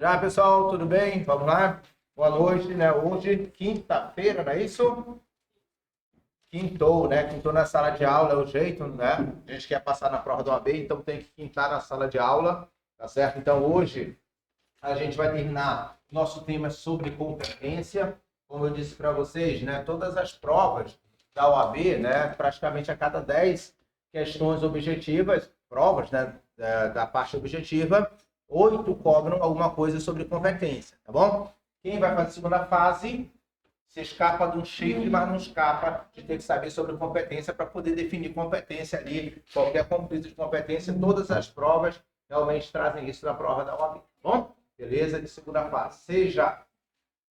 Já, pessoal, tudo bem? Vamos lá? Boa noite, né? Hoje, quinta-feira, não é isso? Quintou, né? Quintou na sala de aula é o jeito, né? A gente quer passar na prova do AB, então tem que quintar na sala de aula, tá certo? Então, hoje, a gente vai terminar nosso tema sobre competência. Como eu disse para vocês, né? Todas as provas da OAB, né? Praticamente a cada 10 questões objetivas, provas, né? Da parte objetiva, 8 cobram alguma coisa sobre competência, tá bom? Quem vai fazer a segunda fase se escapa de um chifre, mas não escapa de ter que saber sobre competência para poder definir competência ali, qualquer conflito de competência. Todas as provas realmente trazem isso na prova da OAB, tá bom? Beleza? De segunda fase. Seja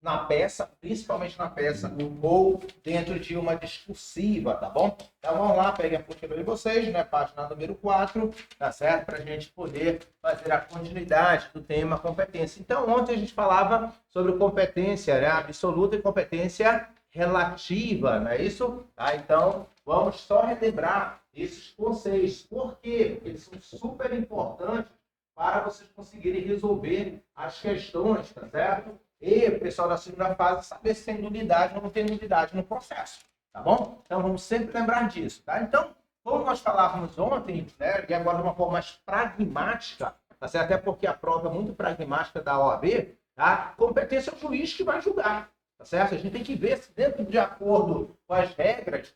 na peça, principalmente na peça, ou dentro de uma discursiva, tá bom? Então vamos lá, peguem a apostila de vocês, né? Página número 4, tá certo? Para a gente poder fazer a continuidade do tema competência. Então, ontem a gente falava sobre competência, né? Absoluta e competência relativa, não é isso? Tá? Então, vamos só relembrar esses conceitos. Por quê? Porque eles são super importantes para vocês conseguirem resolver as questões, tá certo? E o pessoal da segunda fase saber se tem nulidade ou não tem nulidade no processo, tá bom? Então, vamos sempre lembrar disso, tá? Então, como nós falávamos ontem, né, e agora de uma forma mais pragmática, tá certo? Até porque a prova é muito pragmática da OAB, tá? Competência é o juiz que vai julgar, tá certo? A gente tem que ver se dentro de acordo com as regras,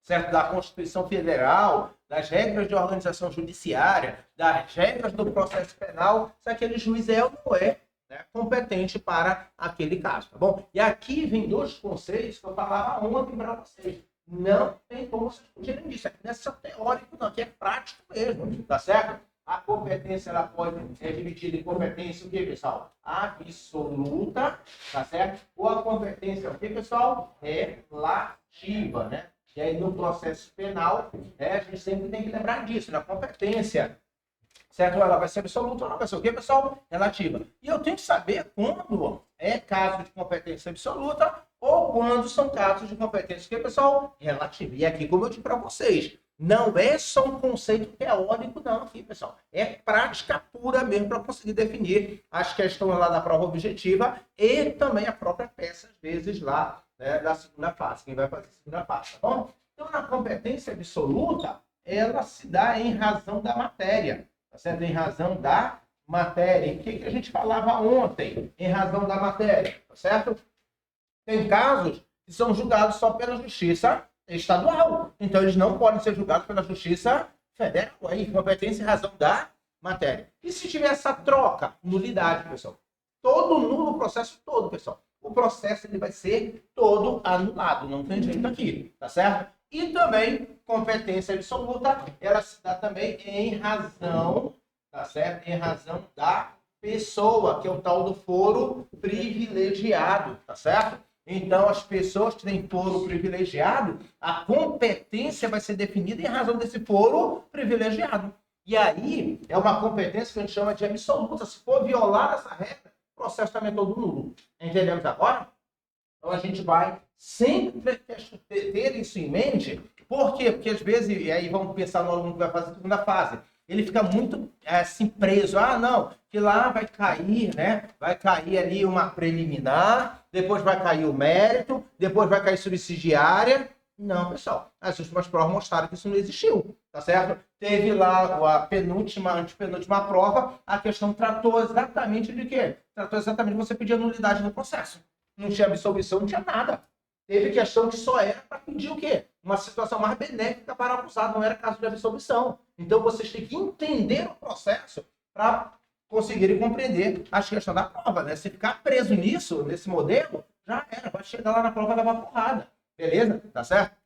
certo? Da Constituição Federal, das regras de organização judiciária, das regras do processo penal, se aquele juiz é ou não é, né, competente para aquele caso, tá bom? E aqui vem dois conceitos que eu falava ontem para vocês. Não tem como vocês fugirem disso. Aqui não é só teórico, não. Aqui é prático mesmo, tá certo? A competência ela pode ser dividida em competência o que, pessoal? Absoluta, tá certo? Ou a competência o que, pessoal? Relativa, né? E aí, no processo penal, a gente sempre tem que lembrar disso, na competência, certo? Ela vai ser absoluta ou não vai ser o quê, pessoal? Relativa. E eu tenho que saber quando é caso de competência absoluta ou quando são casos de competência, o quê, pessoal? Relativa. E aqui, como eu disse para vocês, não é só um conceito teórico, não, aqui, pessoal. É prática pura mesmo para conseguir definir as questões lá da prova objetiva e também a própria peça, às vezes, lá, né, da segunda fase. Quem vai fazer a segunda fase, tá bom? Então, na competência absoluta, ela se dá em razão da matéria, tá certo? Em razão da matéria. E o que a gente falava ontem? Em razão da matéria, tá certo? Tem casos que são julgados só pela justiça estadual. Então, eles não podem ser julgados pela justiça federal. Aí, competência em razão da matéria. E se tiver essa troca, nulidade, pessoal? Todo nulo o processo todo, pessoal. O processo ele vai ser todo anulado. Não tem jeito aqui, tá certo? E também, competência absoluta, ela se dá também em razão, tá certo? Em razão da pessoa, que é o tal do foro privilegiado, tá certo? Então, as pessoas que têm foro privilegiado, a competência vai ser definida em razão desse foro privilegiado. E aí, é uma competência que a gente chama de absoluta. Se for violar essa regra, o processo também é todo nulo. Entendemos agora? Então, a gente vai sempre ter isso em mente. Por quê? Porque, às vezes, e aí vamos pensar no aluno que vai fazer a segunda fase, ele fica muito assim preso. Ah, não, que lá vai cair, né? Vai cair ali uma preliminar, depois vai cair o mérito, depois vai cair subsidiária. Não, pessoal. As últimas provas mostraram que isso não existiu, tá certo? Teve lá a penúltima, antepenúltima prova, a questão tratou exatamente de quê? Tratou exatamente de você pedir nulidade no processo. Não tinha absolvição, não tinha nada. Teve questão que só era para pedir o quê? Uma situação mais benéfica para o acusado, não era caso de absolvição. Então, vocês têm que entender o processo para conseguirem compreender as questões da prova, né? Se ficar preso nisso, nesse modelo, já era, vai chegar lá na prova e levar porrada. Beleza? Tá certo?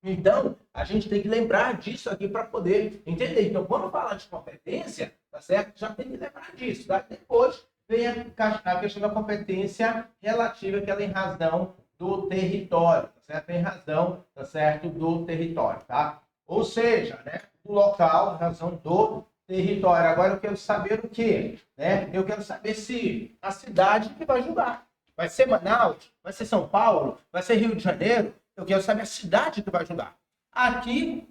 Então, a gente tem que lembrar disso aqui para poder entender. Então, quando falar de competência, tá certo? Já tem que lembrar disso. Tá? Depois vem a questão da competência relativa, que ela é em razão do território, tá certo? Em razão, tá certo, do território, tá? Ou seja, né, do local, em razão do território. Agora eu quero saber o quê? Né? Eu quero saber se a cidade que vai julgar. Vai ser Manaus? Vai ser São Paulo? Vai ser Rio de Janeiro? Eu quero saber a cidade que vai julgar. Aqui,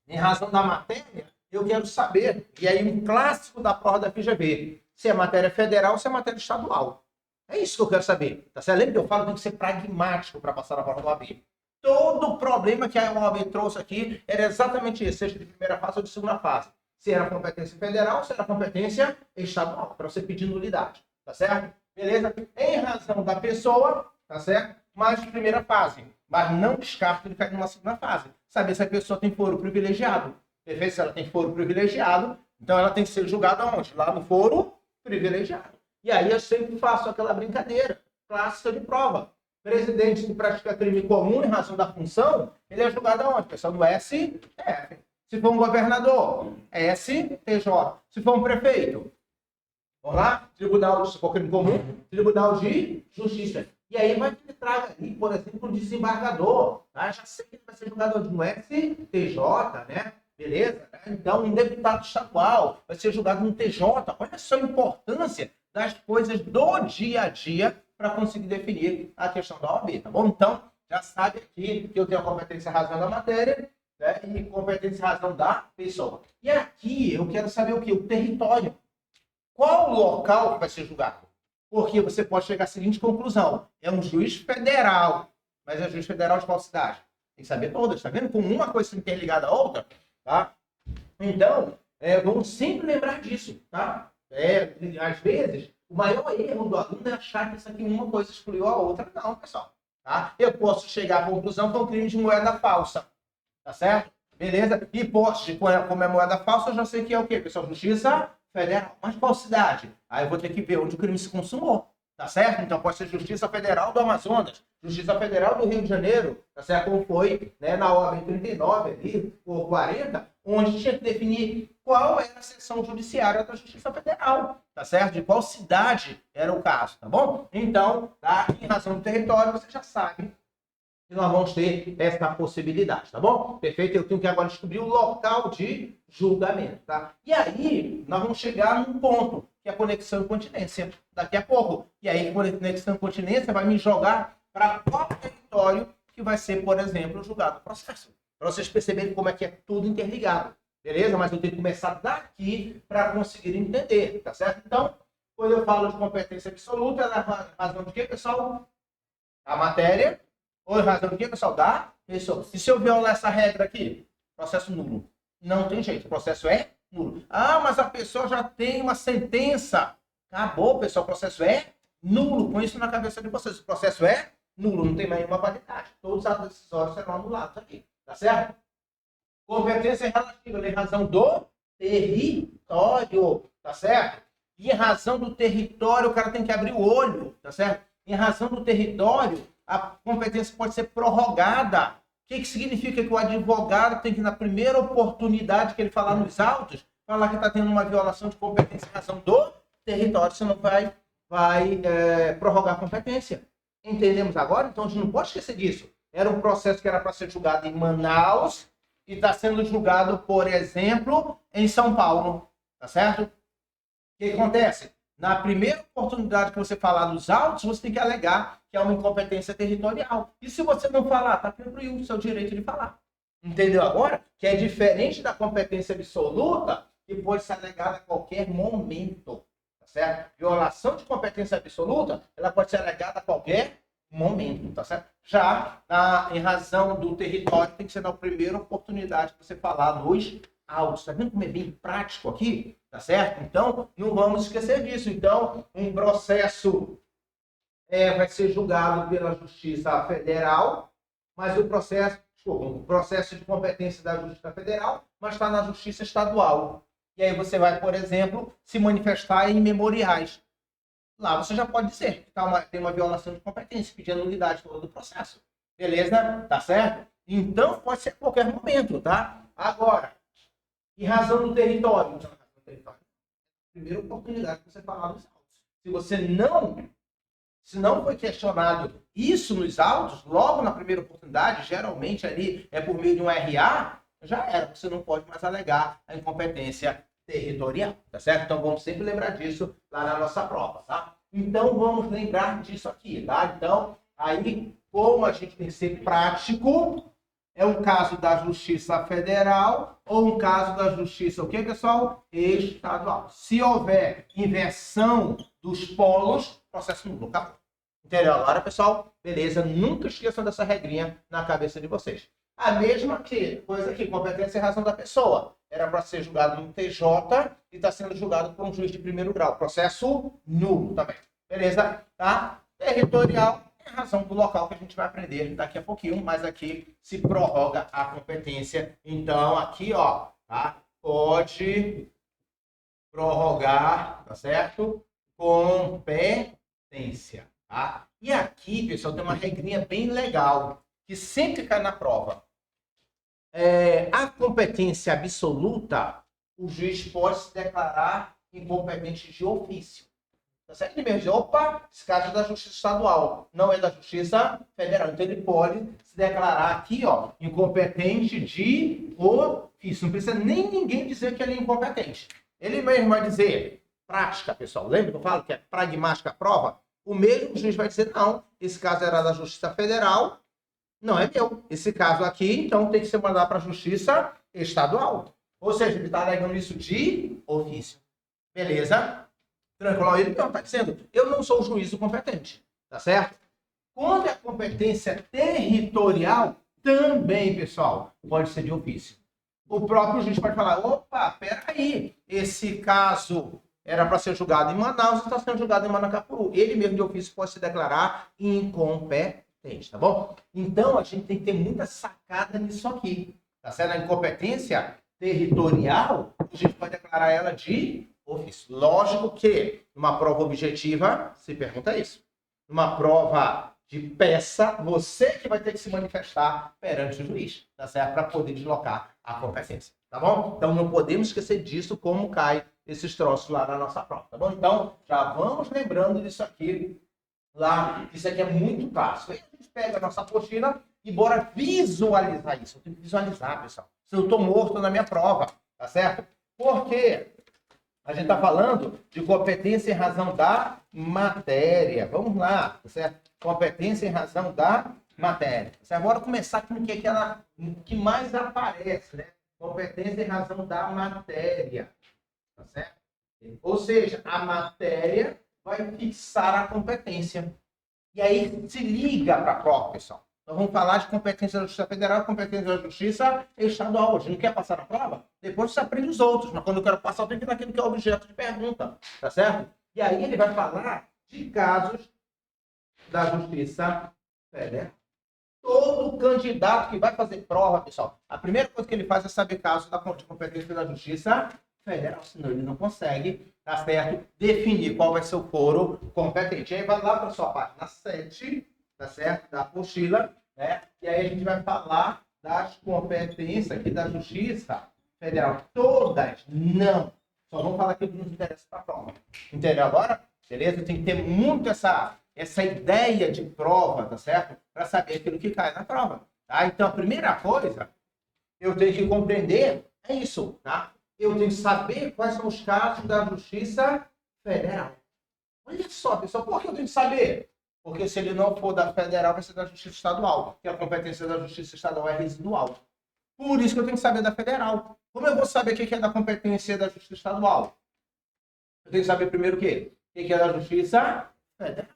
em razão da matéria, eu quero saber, e aí um clássico da prova da FGV, se é matéria federal ou se é matéria estadual. É isso que eu quero saber. Tá certo? Lembra que eu falo que tem que ser pragmático para passar na prova da OAB. Todo o problema que a OAB trouxe aqui era exatamente esse, seja de primeira fase ou de segunda fase. Se era competência federal ou se era competência estadual, para você pedir nulidade. Tá certo? Beleza? Em razão da pessoa, tá certo? Mas de primeira fase. Mas não descarta de cair numa segunda fase. Saber se a pessoa tem foro privilegiado. Perfeito? Se ela tem foro privilegiado, então ela tem que ser julgada onde? Lá no foro privilegiado. E aí eu sempre faço aquela brincadeira clássica de prova. Presidente que pratica crime comum em razão da função, ele é julgado aonde? Pessoal do STF. Se for um governador, é STJ. Se for um prefeito, vamos lá? Tribunal, se for crime comum, Tribunal de Justiça. E aí vai que ele traga ali, por exemplo, um desembargador. Tá? Já sei que ele vai ser julgado no STJ, né? Beleza? Então, um deputado estadual vai ser julgado no TJ. Olha só a importância das coisas do dia a dia para conseguir definir a questão da OAB, tá bom? Então, já sabe aqui que eu tenho a competência e razão da matéria, né? E competência e razão da pessoa. E aqui eu quero saber o quê? O território. Qual o local que vai ser julgado? Porque você pode chegar à seguinte conclusão. É um juiz federal. Mas é juiz federal de qual cidade? Tem que saber todas, tá vendo? Como uma coisa interligada à outra, tá? Então, vamos sempre lembrar disso, tá? Às vezes, o maior erro do aluno é achar que isso aqui uma coisa excluiu a outra. Não, pessoal. Tá? Eu posso chegar à conclusão que é um crime de moeda falsa. Tá certo? Beleza? E posso, como é moeda falsa, eu já sei que é o quê, pessoal? Justiça Federal. Mas qual cidade? Aí eu vou ter que ver onde o crime se consumou. Tá certo? Então pode ser Justiça Federal do Amazonas, Justiça Federal do Rio de Janeiro, tá certo? Como foi, né, na OAB 39 ali, ou 40, onde tinha que definir qual era a seção judiciária da Justiça Federal, tá certo? De qual cidade era o caso, tá bom? Então, tá? Em razão do território, você já sabe que nós vamos ter essa possibilidade, tá bom? Perfeito? Eu tenho que agora descobrir o local de julgamento, tá? E aí, nós vamos chegar num ponto, que é a conexão e continência, daqui a pouco. E aí, conexão e continência vai me jogar para qual território que vai ser, por exemplo, julgado o processo. Para vocês perceberem como é que é tudo interligado, beleza? Mas eu tenho que começar daqui para conseguir entender, tá certo? Então, quando eu falo de competência absoluta, é na razão de quê, pessoal? A matéria. Ou em razão do quê, pessoal? Da pessoa. E se eu violar essa regra aqui? Processo nulo. Não tem jeito. O processo é nulo. Ah, mas a pessoa já tem uma sentença. Acabou, pessoal. O processo é nulo. Põe isso na cabeça de vocês. O processo é nulo. Não tem mais nenhuma validade. Todos os atos decisórios serão anulados aqui. Tá certo? Competência relativa. Em razão do território. Tá certo? E em razão do território, o cara tem que abrir o olho. Tá certo? Em razão do território, a competência pode ser prorrogada. O que significa? Que o advogado tem que, na primeira oportunidade que ele falar nos autos, falar que está tendo uma violação de competência em razão do território, senão vai prorrogar a competência. Entendemos agora? Então a gente não pode esquecer disso. Era um processo que era para ser julgado em Manaus e está sendo julgado, por exemplo, em São Paulo. Tá certo? O que acontece? Na primeira oportunidade que você falar nos autos, você tem que alegar que é uma incompetência territorial. E se você não falar, está tranquilo o seu direito de falar. Entendeu agora? Que é diferente da competência absoluta, que pode ser alegada a qualquer momento. Tá certo? Violação de competência absoluta, ela pode ser alegada a qualquer momento. Tá certo? Já em razão do território, tem que ser na primeira oportunidade que você falar nos autos. Tá vendo como é bem prático aqui? Tá certo? Então, não vamos esquecer disso. Então, um processo vai ser julgado pela Justiça Federal, mas o processo de competência da Justiça Federal, mas está na Justiça Estadual. E aí você vai, por exemplo, se manifestar em memoriais. Lá você já pode dizer que tem uma violação de competência, pedir a nulidade toda do processo. Beleza? Tá certo? Então, pode ser a qualquer momento, tá? Agora, em razão do território, primeira oportunidade que você falar nos autos. Se não foi questionado isso nos autos, logo na primeira oportunidade, geralmente ali é por meio de um RA, já era, você não pode mais alegar a incompetência territorial, tá certo? Então vamos sempre lembrar disso lá na nossa prova, tá? Então vamos lembrar disso aqui, tá? Então, aí, como a gente tem que ser prático, É um caso da Justiça Federal ou um caso da Justiça, o que, pessoal? Estadual. Se houver inversão dos polos, processo nulo, acabou. Entendeu agora, pessoal? Beleza? Nunca esqueçam dessa regrinha na cabeça de vocês. A mesma coisa aqui, competência e razão da pessoa. Era para ser julgado no TJ e está sendo julgado por um juiz de primeiro grau. Processo nulo também. Beleza? Tá? Territorial é a razão do local que a gente vai aprender daqui a pouquinho, mas aqui se prorroga a competência. Então, aqui, ó, tá? Pode prorrogar, tá certo? Competência, tá? E aqui, pessoal, tem uma regrinha bem legal, que sempre cai na prova. A competência absoluta, o juiz pode se declarar incompetente de ofício. Tá certo? Ele mesmo diz, opa, esse caso é da Justiça Estadual, não é da Justiça Federal. Então ele pode se declarar aqui, ó, incompetente de ofício. Não precisa nem ninguém dizer que ele é incompetente. Ele mesmo vai dizer, prática, pessoal. Lembra que eu falo que é pragmática a prova? O mesmo juiz vai dizer, não, esse caso era da Justiça Federal, não é meu. Esse caso aqui, então, tem que ser mandado para a Justiça Estadual. Ou seja, ele está alegando isso de ofício. Beleza? Tranquilo? Ele não está dizendo, eu não sou o juízo competente. Tá certo? Quando é competência territorial, também, pessoal, pode ser de ofício. O próprio juiz pode falar, opa, peraí, esse caso era para ser julgado em Manaus e está sendo julgado em Manacapuru. Ele mesmo de ofício pode se declarar incompetente, tá bom? Então, a gente tem que ter muita sacada nisso aqui. Tá certo? A incompetência territorial, a gente pode declarar ela de ofício. Lógico que, numa prova objetiva, se pergunta isso. Numa prova de peça, você que vai ter que se manifestar perante o juiz, tá certo? Para poder deslocar a competência, tá bom? Então, não podemos esquecer disso, como cai esses troços lá na nossa prova, tá bom? Então, já vamos lembrando disso aqui, lá, isso aqui é muito fácil. Aí a gente pega a nossa apostila e bora visualizar isso. Eu tenho que visualizar, pessoal. Se eu estou morto na minha prova, tá certo? Por quê? A gente está falando de competência em razão da matéria. Vamos lá, tá certo? Competência em razão da matéria. Certo? Bora começar com o que é aquela que mais aparece, né? Competência em razão da matéria. Tá certo? Ou seja, a matéria vai fixar a competência. E aí se liga para a prova, pessoal. Nós vamos falar de competência da Justiça Federal e competência da Justiça Estadual. A gente não quer passar na prova? Depois você aprende os outros. Mas quando eu quero passar, eu tenho que ir naquilo que é objeto de pergunta. Tá certo? E aí ele vai falar de casos da Justiça Federal. Todo candidato que vai fazer prova, pessoal, a primeira coisa que ele faz é saber casos de competência da Justiça Federal, senão ele não consegue, tá certo, definir qual vai ser o foro competente. Aí vai lá para a sua página 7, tá certo, da apostila, né? E aí a gente vai falar das competências aqui da Justiça Federal. Todas não. Só vamos falar aquilo que nos interessa para a prova. Entendeu agora? Beleza? Tem que ter muito essa ideia de prova, tá certo? Para saber aquilo que cai na prova. Tá? Então, a primeira coisa, eu tenho que compreender é isso, tá? Eu tenho que saber quais são os casos da Justiça Federal. Olha só, pessoal, por que eu tenho que saber? Porque se ele não for da Federal, vai ser da Justiça Estadual, porque a competência da Justiça Estadual é residual. Por isso que eu tenho que saber da Federal. Como eu vou saber o que é da competência da Justiça Estadual? Eu tenho que saber primeiro o quê? O que é da Justiça Federal.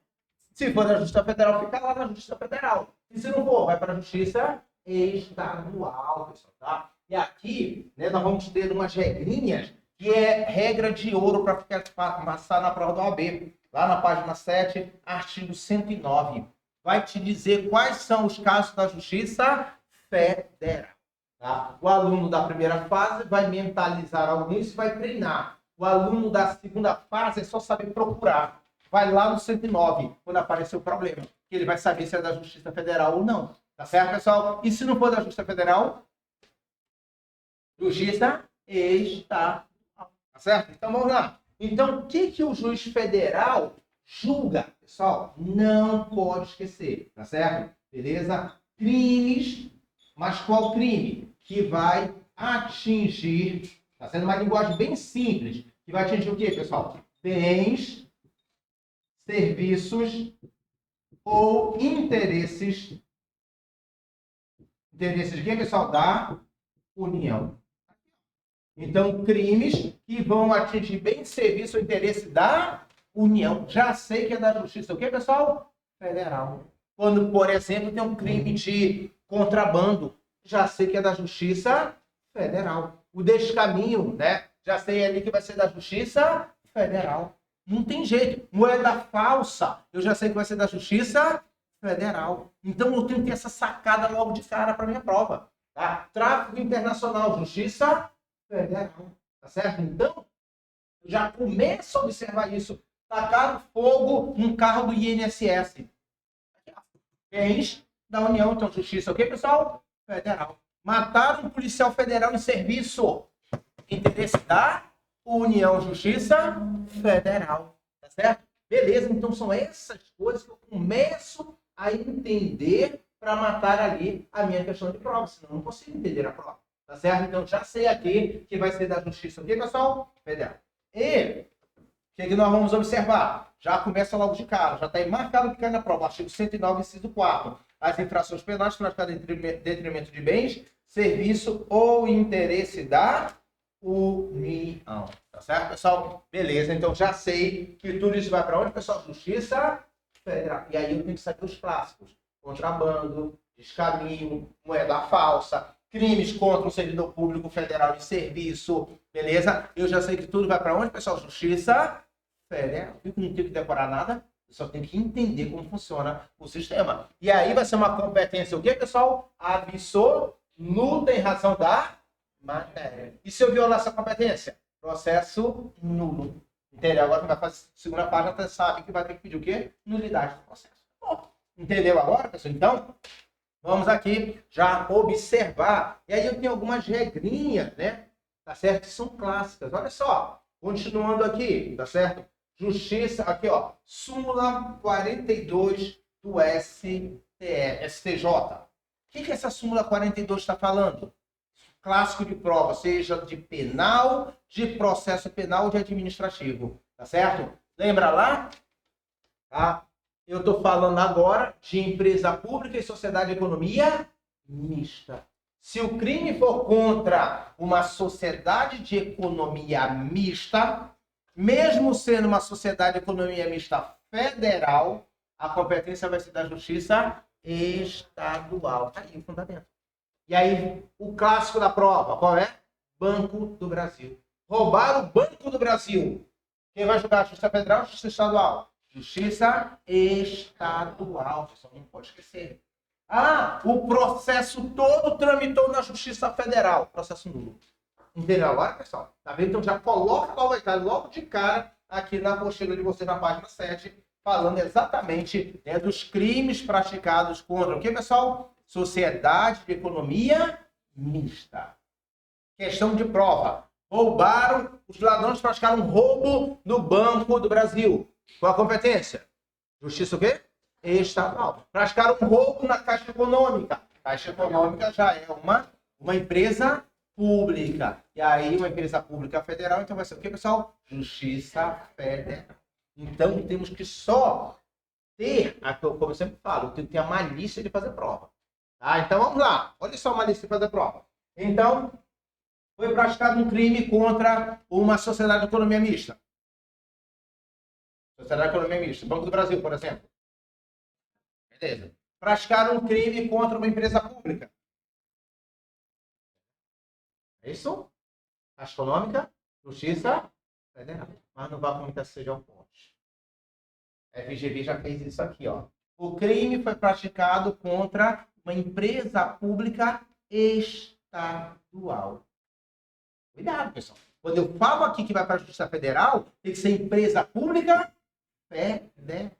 Se for da Justiça Federal, fica lá na Justiça Federal. E se não for, vai para a Justiça Estadual, pessoal, tá? E aqui, né, nós vamos ter umas regrinhas que é regra de ouro para passar na prova do OAB. Lá na página 7, artigo 109. Vai te dizer quais são os casos da Justiça Federal. Tá? O aluno da primeira fase vai mentalizar alguns e vai treinar. O aluno da segunda fase é só saber procurar. Vai lá no 109, quando aparecer o problema. Que ele vai saber se é da Justiça Federal ou não. Tá certo, pessoal? E se não for da Justiça Federal? Justiça Estadual. Tá certo? Então, vamos lá. Então, o que o juiz federal julga? Pessoal, não pode esquecer. Tá certo? Beleza? Crimes. Mas qual crime? Que vai atingir... Tá sendo uma linguagem bem simples. Que vai atingir o quê, pessoal? Bens, serviços ou interesses Interesse de quem, pessoal? Da União. Então, crimes que vão atingir bem de serviço o interesse da União. Já sei que é da Justiça. O que, pessoal? Federal. Quando, por exemplo, tem um crime de contrabando, já sei que é da Justiça Federal. O descaminho, né? Já sei ali que vai ser da Justiça Federal. Não tem jeito. Moeda falsa, eu já sei que vai ser da Justiça Federal. Então, eu tenho que ter essa sacada logo de cara para minha prova. Tá? Tráfico internacional, Justiça Federal. Tá certo? Então, eu já começo a observar isso. Tacaram fogo num carro do INSS. Bens da União, então Justiça, o que, pessoal? Federal. Mataram um policial federal em serviço. Interesse da União, Justiça Federal. Tá certo? Beleza, então são essas coisas que eu começo a entender para matar ali a minha questão de prova, senão eu não consigo entender a prova. Tá certo? Então já sei aqui que vai ser da Justiça, o que, pessoal? Federal. E o que nós vamos observar? Já começa logo de cara, já está aí marcado que cai na prova, artigo 109, inciso 4. As infrações penais praticadas em detrimento de bens, serviço ou interesse da União. Tá certo, pessoal? Beleza, então já sei que tudo isso vai para onde, pessoal? Justiça Federal. E aí eu tenho que saber os clássicos. Contrabando, descaminho, moeda falsa, crimes contra o servidor público federal em serviço, beleza? Eu já sei que tudo vai para onde, pessoal? Justiça Federal. Eu não tenho que decorar nada, eu só tenho que entender como funciona o sistema. E aí vai ser uma competência, o quê, pessoal? Absoluta em razão da matéria. E se eu violar essa competência? Processo nulo. Entendeu? Agora quem vai fazer a segunda página, você sabe que vai ter que pedir o quê? Nulidade do processo. Bom, entendeu agora, pessoal? Então, vamos aqui já observar. E aí eu tenho algumas regrinhas, né? Tá certo? Que são clássicas. Olha só. Continuando aqui, tá certo? Justiça, aqui ó, súmula 42 do STJ. O que essa súmula 42 está falando? Clássico de prova, seja de penal, de processo penal ou de administrativo, tá certo? Lembra lá? Tá? Eu estou falando agora de empresa pública e sociedade de economia mista. Se o crime for contra uma sociedade de economia mista, mesmo sendo uma sociedade de economia mista federal, a competência vai ser da Justiça Estadual. Está aí o fundamento. E aí, o clássico da prova, qual é? Banco do Brasil. Roubaram o Banco do Brasil. Quem vai julgar? Justiça Federal ou Justiça Estadual? Justiça Estadual. Pessoal, não pode esquecer. Ah, o processo todo tramitou na Justiça Federal. Processo nulo. Entendeu agora, pessoal? Tá vendo? Então já coloca logo de cara aqui na apostila de você na página 7, falando exatamente, né, dos crimes praticados contra o que, pessoal? Sociedade de economia mista. Questão de prova. Roubaram, os ladrões praticaram um roubo no Banco do Brasil. Qual a competência? Justiça o quê? Estadual. Praticaram um roubo na Caixa Econômica. Caixa Econômica já é uma empresa pública. E aí, uma empresa pública federal, então vai ser o quê, pessoal? Justiça Federal. Então, temos que só ter, como eu sempre falo, tem que ter a malícia de fazer prova. Tá? Então, vamos lá. Olha só a malícia de fazer prova. Então, foi praticado um crime contra uma sociedade de economia mista. Sociedade de economia mista. Banco do Brasil, por exemplo. Beleza. Praticaram um crime contra uma empresa pública. É isso? Caixa Econômica, Justiça Federal. Mas não vai comentar se seja o ponte. A FGV já fez isso aqui, ó. O crime foi praticado contra uma empresa pública estadual. Cuidado, pessoal. Quando eu falo aqui que vai para a Justiça Federal, tem que ser empresa pública federal.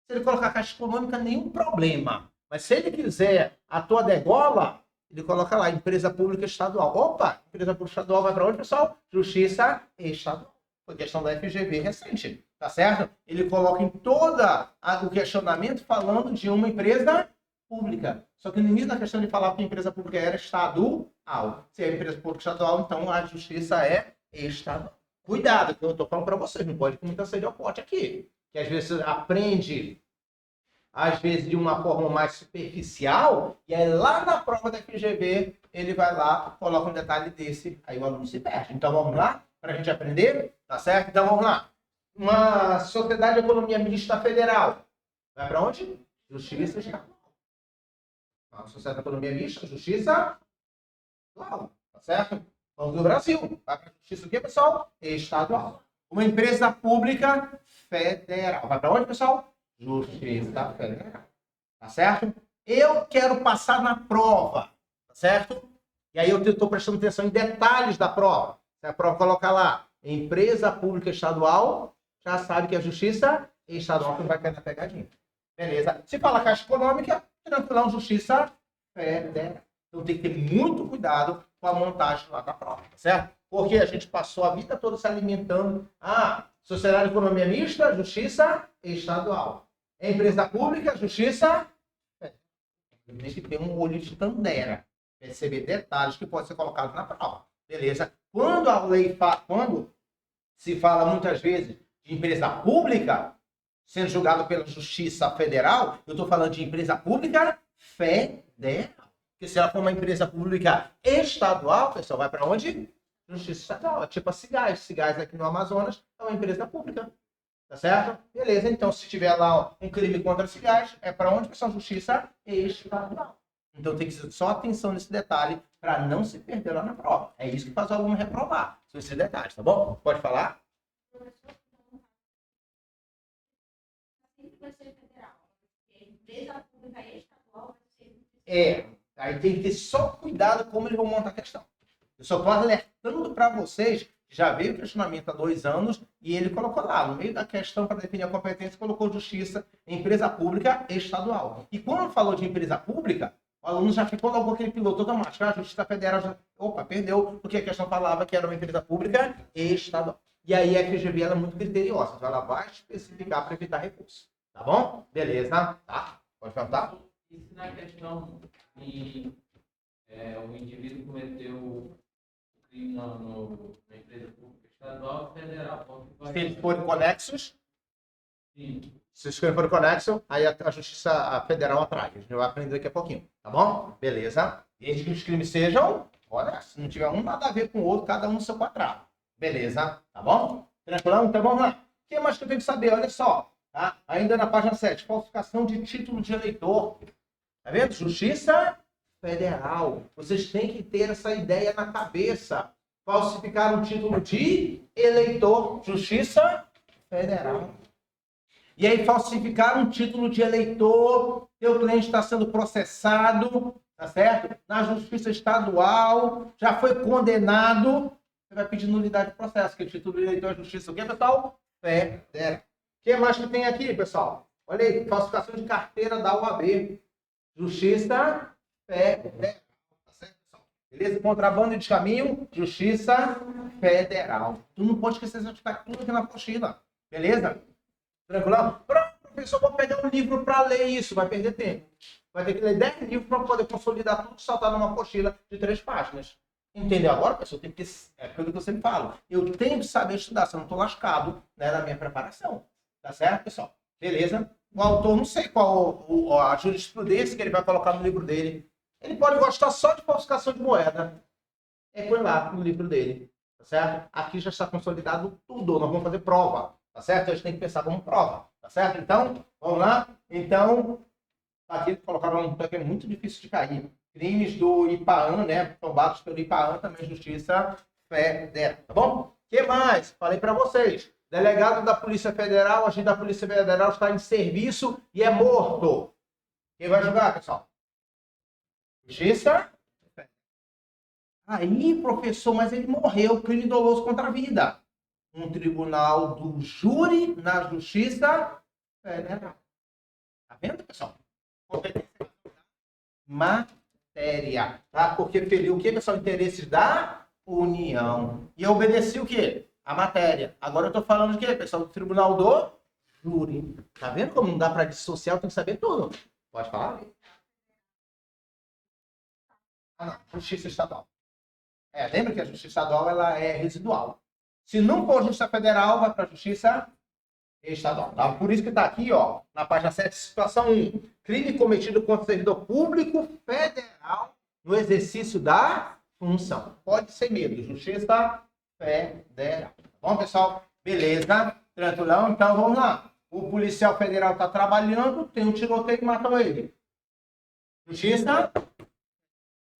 Se ele colocar Caixa Econômica, nenhum problema. Mas se ele quiser a tua degola, ele coloca lá, empresa pública estadual. Opa, empresa pública estadual vai para onde, pessoal? Justiça Estadual. Foi questão da FGV recente, tá certo? Ele coloca em toda o questionamento falando de uma empresa pública. Só que no início da questão ele falava que a empresa pública era estadual. Se é empresa pública estadual, então a justiça é estadual. Cuidado, que eu estou falando para vocês, não pode com muita sede ao pote aqui. Que às vezes você aprende às vezes de uma forma mais superficial, e aí lá na prova da FGV, ele vai lá, coloca um detalhe desse, aí o aluno se perde. Então vamos lá, para a gente aprender, tá certo? Então vamos lá. Uma sociedade de economia mista federal. Vai para onde? Justiça estadual. Uma sociedade de economia mista, justiça estadual, tá certo? Vamos do Brasil. Vai para a justiça o quê, pessoal? Estadual. Uma empresa pública federal. Vai para onde, pessoal? Justiça federal. Tá certo? Eu quero passar na prova. Tá certo? E aí eu estou prestando atenção em detalhes da prova. Se a prova colocar lá, empresa pública estadual, já sabe que a justiça estadual não vai cair na pegadinha. Beleza? Se fala Caixa Econômica, tranquilão, justiça federal. Então tem que ter muito cuidado com a montagem lá da prova, tá certo? Porque a gente passou a vida toda se alimentando. Sociedade de economia mista, justiça estadual. Empresa pública, justiça federal. Tem que ter um olho de tandera. Perceber detalhes que podem ser colocados na prova. Beleza? Quando a lei quando se fala muitas vezes de empresa pública sendo julgado pela Justiça Federal, eu estou falando de empresa pública federal. Porque se ela for uma empresa pública estadual, pessoal, vai para onde? Justiça Estadual. É tipo a Cigás. Cigás aqui no Amazonas é uma empresa pública. Tá certo? Beleza. Então, se tiver lá um crime contra a Cigás, é para onde, pessoal? Justiça Estadual. Então tem que ser só atenção nesse detalhe para não se perder lá na prova. É isso que faz o aluno reprovar. São esses detalhes, tá bom? Pode falar? Aí tem que ter só cuidado como eles vão montar a questão. Eu só estou alertando para vocês, já veio o questionamento há 2 anos e ele colocou lá, no meio da questão para definir a competência, colocou justiça, empresa pública estadual. E quando falou de empresa pública, o aluno já ficou logo aquele piloto automático. A Justiça Federal já... Opa, perdeu, porque a questão falava que era uma empresa pública estadual. E aí a FGV ela é muito criteriosa, então ela vai especificar para evitar recurso. Tá bom? Beleza. Tá? Pode perguntar? Isso na questão de o indivíduo cometeu o crime na empresa pública estadual ou federal. Se eles forem conexos, Sim. se eles forem conexos, aí a Justiça Federal atrás. A gente vai aprender daqui a pouquinho. Tá bom? Beleza. Desde que os crimes sejam, olha, se não tiver um nada a ver com o outro, cada um no seu quadrado. Beleza. Tá bom? Tranquilão? Então vamos lá. O que mais que eu tenho que saber? Olha só. Tá? Ainda na página 7, falsificação de título de eleitor. Tá vendo? Justiça Federal. Vocês têm que ter essa ideia na cabeça. Falsificar um título de eleitor. Justiça Federal. E aí, falsificar um título de eleitor, teu cliente está sendo processado, tá certo? Na Justiça Estadual, já foi condenado, você vai pedir nulidade de processo, que o título de eleitor é justiça. O que, pessoal? Federal. O que mais que tem aqui, pessoal? Olha aí, falsificação de carteira da UAB. Justiça Federal. Tá certo, pessoal? Beleza? Contrabando de caminho, Justiça Federal. Tu não pode esquecer de ficar tudo aqui na apostila. Beleza? Tranquilão? Professor, vou pegar um livro para ler isso. Vai perder tempo. Vai ter que ler 10 livros para poder consolidar tudo e saltar numa apostila de 3 páginas. Entendeu? Agora, pessoal, tem que ter... É aquilo que eu sempre falo. Eu tenho que saber estudar, senão eu estou lascado, né, na minha preparação. Tá certo, pessoal? Beleza? O autor, não sei qual a jurisprudência que ele vai colocar no livro dele. Ele pode gostar só de falsificação de moeda. Põe lá no livro dele. Tá certo? Aqui já está consolidado tudo. Nós vamos fazer prova. Tá certo? A gente tem que pensar como prova. Tá certo? Então, vamos lá? Então, aqui colocaram um que é muito difícil de cair. Crimes do IPAAN, né? Tombados pelo IPAAN, também Justiça Federal. Tá bom? O que mais? Falei para vocês. Delegado da Polícia Federal, agente da Polícia Federal está em serviço e é morto. Quem vai julgar, pessoal? Justiça? Aí, professor, mas ele morreu, crime doloso contra a vida. Um tribunal do júri na Justiça Federal. Tá vendo, pessoal? Competência matéria. Tá? Porque feriu o quê, pessoal? Interesses da União. E obedeci o quê? A matéria. Agora eu estou falando de quê, pessoal? Do tribunal do júri. Tá vendo como não dá para dissociar? Tem que saber tudo. Pode falar? Não. Justiça estadual. Lembra que a Justiça estadual ela é residual. Se não for Justiça Federal, vai para a Justiça estadual. Tá? Por isso que está aqui, ó, na página 7, situação 1. Crime cometido contra servidor público federal no exercício da função. Pode ser medo. Justiça Federal. Bom, pessoal? Beleza? Tranquilão? Então, vamos lá. O policial federal está trabalhando, tem um tiroteio e matam ele. Justiça?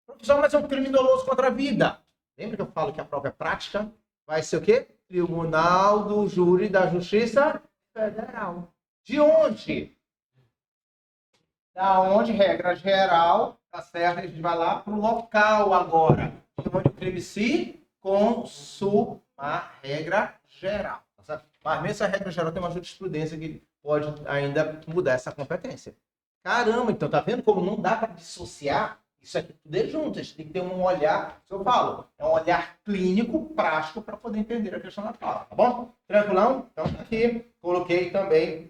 Professor, mas é um crime doloso contra a vida. Lembra que eu falo que a prova é prática? Vai ser o quê? Tribunal do Júri da Justiça Federal. De onde? Da onde, regra geral, tá certo? A gente vai lá para o local agora. De onde o crime se consuma, regra geral. Tá certo? Mas mesmo essa regra geral tem uma jurisprudência que pode ainda mudar essa competência. Caramba, então tá vendo como não dá para dissociar? Isso aqui tudo é junto, a gente tem que ter um olhar, se eu falo, é um olhar clínico, prático, para poder entender a questão da prova, tá bom? Tranquilão? Então, aqui, coloquei também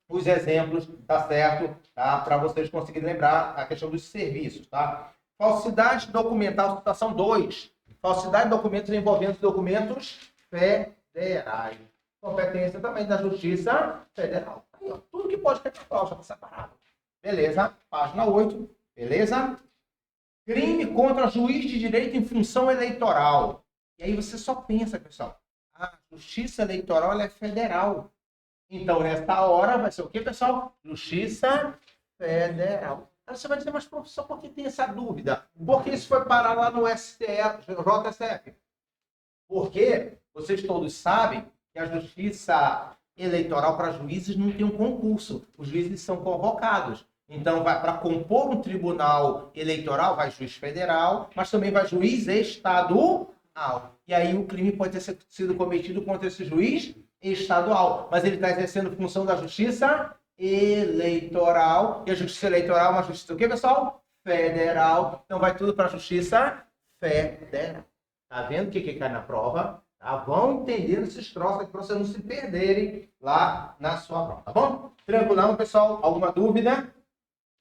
os exemplos, tá certo? Tá? Para vocês conseguirem lembrar a questão dos serviços, tá? Falsidade documental, situação 2. Falsidade de documentos envolvendo documentos federais. Competência também da Justiça Federal. Aí, ó, tudo que pode ter já está separado. Beleza? Página 8. Beleza? Crime contra juiz de direito em função eleitoral. E aí você só pensa, pessoal, a Justiça Eleitoral ela é federal. Então, nessa hora, vai ser o quê, pessoal? Justiça Federal. Aí você vai dizer, mas professor, por que tem essa dúvida? Por que isso foi parar lá no JSF? Porque vocês todos sabem que a Justiça Eleitoral para juízes não tem um concurso. Os juízes são convocados. Então, para compor um tribunal eleitoral, vai juiz federal, mas também vai juiz estadual. E aí o crime pode ter sido cometido contra esse juiz estadual, mas ele está exercendo função da justiça eleitoral. E a justiça eleitoral é uma justiça o quê, pessoal? Federal. Então vai tudo para a justiça federal. Tá vendo o que cai na prova? Tá? Vão entendendo esses troços aqui para vocês não se perderem lá na sua prova, tá bom? Tranquilão, pessoal? Alguma dúvida?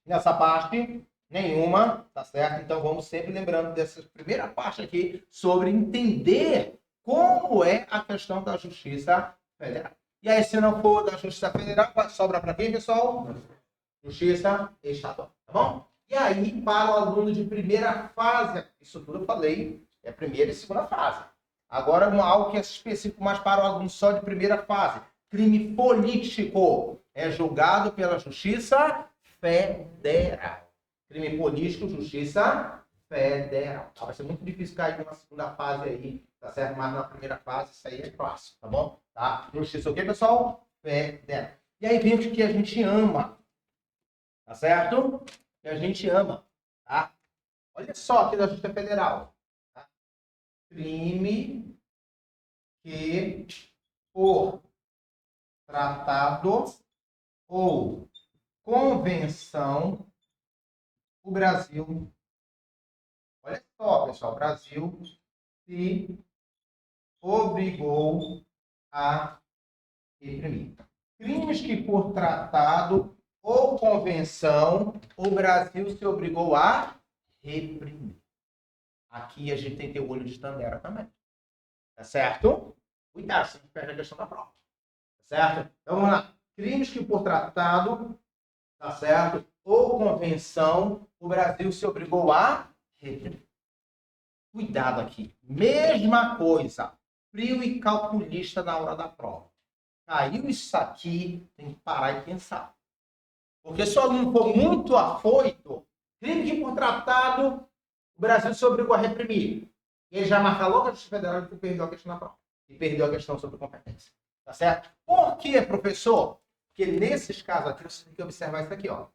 Nessa parte, nenhuma, tá certo? Então vamos sempre lembrando dessa primeira parte aqui sobre entender como é a questão da Justiça Federal. E aí, se não for da Justiça Federal, sobra para quem, pessoal? Justiça Estadual, tá bom? E aí, para o aluno de primeira fase, isso tudo eu falei, é primeira e segunda fase. Agora, algo que é específico mais para o aluno só de primeira fase. Crime político é julgado pela Justiça Federal. Crime político, Justiça Federal. Vai ser muito difícil cair numa segunda fase aí, tá certo? Mas na primeira fase, isso aí é clássico, tá bom? Tá? Justiça o quê, pessoal? Federal. E aí vem o que a gente ama, tá certo? Que a gente ama, tá? Olha só aqui da Justiça Federal. Tá? Crime que por tratado ou convenção, o Brasil, olha só, pessoal, o Brasil se obrigou a reprimir. Crimes que por tratado ou convenção, o Brasil se obrigou a reprimir. Aqui a gente tem que ter o olho de Tandera também. Tá certo? Cuidado, se a gente perde a questão da prova. Tá certo? Então vamos lá. Crimes que por tratado, tá certo? Ou convenção, o Brasil se obrigou a reprimir. Cuidado aqui. Mesma coisa. Frio e calculista na hora da prova. Caiu isso aqui, tem que parar e pensar. Porque se o aluno for muito afoito, crime que por tratado, o Brasil se obrigou a reprimir. E ele já marca logo a Justiça Federal que perdeu a questão na prova. E perdeu a questão sobre competência. Tá certo? Por quê, professor? Porque nesses casos aqui, você tem que observar isso aqui, ó.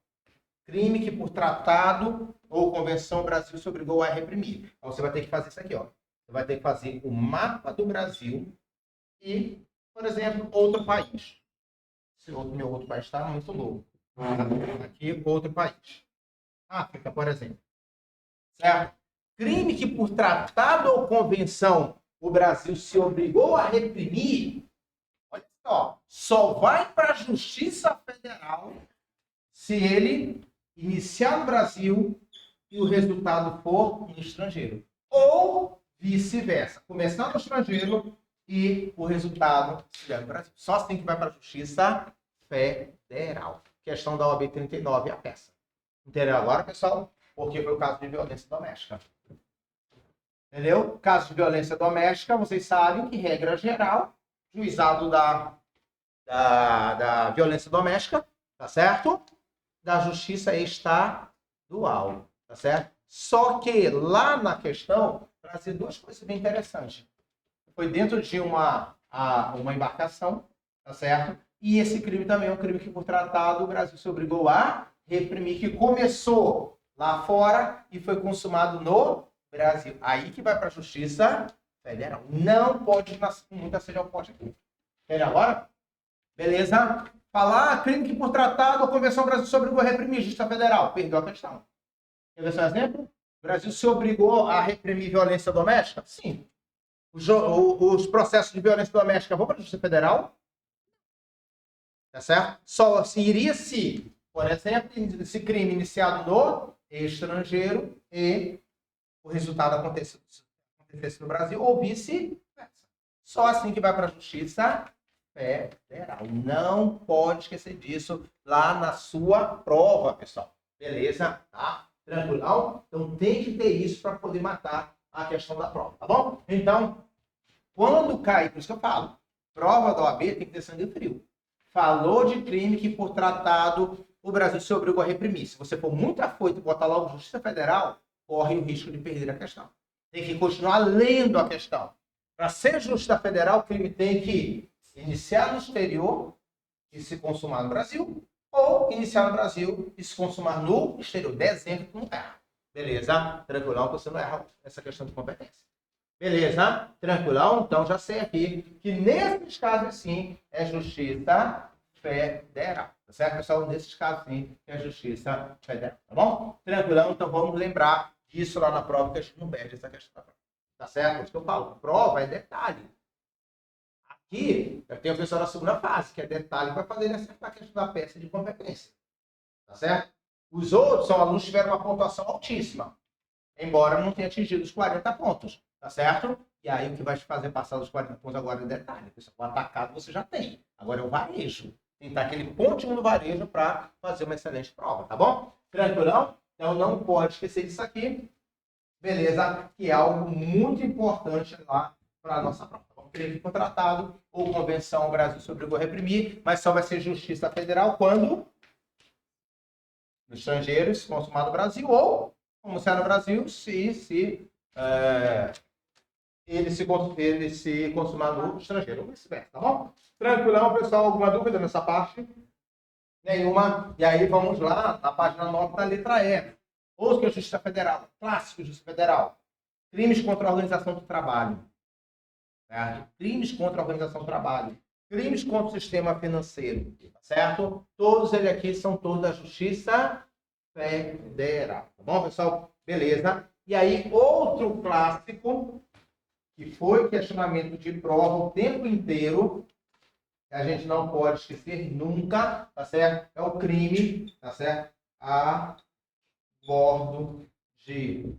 Crime que por tratado ou convenção o Brasil se obrigou a reprimir. Então você vai ter que fazer isso aqui, ó. Você vai ter que fazer o mapa do Brasil e, por exemplo, outro país. Meu outro país está muito louco. Aqui, outro país. África, por exemplo. Certo? Crime que por tratado ou convenção o Brasil se obrigou a reprimir, olha só vai para a Justiça Federal se ele iniciar no Brasil e o resultado for no estrangeiro. Ou vice-versa. Começar no estrangeiro e o resultado se der no Brasil. Só assim que vai para a Justiça Federal. Questão da OAB 39, a peça. Entendeu agora, pessoal? Porque foi o caso de violência doméstica. Entendeu? Caso de violência doméstica, vocês sabem que, regra geral, juizado da violência doméstica, tá certo? Da justiça estadual, tá certo? Só que lá na questão, trazer duas coisas bem interessantes. Foi dentro de uma embarcação, tá certo? E esse crime também é um crime que, por tratado, o Brasil se obrigou a reprimir, que começou lá fora e foi consumado no Brasil. Aí que vai para a Justiça Federal. Não pode nunca seja o pote aqui. Entendeu agora? Beleza? Falar crime que, por tratado, a Convenção Brasil se obrigou a reprimir, Justiça Federal. Perdeu a questão. Quer ver só um exemplo? O Brasil se obrigou a reprimir violência doméstica? Sim. Os processos de violência doméstica vão para a Justiça Federal? Tá certo? Só se iria se, por exemplo, esse crime iniciado no estrangeiro e o resultado acontecesse no Brasil, ou vice-versa. Só assim que vai para a Justiça Federal. Não pode esquecer disso lá na sua prova, pessoal. Beleza? Tá? Tranquilo? Então tem que ter isso para poder matar a questão da prova, tá bom? Então, quando cai, por isso que eu falo, prova da OAB tem que ter sangue frio. Falou de crime que, por tratado, o Brasil se obrigou a reprimir. Se você for muito afoito e botar logo Justiça Federal, corre o risco de perder a questão. Tem que continuar lendo a questão. Para ser Justiça Federal, o crime tem que iniciar no exterior e se consumar no Brasil, ou iniciar no Brasil e se consumar no exterior. Desenho que não erra. Beleza? Tranquilão, você não erra essa questão de competência. Beleza? Tranquilão? Então já sei aqui que nesses casos sim é Justiça Federal. Tá certo, pessoal? Nesses casos sim é Justiça Federal. Tá bom? Tranquilão? Então vamos lembrar disso lá na prova, que a gente não perde essa questão da prova. Tá certo? Isso que eu falo. Prova é detalhe. Aqui, eu tenho o pessoal da segunda fase, que é detalhe para fazer acertar a questão da peça de competência. Tá certo? Os outros são alunos que tiveram uma pontuação altíssima, embora não tenha atingido os 40 pontos. Tá certo? E aí o que vai te fazer passar dos 40 pontos agora é detalhe. O atacado você já tem. Agora é o varejo. Tentar aquele pontinho no varejo para fazer uma excelente prova, tá bom? Tranquilão? Então não pode esquecer disso aqui. Beleza? Que é algo muito importante lá para a nossa prova. Crime contratado ou convenção, o Brasil se obrigou a reprimir, mas só vai ser Justiça Federal quando no estrangeiro se consumar no Brasil, ou, como se é no Brasil, ele se consumar no estrangeiro, ou vice-versa, tá bom? Tranquilão, pessoal? Alguma dúvida nessa parte? Nenhuma. E aí vamos lá na página 9 da letra E. Ouça que é a Justiça Federal, clássico Justiça Federal. Crimes contra a organização do trabalho. Certo? Crimes contra a organização do trabalho. Crimes contra o sistema financeiro. Certo? Todos eles aqui são todos da Justiça Federal. Tá bom, pessoal? Beleza. E aí, outro clássico, que foi questionamento de prova o tempo inteiro, que a gente não pode esquecer nunca, tá certo? É o crime, tá certo? A bordo de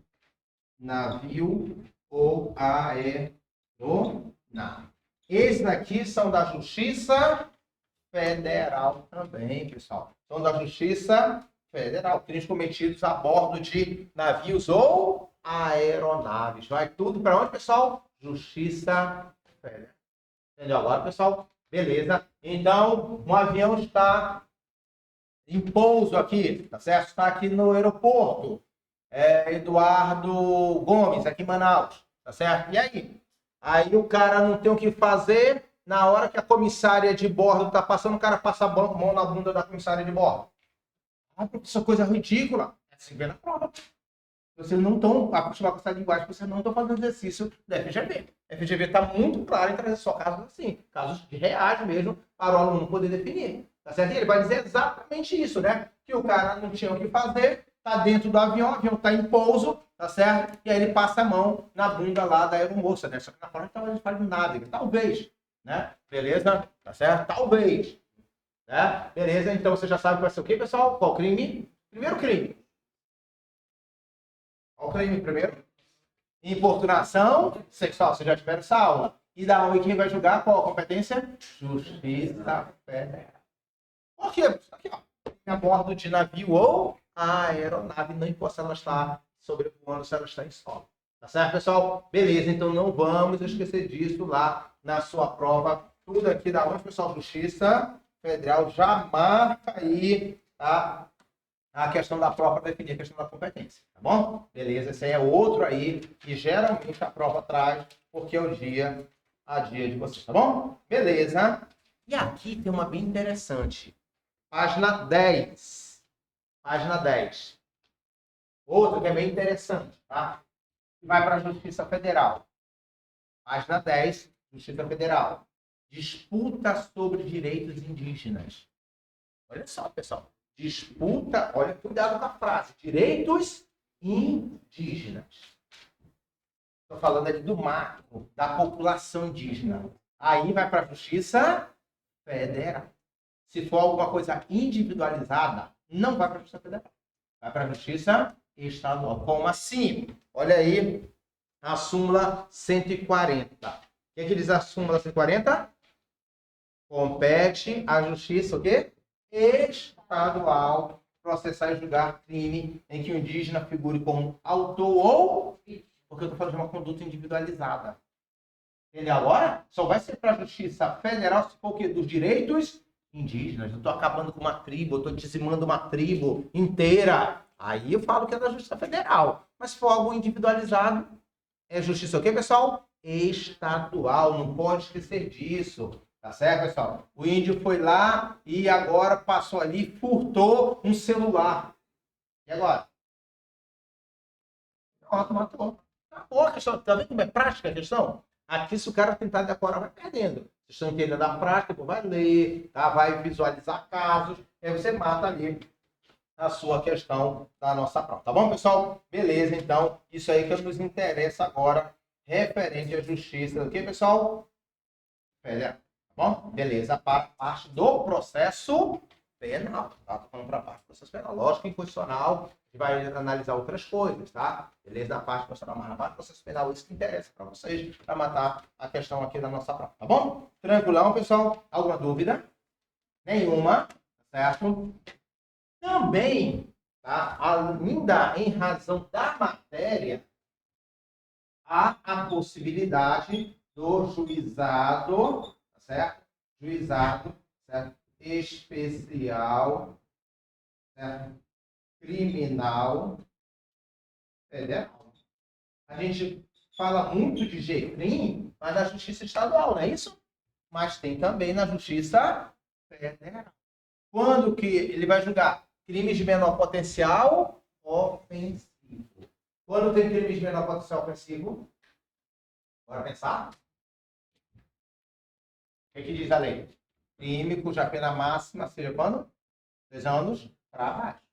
navio ou aeronave. Esses aqui são da Justiça Federal também, pessoal. São da Justiça Federal. Crimes cometidos a bordo de navios ou aeronaves. Vai tudo para onde, pessoal? Justiça Federal. Entendeu agora, pessoal? Beleza. Então, um avião está em pouso aqui, tá certo? Está aqui no aeroporto. Eduardo Gomes, aqui em Manaus, tá certo? E aí? Aí o cara não tem o que fazer, na hora que a comissária de bordo está passando, o cara passa a mão na bunda da comissária de bordo. Ah, professor, coisa ridícula. É assim que vem na prova. Vocês não estão acostumados com essa linguagem, vocês não estão fazendo exercício da FGV. A FGV está muito clara em trazer só casos assim, casos reais mesmo, para o aluno poder definir. Tá certo? E ele vai dizer exatamente isso, né? Que o cara não tinha o que fazer, está dentro do avião, o avião está em pouso, tá certo? E aí ele passa a mão na bunda lá da aeromoça, né? Só que na prova então a gente fala de nada, talvez, né? Beleza? Tá certo? Talvez. Né? Beleza? Então você já sabe que vai ser o quê, pessoal? Qual crime? Primeiro crime. Qual crime primeiro? Importunação sexual. Vocês já tiveram essa aula. E da onde quem vai julgar qual a competência? Justiça Federal. Por quê? Aqui, ó. A bordo de navio ou a aeronave, não importa se ela está sobrevoando, se ela está em solo. Tá certo, pessoal? Beleza, então não vamos esquecer disso lá na sua prova. Tudo aqui da onde, pessoal? Justiça Federal já marca aí a questão da prova para definir a questão da competência, tá bom? Beleza, esse aí é outro aí que geralmente a prova traz, porque é o dia a dia de vocês, tá bom? Beleza. E aqui tem uma bem interessante. Página 10. Página 10. Outra que é bem interessante, tá? Vai para a Justiça Federal. Página 10, Justiça Federal. Disputa sobre direitos indígenas. Olha só, pessoal. Disputa, olha, cuidado com a frase. Direitos indígenas. Estou falando aqui do macro, da população indígena. Aí vai para a Justiça Federal. Se for alguma coisa individualizada, não vai para a Justiça Federal. Vai para a Justiça Estadual. Como assim? Olha aí a súmula 140. O que diz a súmula 140? Compete à Justiça o quê? Estadual processar e julgar crime em que o indígena figure como autor ou... Porque eu estou falando de uma conduta individualizada. Entendeu agora? Só vai ser para a Justiça Federal se for o quê? Dos direitos indígenas. Eu estou acabando com uma tribo, eu estou dizimando uma tribo inteira. Aí eu falo que é da Justiça Federal. Mas se for algo individualizado, é justiça o quê, pessoal? Estadual. Não pode esquecer disso. Tá certo, pessoal? O índio foi lá e agora passou ali, furtou um celular. E agora? Pronto, matou. Acabou a questão. Tá vendo como é prática a questão? Aqui, se o cara tentar decorar, vai perdendo. Vocês estão entendendo a prática, vai ler, tá? Vai visualizar casos, aí você mata ali a sua questão da nossa prova. Tá bom, pessoal? Beleza, então, isso aí que nos interessa agora, referente à justiça. O que, pessoal? Federal. Tá bom? Beleza, a parte do processo penal. Tá? Tô falando para a parte do processo penal. Lógico, inconstitucional, a gente vai analisar outras coisas, tá? Beleza, na parte constitucional, mas na parte do processo penal, isso que interessa para vocês, para matar a questão aqui da nossa prova. Tá bom? Tranquilão, pessoal? Alguma dúvida? Nenhuma, certo? Também, tá? Ainda em razão da matéria, há a possibilidade do juizado, tá certo? Juizado, certo? Especial, certo? Criminal federal. A gente fala muito de GCRIM, mas na Justiça Estadual, não é isso? Mas tem também na Justiça Federal. Quando que ele vai julgar? Crimes de menor potencial ofensivo. Quando tem crimes de menor potencial ofensivo? Bora pensar? O que diz a lei? Crime cuja pena máxima seja quando? 2 anos para baixo.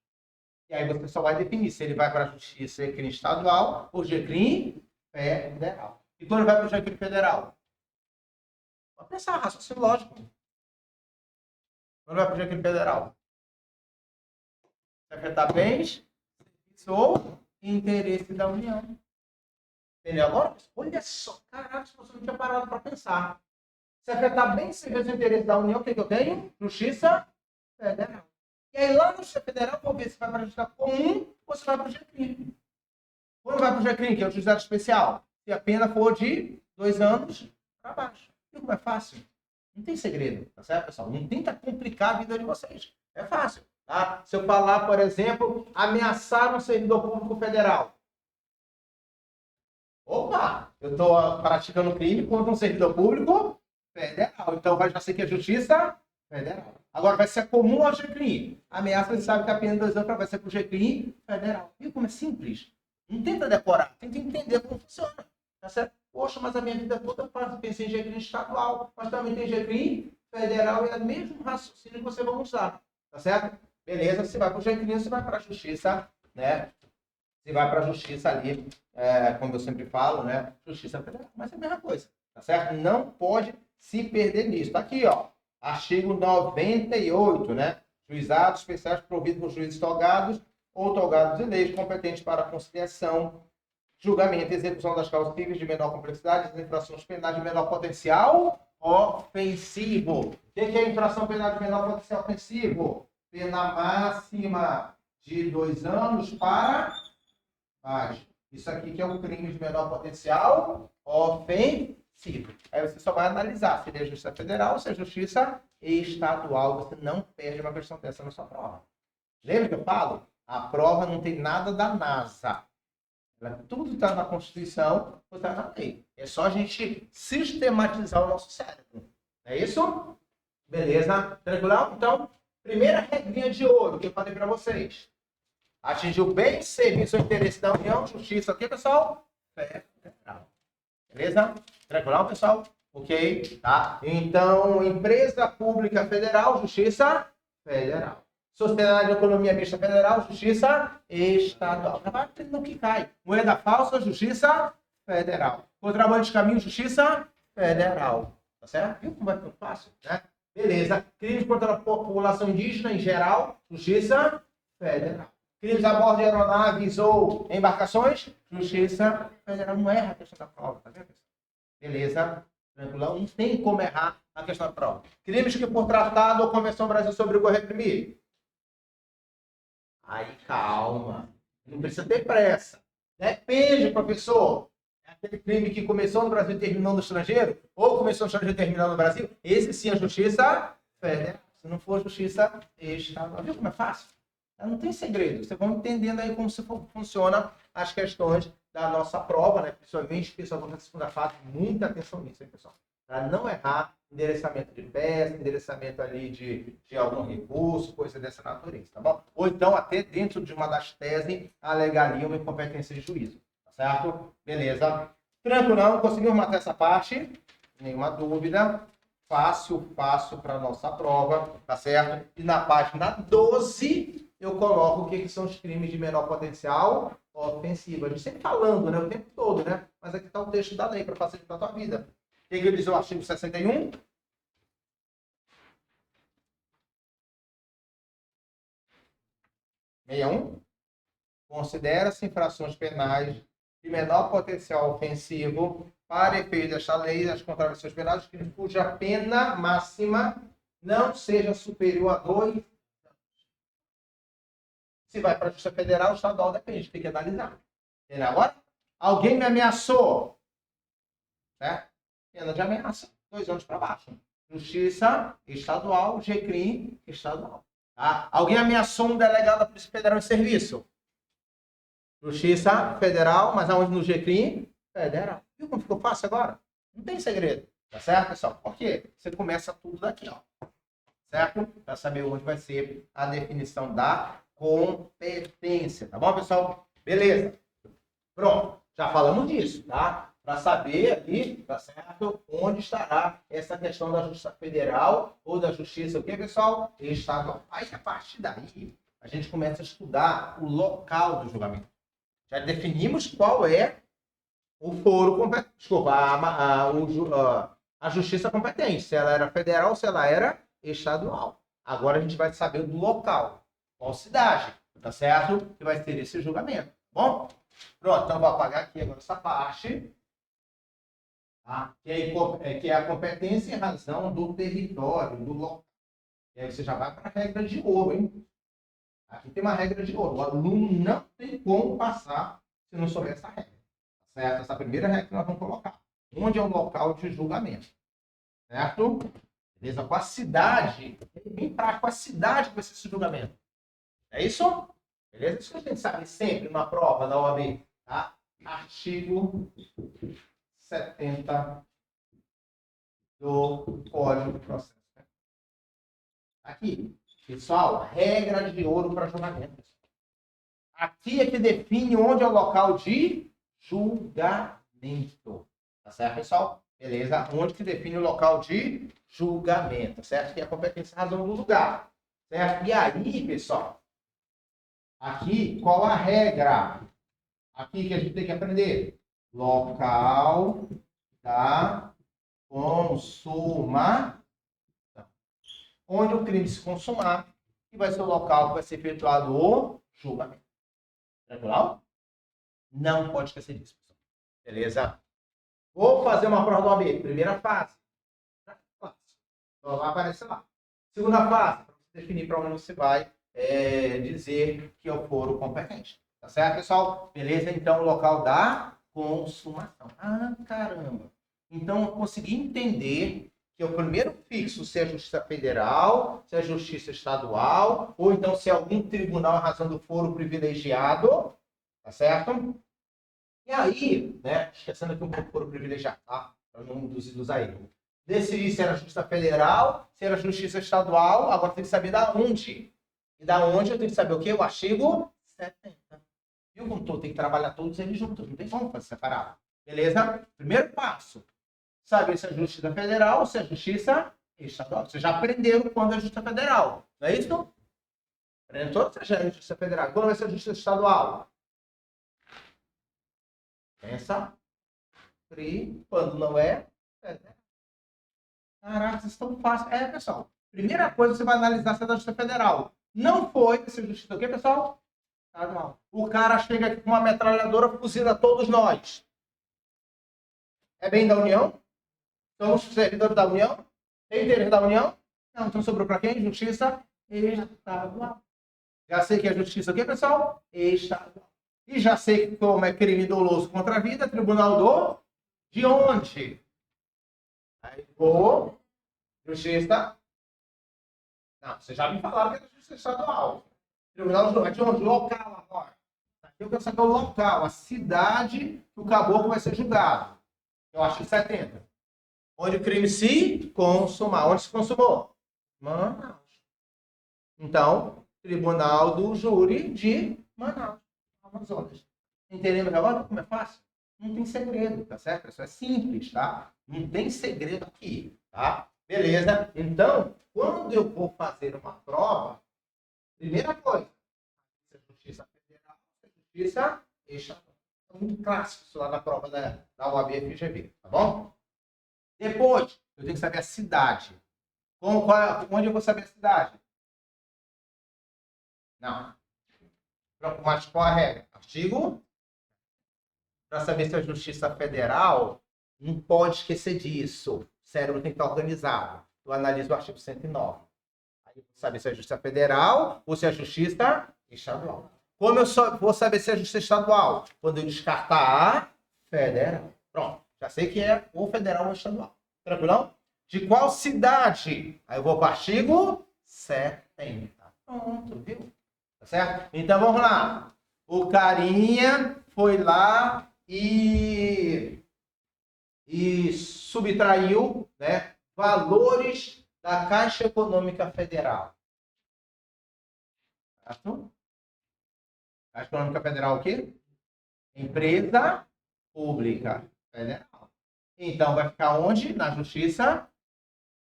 E aí você só vai definir se ele vai para a Justiça crime estadual ou crime federal. E quando vai para o crime federal? Vamos pensar, raciocínio lógico. Quando vai para o crime federal? Se afetar bens, serviço ou interesse da União. Entendeu agora? Olha só, caraca, se você não tinha parado para pensar. Se afetar bem, serviço ou interesse da União, o que eu tenho? Justiça Federal. E aí lá no Justiça Federal, vou ver se vai para a Justiça Comum ou se vai para o GCRIM. Quando vai para o GCRIM, que é o Juizado Especial, se a pena for de 2 anos para baixo. E como é fácil? Não tem segredo, tá certo, pessoal? Não tenta complicar a vida de vocês. É fácil. Tá? Se eu falar, por exemplo, ameaçar um servidor público federal. Opa! Eu estou praticando crime contra um servidor público federal. Então vai já ser que é Justiça Federal. Agora vai ser comum ao GCRIM. Ameaça, você sabe que a pena de 2 anos vai ser para o GCRIM Federal. Viu como é simples? Não tenta decorar, tenta entender como funciona. Tá certo? Poxa, mas a minha vida toda eu pensei em GCRIM estadual, mas também tem GCRIM Federal e é o mesmo raciocínio que você vai usar. Tá certo? Beleza, você vai para o GCRIM, você vai para a Justiça, né? Você vai para a Justiça ali, como eu sempre falo, né? Justiça Federal, mas é a mesma coisa. Tá certo? Não pode se perder nisso. Tá aqui, ó. Artigo 98, né? Juizados especiais providos por juízes togados ou togados de leis competentes para a conciliação julgamento e execução das causas cíveis de menor complexidade, das infrações penais de menor potencial ofensivo. O que é infração penal de menor potencial ofensivo? Pena máxima de 2 anos para baixo. Isso aqui que é um crime de menor potencial ofensivo. Aí você só vai analisar se ele é justiça federal ou se é justiça estadual. Você não perde uma questão dessa na sua prova. Lembra que eu falo? A prova não tem nada da NASA. Tudo está na Constituição, está na lei. É só a gente sistematizar o nosso cérebro. É isso? Beleza? Tranquilo? Então, primeira regrinha de ouro que eu falei para vocês. Atingiu bem serviço ao interesse da União, justiça, o que, pessoal? Federal. Beleza? Tranquilo, pessoal? Ok? Tá? Então, empresa pública federal, justiça federal. Sociedade de economia mista federal, justiça estadual. Vai no que cai. Moeda falsa, justiça federal. Contrabando de caminho, justiça federal. Tá certo? Viu como é tão fácil? Né? Beleza. Crimes contra a população indígena em geral, justiça federal. Crimes a bordo de aeronaves ou embarcações, justiça federal. Não erra a questão da prova, tá vendo? Beleza. Tranquilão? Não tem como errar a questão da prova. Crimes que por tratado ou Convenção Brasil se obrigou a reprimir. Aí, calma. Não precisa ter pressa. Depende, professor. É aquele crime que começou no Brasil e terminou no estrangeiro? Ou começou no estrangeiro e terminou no Brasil? Esse sim é justiça federal. Se não for justiça estadual. Viu como é fácil? Não tem segredo. Vocês vão entendendo aí como funciona as questões da nossa prova, né? Principalmente, pessoal, na segunda fase, muita atenção nisso, hein, pessoal? Para não errar endereçamento de peça, endereçamento ali de algum recurso, coisa dessa natureza, tá bom? Ou então, até dentro de uma das teses, alegaria uma incompetência de juízo, tá certo? Beleza. Tranquilo, não? Conseguimos matar essa parte? Nenhuma dúvida. Fácil para a nossa prova, tá certo? E na página 12, eu coloco o que são os crimes de menor potencial ofensivo. A gente sempre falando, né? O tempo todo, né? Mas aqui está o texto da lei para facilitar a tua vida. O que diz o artigo 61? Considera-se infrações penais de menor potencial ofensivo para efeito desta lei, as contravenções penais, cuja pena máxima não seja superior a 2 anos. Se vai para a Justiça Federal ou Estadual, depende, tem que analisar. Entendeu? Agora, alguém me ameaçou. Certo? Pena de ameaça, 2 anos para baixo. Justiça estadual, GCRIM estadual. Tá? Alguém ameaçou um delegado da Polícia Federal em serviço. Justiça Federal, mas aonde no GCRIM? Federal. Viu como ficou fácil agora? Não tem segredo. Tá certo, pessoal? Por quê? Você começa tudo daqui, ó. Certo? Para saber onde vai ser a definição da competência. Tá bom, pessoal? Beleza. Pronto. Já falamos disso, tá? Para saber aqui, tá certo? Onde estará essa questão da Justiça Federal ou da Justiça, o que, pessoal? Estadual. Aí, a partir daí, a gente começa a estudar o local do julgamento. Já definimos qual é o foro competente. Desculpa, a justiça competente. Se ela era federal ou se ela era estadual. Agora a gente vai saber do local. Qual cidade, tá certo? Que vai ter esse julgamento. Bom? Pronto, então vou apagar aqui agora essa parte. Tá? Que é a competência em razão do território, do local. E aí você já vai para a regra de ouro, hein? Aqui tem uma regra de ouro. O aluno não tem como passar se não souber essa regra. Tá certo? Essa primeira regra que nós vamos colocar. Onde é o local de julgamento? Certo? Beleza? Com a cidade. Bem prático, com a cidade que vai ser esse julgamento. É isso? Beleza? Isso que a gente sabe sempre na prova da OAB. Tá? Artigo 70 do Código de Processo. Aqui, pessoal, regra de ouro para julgamento. Aqui é que define onde é o local de julgamento. Tá certo, pessoal? Beleza? Onde que define o local de julgamento, certo? Que é a competência razão do lugar. Certo? E aí, pessoal, aqui, qual a regra? Aqui que a gente tem que aprender. Local da consumação. Onde o crime se consumar, que vai ser o local que vai ser efetuado o julgamento. Tranquilo? Não pode esquecer disso, pessoal. Beleza? Vou fazer uma prova do OAB. Primeira fase. Então, vai aparecer lá. Segunda fase, para você definir para onde você vai dizer que é o foro competente. Tá certo, pessoal? Beleza? Então, o local da consumação. Ah, caramba! Então, eu consegui entender que o primeiro fixo se é a Justiça Federal, se é a Justiça Estadual, ou então se é algum tribunal em razão do foro privilegiado, tá certo? E aí, né, esquecendo aqui um pouco do foro privilegiado, tá? Para não induzir aí. Decidir se era a Justiça Federal, se era a Justiça Estadual, agora tem que saber da onde. E da onde eu tenho que saber o quê? O artigo 70. Viu como tem que trabalhar todos eles juntos, não tem como fazer separado. Beleza? Primeiro passo. Saber se é a Justiça Federal ou se é a Justiça Estadual. Vocês já aprenderam quando é a Justiça Federal. Não é isso? Aprendendo todos já é a Justiça Federal. Quando vai ser a Justiça Estadual? Pensa. Quando não é, caraca, vocês estão fácil. Pessoal. Primeira coisa, você vai analisar se é da Justiça Federal. Não foi, se é Justiça o quê, pessoal? Estadual. O cara chega aqui com uma metralhadora, fuzila todos nós. É bem da União? Somos servidores da União? Tem interesse da União? Não, então sobrou para quem? Justiça Estadual. Já sei que é justiça o quê, pessoal? Estadual. E já sei que como é crime doloso contra a vida, tribunal de onde? Aí vou, justiça. Não, vocês já me falaram que é da justiça estadual. Tribunal de onde? Local agora. Aqui eu quero saber o local, a cidade que o caboclo vai ser julgado. Eu acho que 70. Onde o crime se consumar. Onde se consumou? Manaus. Então, Tribunal do Júri de Manaus, Amazonas. Entendemos agora como é fácil? Não tem segredo, tá certo? Isso é simples, tá? Não tem segredo aqui, tá? Beleza? Então, quando eu vou fazer uma prova, primeira coisa, se é Justiça Federal, se é Justiça Estadual. É muito clássico isso lá na prova da OAB FGV, tá bom? Depois, eu tenho que saber a cidade. Onde eu vou saber a cidade? Não. Mas qual a regra? Artigo? Para saber se é Justiça Federal, não pode esquecer disso. O cérebro tem que estar organizado. Eu analiso o artigo 109. Aí eu vou saber se é Justiça Federal ou se é Justiça Estadual. Como eu só vou saber se é Justiça Estadual? Quando eu descartar a Federal. Pronto. Já sei que é ou Federal ou Estadual. Tranquilão? De qual cidade? Aí eu vou para o artigo 70. Pronto, viu? Tá certo? Então vamos lá. O carinha foi lá e subtraiu, né, valores da Caixa Econômica Federal. Certo? Caixa Econômica Federal o quê? Empresa Pública Federal. Então vai ficar onde? Na Justiça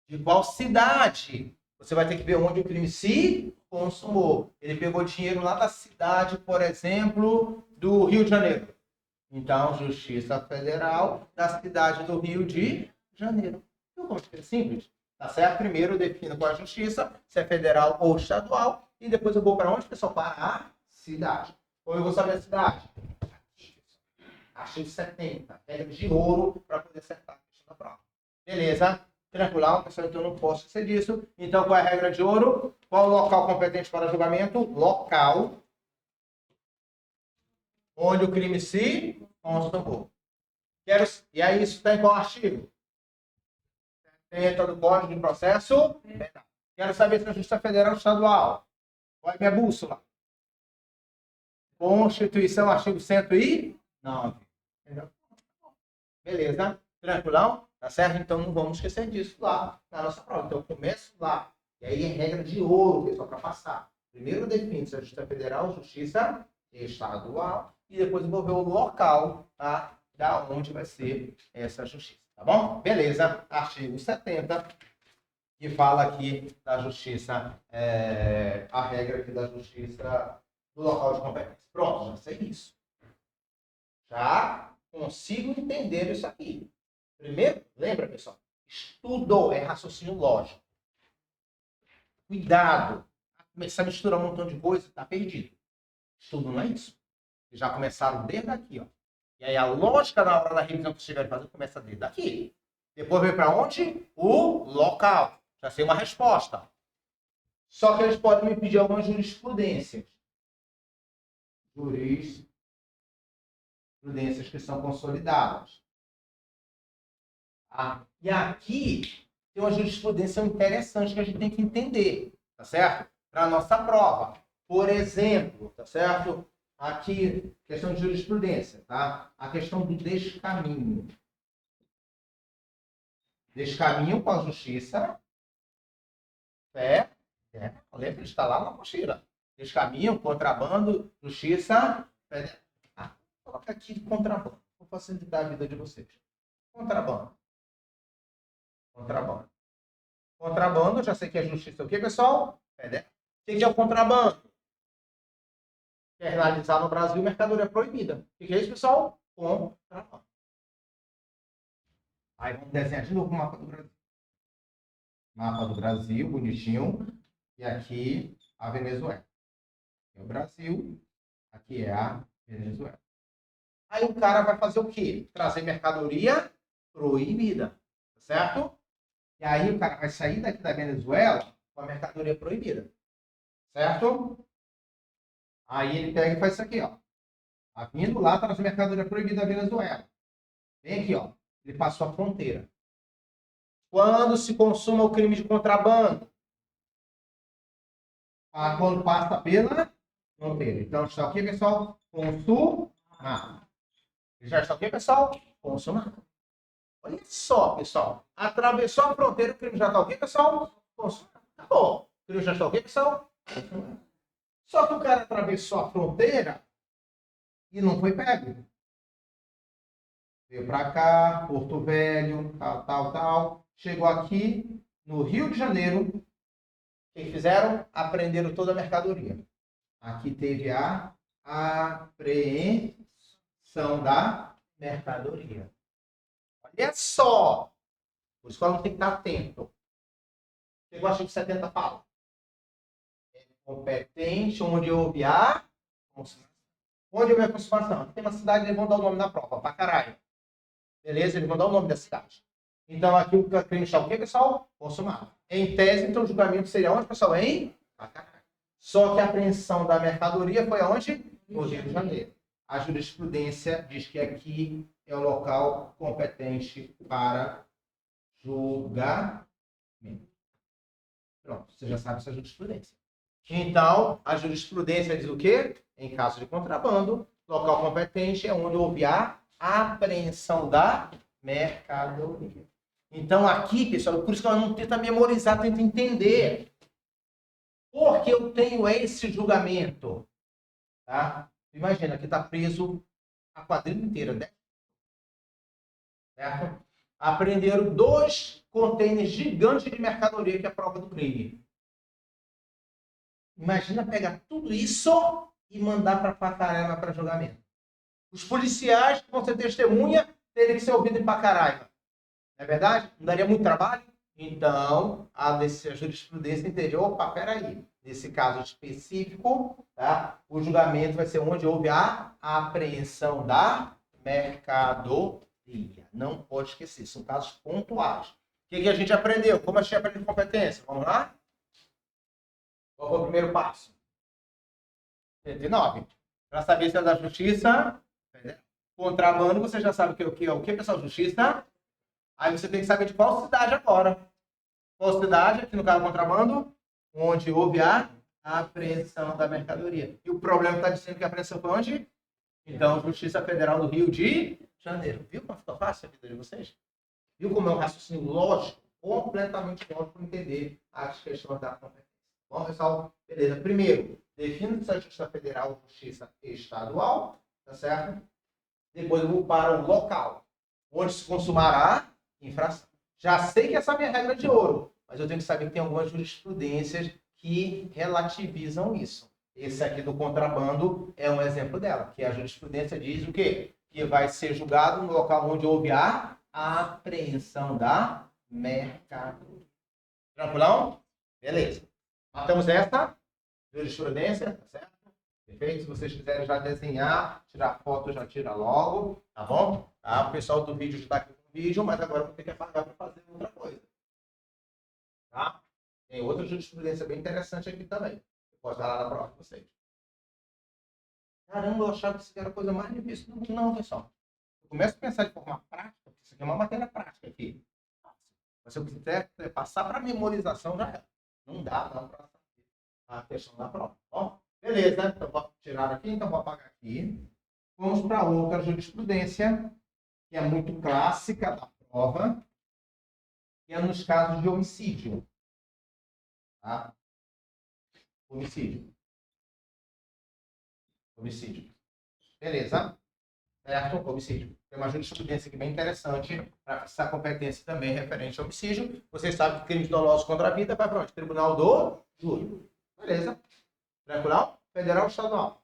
de qual cidade? Você vai ter que ver onde o crime se consumou. Ele pegou dinheiro lá da cidade, por exemplo, do Rio de Janeiro. Então, Justiça Federal da cidade do Rio de Janeiro. Então, é simples. Tá certo? Primeiro eu defino qual é a justiça, se é federal ou estadual, e depois eu vou para onde, pessoal? Para a cidade. Ou eu vou saber a cidade? Artigo 70. Regra de ouro para poder acertar a questão da prova. Beleza? Tranquilão, pessoal, então eu não posso esquecer disso. Então, qual é a regra de ouro? Qual o local competente para julgamento? Local onde o crime se consumou. E aí, isso está em qual artigo? 70 do Código de Processo Penal. Quero saber se a Justiça Federal ou Estadual. Qual é a minha bússola? Constituição, artigo 109. Entendeu? Beleza? Tranquilão? Tá certo? Então não vamos esquecer disso lá na nossa prova. Então eu começo lá. E aí é regra de ouro, pessoal, para passar. Primeiro eu defino se é Justiça Federal ou Justiça Estadual. E depois eu vou ver o local, tá? Da onde vai ser essa justiça. Tá bom? Beleza. Artigo 70, que fala aqui da justiça, a regra aqui da justiça do local de competência. Pronto, já sei isso. Já consigo entender isso aqui. Primeiro, lembra, pessoal? Estudo é raciocínio lógico. Cuidado. Começar a misturar um montão de coisa, tá perdido. Estudo não é isso. Já começaram desde aqui, ó. E aí a lógica na hora da revisão que vocês tiverem fazer começa desde aqui. Depois vem para onde? O local. Já sei uma resposta. Só que eles podem me pedir algumas jurisprudências. Jurisprudências que são consolidadas. E aqui tem uma jurisprudência interessante que a gente tem que entender, tá certo? Para a nossa prova. Por exemplo, tá certo? Aqui, questão de jurisprudência, tá? A questão do descaminho. Descaminho com a justiça. Lembra de estar lá na mochila. Descaminho, contrabando, justiça. Coloca aqui contrabando. Vou facilitar a vida de vocês. Contrabando. Contrabando, já sei que é justiça. O que, pessoal? O que é o contrabando? Quer realizar no Brasil mercadoria proibida. O que é isso, pessoal? Contrabando. Aí vamos desenhar de novo o mapa do Brasil. Mapa do Brasil, bonitinho. E aqui a Venezuela. Aqui é o Brasil. Aqui é a Venezuela. Aí o cara vai fazer o quê? Trazer mercadoria proibida. Certo? E aí o cara vai sair daqui da Venezuela com a mercadoria proibida. Certo? Aí ele pega e faz isso aqui, ó. Tá vindo lá, traz a mercadoria proibida da Venezuela. Vem aqui, ó. Ele passou a fronteira. Quando se consuma o crime de contrabando? Quando passa pela fronteira. Então está o que, pessoal? Consumar. Já está o que, pessoal? Consumar. Olha só, pessoal. Atravessou a fronteira, o crime já está o quê, pessoal? Acabou. O crime já está o quê, pessoal? Só que o cara atravessou a fronteira e não foi pego. Veio para cá, Porto Velho, tal. Chegou aqui, no Rio de Janeiro. O que fizeram? Apreenderam toda a mercadoria. Aqui teve a apreensão da mercadoria. Olha só! Por isso que ela tem que estar atento. Chegou a artigo 70 fala. É competente onde houve a consumação. Onde houve a consumação? Tem uma cidade, eles vão dar o nome na prova, Pacaraia. Beleza? Eles vão dar o nome da cidade. Então aqui o crime está o quê, pessoal? Consumado. Em tese, então o julgamento seria onde, pessoal? Em Pacaraia. Só que a apreensão da mercadoria foi aonde? No Rio de Janeiro. A jurisprudência diz que aqui é o local competente para julgamento. Pronto, você já sabe essa jurisprudência. Então, a jurisprudência diz o quê? Em caso de contrabando, local competente é onde houve a apreensão da mercadoria. Então, aqui, pessoal, por isso que ela não tenta memorizar, tenta entender. Porque eu tenho esse julgamento. Tá? Imagina, aqui está preso a quadrilha inteira, né? Certo? Apreenderam 2 contêineres gigantes de mercadoria, que é a prova do crime. Imagina pegar tudo isso e mandar para Pacaraima para julgamento. Os policiais que vão ser testemunha teriam que ser ouvidos em Pacaraima. Não é verdade? Não daria muito trabalho? Então, a jurisprudência entendeu, opa, peraí. Nesse caso específico, tá? O julgamento vai ser onde houve a apreensão da mercadoria. Não pode esquecer, são casos pontuais. O que a gente aprendeu? Como a gente aprendeu competência? Vamos lá? Qual foi o primeiro passo? 109. Para saber se é da justiça, contrabando, você já sabe o que é o que, pessoal? Justiça. Aí você tem que saber de qual cidade agora. Qual cidade, aqui no caso contrabando, onde houve a apreensão da mercadoria. E o problema está dizendo que a apreensão foi onde? Então, Justiça Federal do Rio de Janeiro. Viu como ficou fácil a vida de vocês? Viu como é um raciocínio lógico, completamente lógico para entender as questões da competência. Bom, pessoal, beleza. Primeiro, define se é Justiça Federal ou Justiça Estadual, tá certo? Depois eu vou para o local, onde se consumará infração. Já sei que essa é a minha regra de ouro, mas eu tenho que saber que tem algumas jurisprudências que relativizam isso. Esse aqui do contrabando é um exemplo dela, que a jurisprudência diz o quê? Que vai ser julgado no local onde houve a apreensão da mercadoria. Tranquilão? Beleza. Matamos essa jurisprudência, tá certo? Perfeito? Se vocês quiserem já desenhar, tirar foto, já tira logo, tá bom? Tá? O pessoal do vídeo já está aqui com o vídeo, mas agora eu vou ter que apagar para fazer outra coisa. Tá? Tem outra jurisprudência bem interessante aqui também. Eu posso dar lá na prova de vocês. Caramba, eu achava que isso era a coisa mais difícil do mundo. Não, pessoal. Eu começo a pensar de forma prática, porque isso aqui é uma matéria prática aqui. Mas se eu quiser passar para memorização, já é. Não dá, não, para a questão da prova. Bom, beleza, né? Então vou tirar aqui, então vou apagar aqui. Vamos para outra jurisprudência, que é muito clássica da prova, que é nos casos de homicídio. Tá? Homicídio. Homicídio. Beleza? Certo? Homicídio. Tem uma jurisprudência aqui bem interessante para essa competência também referente ao homicídio. Vocês sabem que crimes dolosos contra a vida vai para onde? Tribunal do Júri. Beleza? Tranquilo? Federal ou estadual?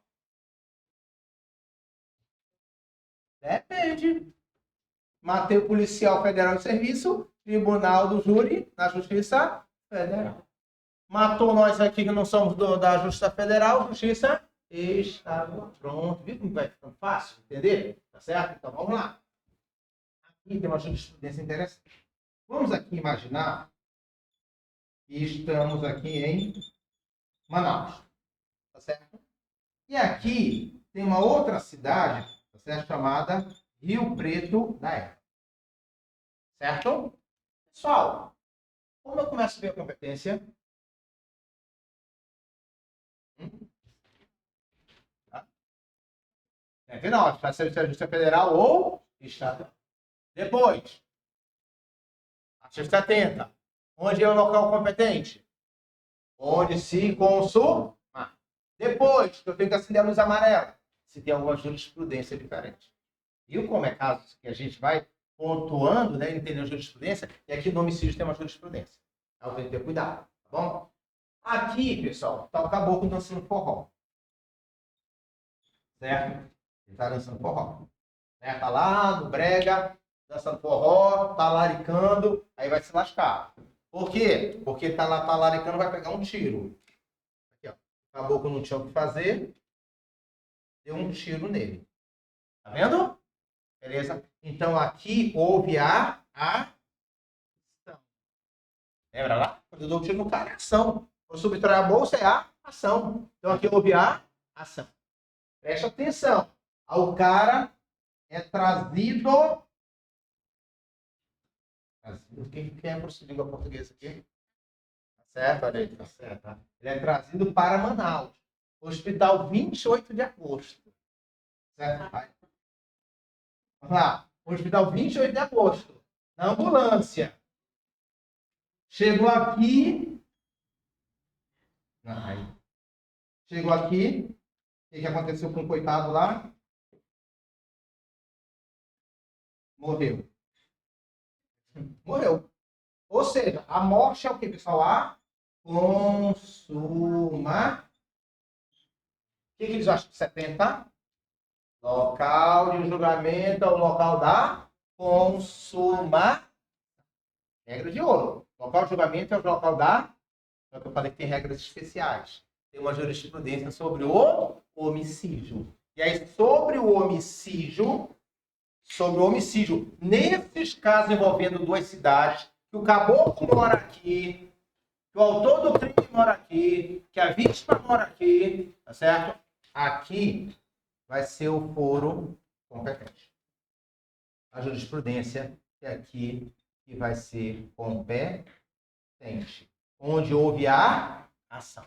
Depende. Matei o policial federal de serviço, Tribunal do Júri, na Justiça Federal. Matou nós aqui que não somos da Justiça Federal, Justiça Estadual. Pronto, viu como vai ficando fácil? Entender? Tá certo? Então vamos lá. Aqui tem uma jurisprudência interessante. Vamos aqui imaginar que estamos aqui em Manaus. Tá certo? E aqui tem uma outra cidade, tá certo? Chamada Rio Preto da Eva. Certo? Pessoal, como eu começo a ver a competência? Tá? Não, pode ser Justiça Federal ou Estadual. Depois, a justiça atenta. Onde é o local competente? Onde se consuma. Depois, eu tenho que acender a luz amarela. Se tem alguma jurisprudência diferente. Viu como é caso que a gente vai pontuando, né, entendendo a jurisprudência? E aqui no homicídio tem uma jurisprudência. Então tem que ter cuidado, tá bom? Aqui, pessoal, tá o caboclo dançando forró. Certo? Ele tá dançando forró. Né? Tá lá no brega, dançando forró, tá laricando, aí vai se lascar. Por quê? Porque tá lá talaricando, vai pegar um tiro. Aqui, ó. O caboclo não tinha o que fazer, deu um tiro nele. Tá vendo? Beleza? Então aqui houve a ação. Lembra lá? Quando eu dou um tiro no cara, é ação. Quando subtrai a bolsa, é a ação. Então aqui houve a ação. Preste atenção. O cara é trazido. Quem é professor de língua portuguesa aqui? Tá certo, olha aí, tá certo. Tá? Ele é trazido para Manaus. Hospital 28 de agosto. Certo? Vamos lá. Hospital 28 de agosto. Na ambulância. Chegou aqui. Chegou aqui. O que aconteceu com o coitado lá? Morreu. Morreu. Ou seja, a morte é o que, pessoal? A consuma. O que eles acham de 70? Local de julgamento é o local da consuma. Regra de ouro. Local de julgamento é o local da... Só que eu falei que tem regras especiais. Tem uma jurisprudência sobre o homicídio. E aí, sobre o homicídio, nesses casos envolvendo duas cidades, que o caboclo mora aqui, que o autor do crime mora aqui, que a vítima mora aqui, tá certo? Aqui vai ser o foro competente. A jurisprudência é aqui que vai ser competente. Onde houve a ação.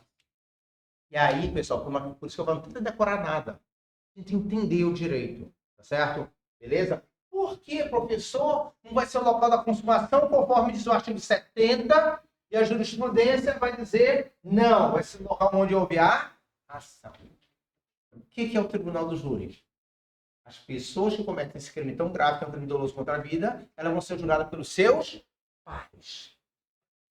E aí, pessoal, por isso que eu falo, não precisa decorar nada. A gente entender o direito, tá certo? Beleza? Por que, professor, não vai ser o local da consumação, conforme diz o artigo 70, e a jurisprudência vai dizer, não, vai ser o local onde houve a ação. O que é o tribunal do júri? As pessoas que cometem esse crime tão grave, que é um crime doloso contra a vida, elas vão ser julgadas pelos seus pares.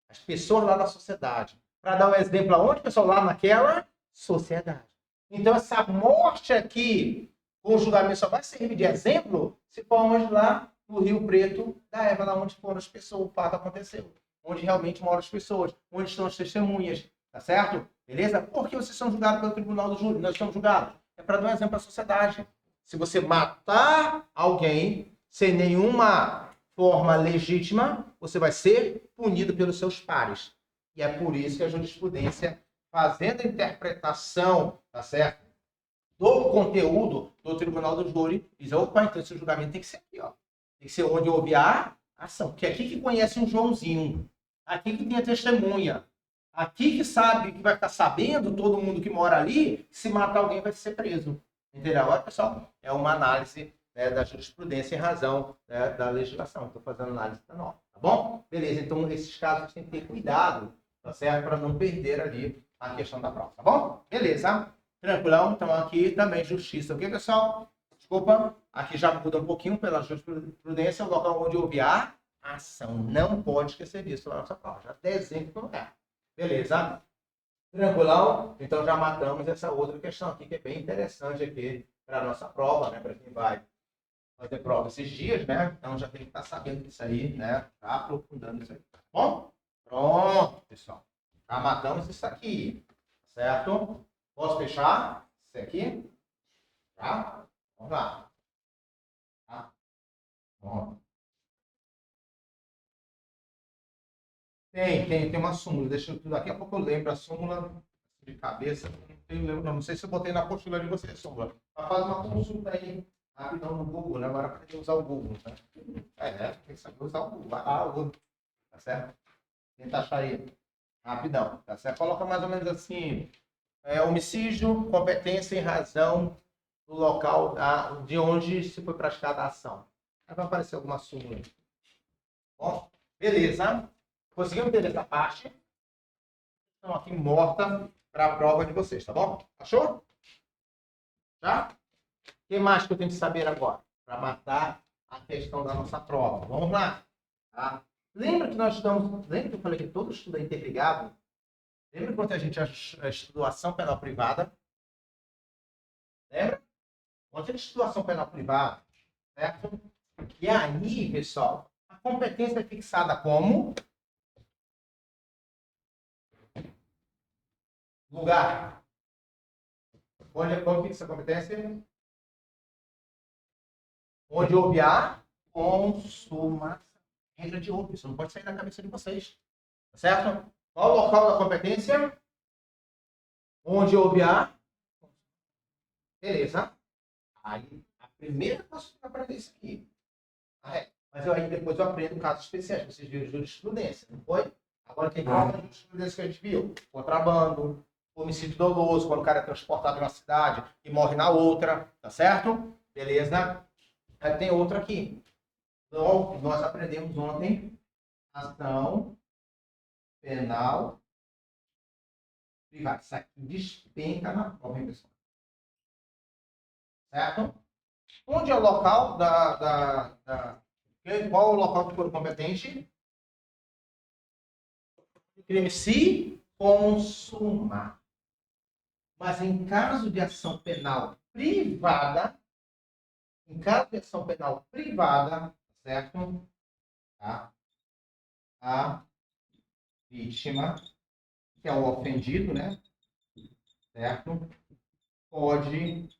As pessoas lá da sociedade. Para dar um exemplo aonde, pessoal? Lá naquela sociedade. Então, essa morte aqui, com o julgamento só vai servir de exemplo se formos lá no Rio Preto da Eva, lá onde foram as pessoas, o fato aconteceu. Onde realmente moram as pessoas, onde estão as testemunhas, tá certo? Beleza? Por que vocês são julgados pelo tribunal do júri? Nós somos julgados. É para dar um exemplo à sociedade. Se você matar alguém sem nenhuma forma legítima, você vai ser punido pelos seus pares. E é por isso que a jurisprudência, fazendo a interpretação, tá certo? Do conteúdo do tribunal do júri, diz, opa, então esse julgamento tem que ser aqui, ó. Tem que ser onde houve a ação. Porque aqui que conhece um Joãozinho, aqui que tem a testemunha, aqui que sabe, que vai ficar sabendo, todo mundo que mora ali, se matar alguém vai ser preso. Entendeu? Agora, pessoal, é uma análise, né, da jurisprudência em razão, né, da legislação. Estou fazendo análise da norma, tá bom? Beleza, então esses casos tem que ter cuidado, tá certo? Para não perder ali a questão da prova, tá bom? Beleza, tranquilão? Então aqui também justiça, ok, pessoal? Desculpa, aqui já muda um pouquinho pela jurisprudência, o local onde houve a ação. Não pode esquecer disso na nossa prova. Já desenho no lugar. Beleza? Tranquilão? Então já matamos essa outra questão aqui, que é bem interessante aqui para a nossa prova, né? Para quem vai fazer prova esses dias, né? Então já tem que estar sabendo disso aí, né? Tá aprofundando isso aí. Tá bom? Pronto, pessoal. Já matamos isso aqui. Certo? Posso fechar? Isso aqui? Tá? Vamos lá. Tá? Bom. Tem uma súmula. Deixa eu, daqui a pouco eu lembro a súmula de cabeça. Não sei se eu botei na apostila de vocês a súmula. Mas faz uma consulta aí rapidão no Google, né? Agora tem que usar o Google, né? Tem que saber usar o Google. Vai lá, o Google. Tá certo? Tenta achar aí rapidão. Tá certo? Coloca mais ou menos assim: homicídio, competência em razão do local de onde se foi praticada a ação. Aí vai aparecer alguma súmula. Bom, beleza. Conseguimos entender essa parte? Então, aqui morta para a prova de vocês, tá bom? Achou? Já? O que mais que eu tenho que saber agora? Para matar a questão da nossa prova. Vamos lá. Tá? Lembra que nós estudamos... Lembra que eu falei que todo estudo é interligado? Lembra quando a gente estudou ação penal privada? Lembra? Quando a gente estudou ação penal privada, certo? E aí, pessoal, a competência é fixada como... lugar. Onde fixa a competência? Onde houve a consumação. Regra de ouro, isso não pode sair da cabeça de vocês. Tá certo? Qual o local da competência? Onde houve a... Beleza. Aí, a primeira coisa que eu aprender isso aqui. Mas aí depois eu aprendo casos especiais. Vocês viram jurisprudência, não foi? Agora tem qual é a jurisprudência que a gente viu? Contrabando, homicídio doloso, quando o cara é transportado em uma cidade e morre na outra, tá certo? Beleza? Aí tem outra aqui. Então, nós aprendemos ontem ação penal privada. Isso aqui despenca na prova, hein, pessoal? Certo? Onde é o local qual é o local de foro competente? O crime se consumar. Mas em caso de ação penal privada, certo? Tá? A vítima, que é o ofendido, né? Certo? Pode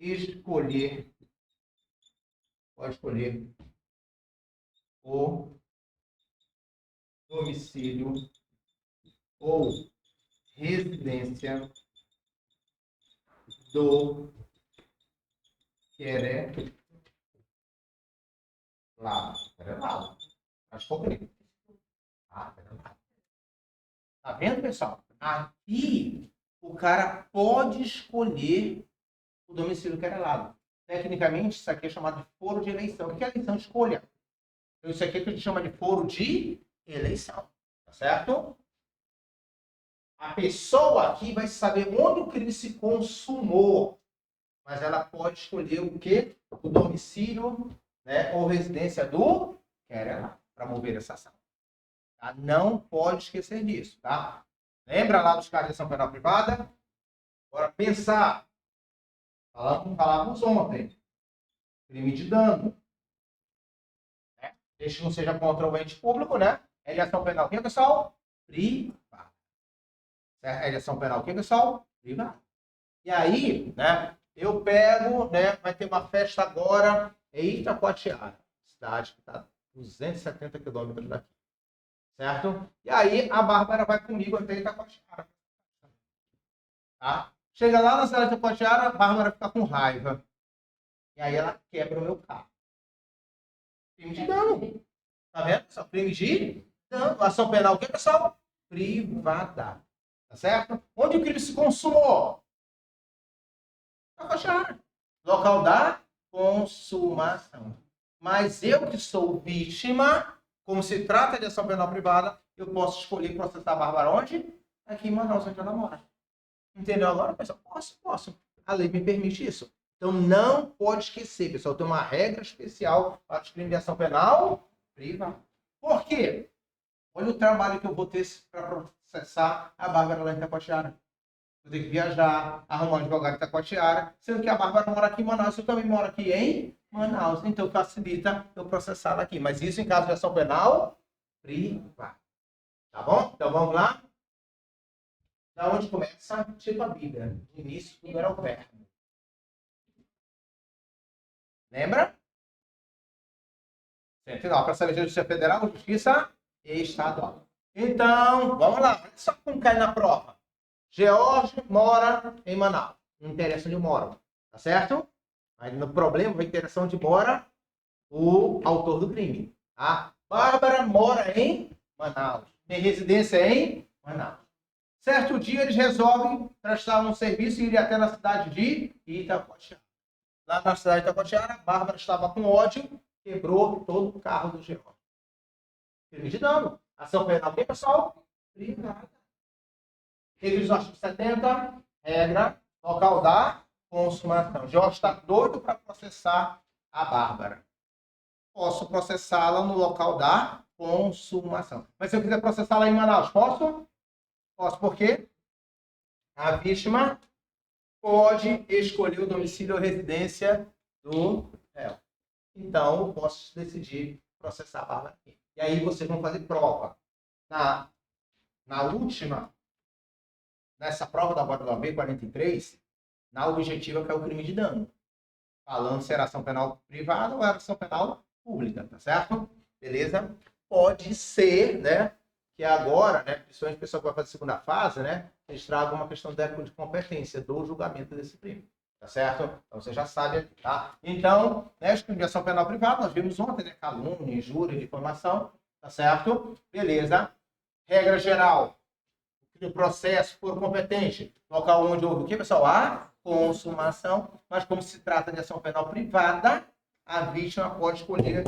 escolher o domicílio ou residência do querelado. Acho que tá vendo, pessoal? Aqui o cara pode escolher o domicílio querelado. Tecnicamente, isso aqui é chamado de foro de eleição. O que é eleição? Escolha. Então, isso aqui é que a gente chama de foro de eleição. Tá certo? A pessoa aqui vai saber onde o crime se consumou. Mas ela pode escolher o quê? O domicílio, né, ou residência do querelado para mover essa ação. Tá? Não pode esquecer disso, tá? Lembra lá dos casos de ação penal privada? Agora, pensar. Falávamos ontem. Crime de dano. Né? Desde que não seja contra o ente público, né? É de ação penal. O que, pessoal? Privada. Certo? É de ação penal o quê, pessoal? Privada. E aí, né, eu pego, né, vai ter uma festa agora em Itacoatiara, cidade que está 270 quilômetros daqui. Certo? E aí a Bárbara vai comigo até Itacoatiara. Tá? Chega lá na cidade de Itacoatiara, a Bárbara fica com raiva. E aí ela quebra o meu carro. Crime de dano. Tá vendo? Só crime de dano. Ação penal o quê, pessoal? Privada. Tá certo? Onde o crime se consumou? Itacoatiara. Local da consumação. Mas eu que sou vítima, como se trata de ação penal privada, eu posso escolher processar a Bárbara onde? Aqui em Manaus, onde ela mora. Entendeu agora, pessoal? Posso. A lei me permite isso. Então, não pode esquecer, pessoal. Tem uma regra especial para os crimes de ação penal privada. Por quê? Olha o trabalho que eu vou ter para processar a Bárbara lá em Itacoatiara. Eu tenho que viajar, arrumar um advogado em Itacoatiara, sendo que a Bárbara mora aqui em Manaus, eu também moro aqui em Manaus. Então, facilita eu processá-la aqui. Mas isso em caso de ação penal privada. Tá bom? Então, vamos lá? Da onde começa? Tipo a Bíblia. No início, tudo era o verbo. Lembra? Sentinela, para saber Justiça Federal, Justiça Estadual. Então, vamos lá. Olha só como cai na prova. George mora em Manaus. Não interessa onde mora. Tá certo? Mas no problema vai interessar onde mora o autor do crime. A Bárbara mora em Manaus. Tem residência em Manaus. Certo dia eles resolvem prestar um serviço e ir até na cidade de Itacoatiara. Lá na cidade de Itacoatiara, a Bárbara estava com ódio, quebrou todo o carro do George. Crime de dano. Ação penal o quê, pessoal? Privada. Revisão do artigo 70, regra, local da consumação. George está doido para processar a Bárbara. Posso processá-la no local da consumação. Mas se eu quiser processá-la em Manaus, posso? Posso, por quê? A vítima pode escolher o domicílio ou residência do réu. Então, eu posso decidir processar a Bárbara aqui. E aí vocês vão fazer prova. Na última, nessa prova da OAB 43, na objetiva que é o crime de dano. Falando se era ação penal privada ou era ação penal pública, tá certo? Beleza? Pode ser, né, que agora, né, principalmente o pessoal que vai fazer a segunda fase, né, eles tragam uma questão de competência do julgamento desse crime. Tá certo? Então você já sabe, tá? Então, né, os crimes de ação penal privada, nós vimos ontem, né, calúnia, injúria, difamação, tá certo? Beleza. Regra geral, o processo for competente, local onde houve o que, pessoal? A consumação, mas como se trata de ação penal privada, a vítima pode escolher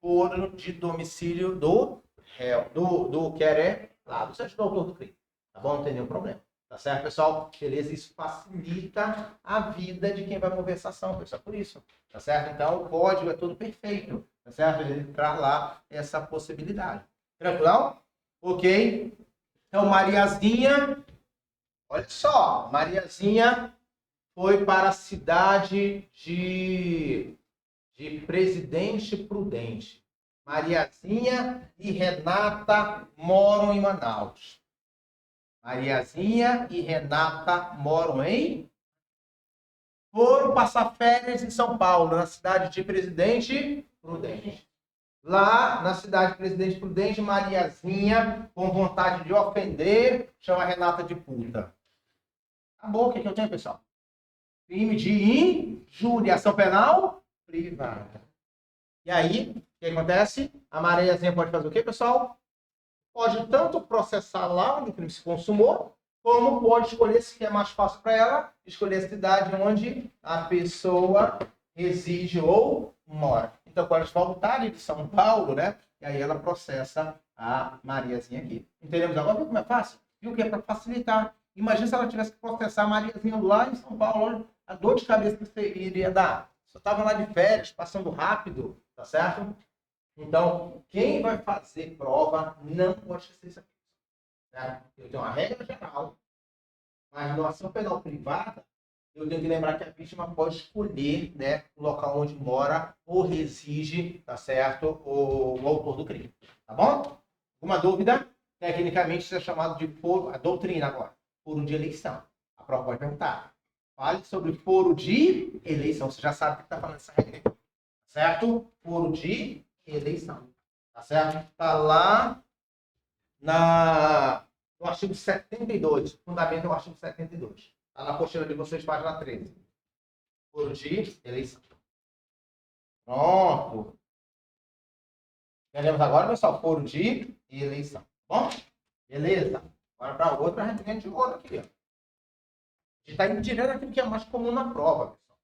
foro de domicílio do réu, do querelado, seja do autor do crime. Tá bom? Não tem nenhum problema. Tá certo, pessoal? Beleza? Isso facilita a vida de quem vai mover essa ação, pessoal, por isso. Tá certo? Então, o código é tudo perfeito. Tá certo? Ele traz lá essa possibilidade. Tranquilo? Ok? Então, Mariazinha, olha só, Mariazinha foi para a cidade de Presidente Prudente. Mariazinha e Renata moram em Manaus. Mariazinha e Renata moram em... Foram passar férias em São Paulo, na cidade de Presidente Prudente. Lá, na cidade de Presidente Prudente, Mariazinha, com vontade de ofender, chama a Renata de puta. Acabou, o que eu tenho, pessoal? Crime de injúria, ação penal privada. E aí, o que acontece? A Mariazinha pode fazer o quê, pessoal? Pode tanto processar lá onde o crime se consumou, como pode escolher, se é mais fácil para ela, escolher a cidade onde a pessoa reside ou mora. Então, quando eles voltarem de São Paulo, né? E aí ela processa a Mariazinha aqui. Entendemos agora? Viu como é fácil? Viu que é para facilitar. Imagina se ela tivesse que processar a Mariazinha lá em São Paulo, a dor de cabeça que você iria dar. Só estava lá de férias, passando rápido, tá certo? Então, quem vai fazer prova não pode esquecer isso aqui. Né? Eu tenho uma regra geral, mas na ação penal privada, eu tenho que lembrar que a vítima pode escolher, né, o local onde mora ou reside, tá certo, o autor do crime. Tá bom? Alguma dúvida? Tecnicamente, isso é chamado de foro, a doutrina agora. foro de eleição. A prova pode perguntar. Fale sobre foro de eleição. Você já sabe o que está falando essa regra. Certo? Foro de eleição. Tá certo? Está lá no artigo 72. O fundamento é o artigo 72. Está na apostila de vocês, página 13. Foro de eleição. Pronto. Entendemos agora, pessoal? Foro de eleição. Bom? Beleza. Agora para outra, a gente de ouro aqui. Ó. A gente está indo direto aquilo que é mais comum na prova, pessoal.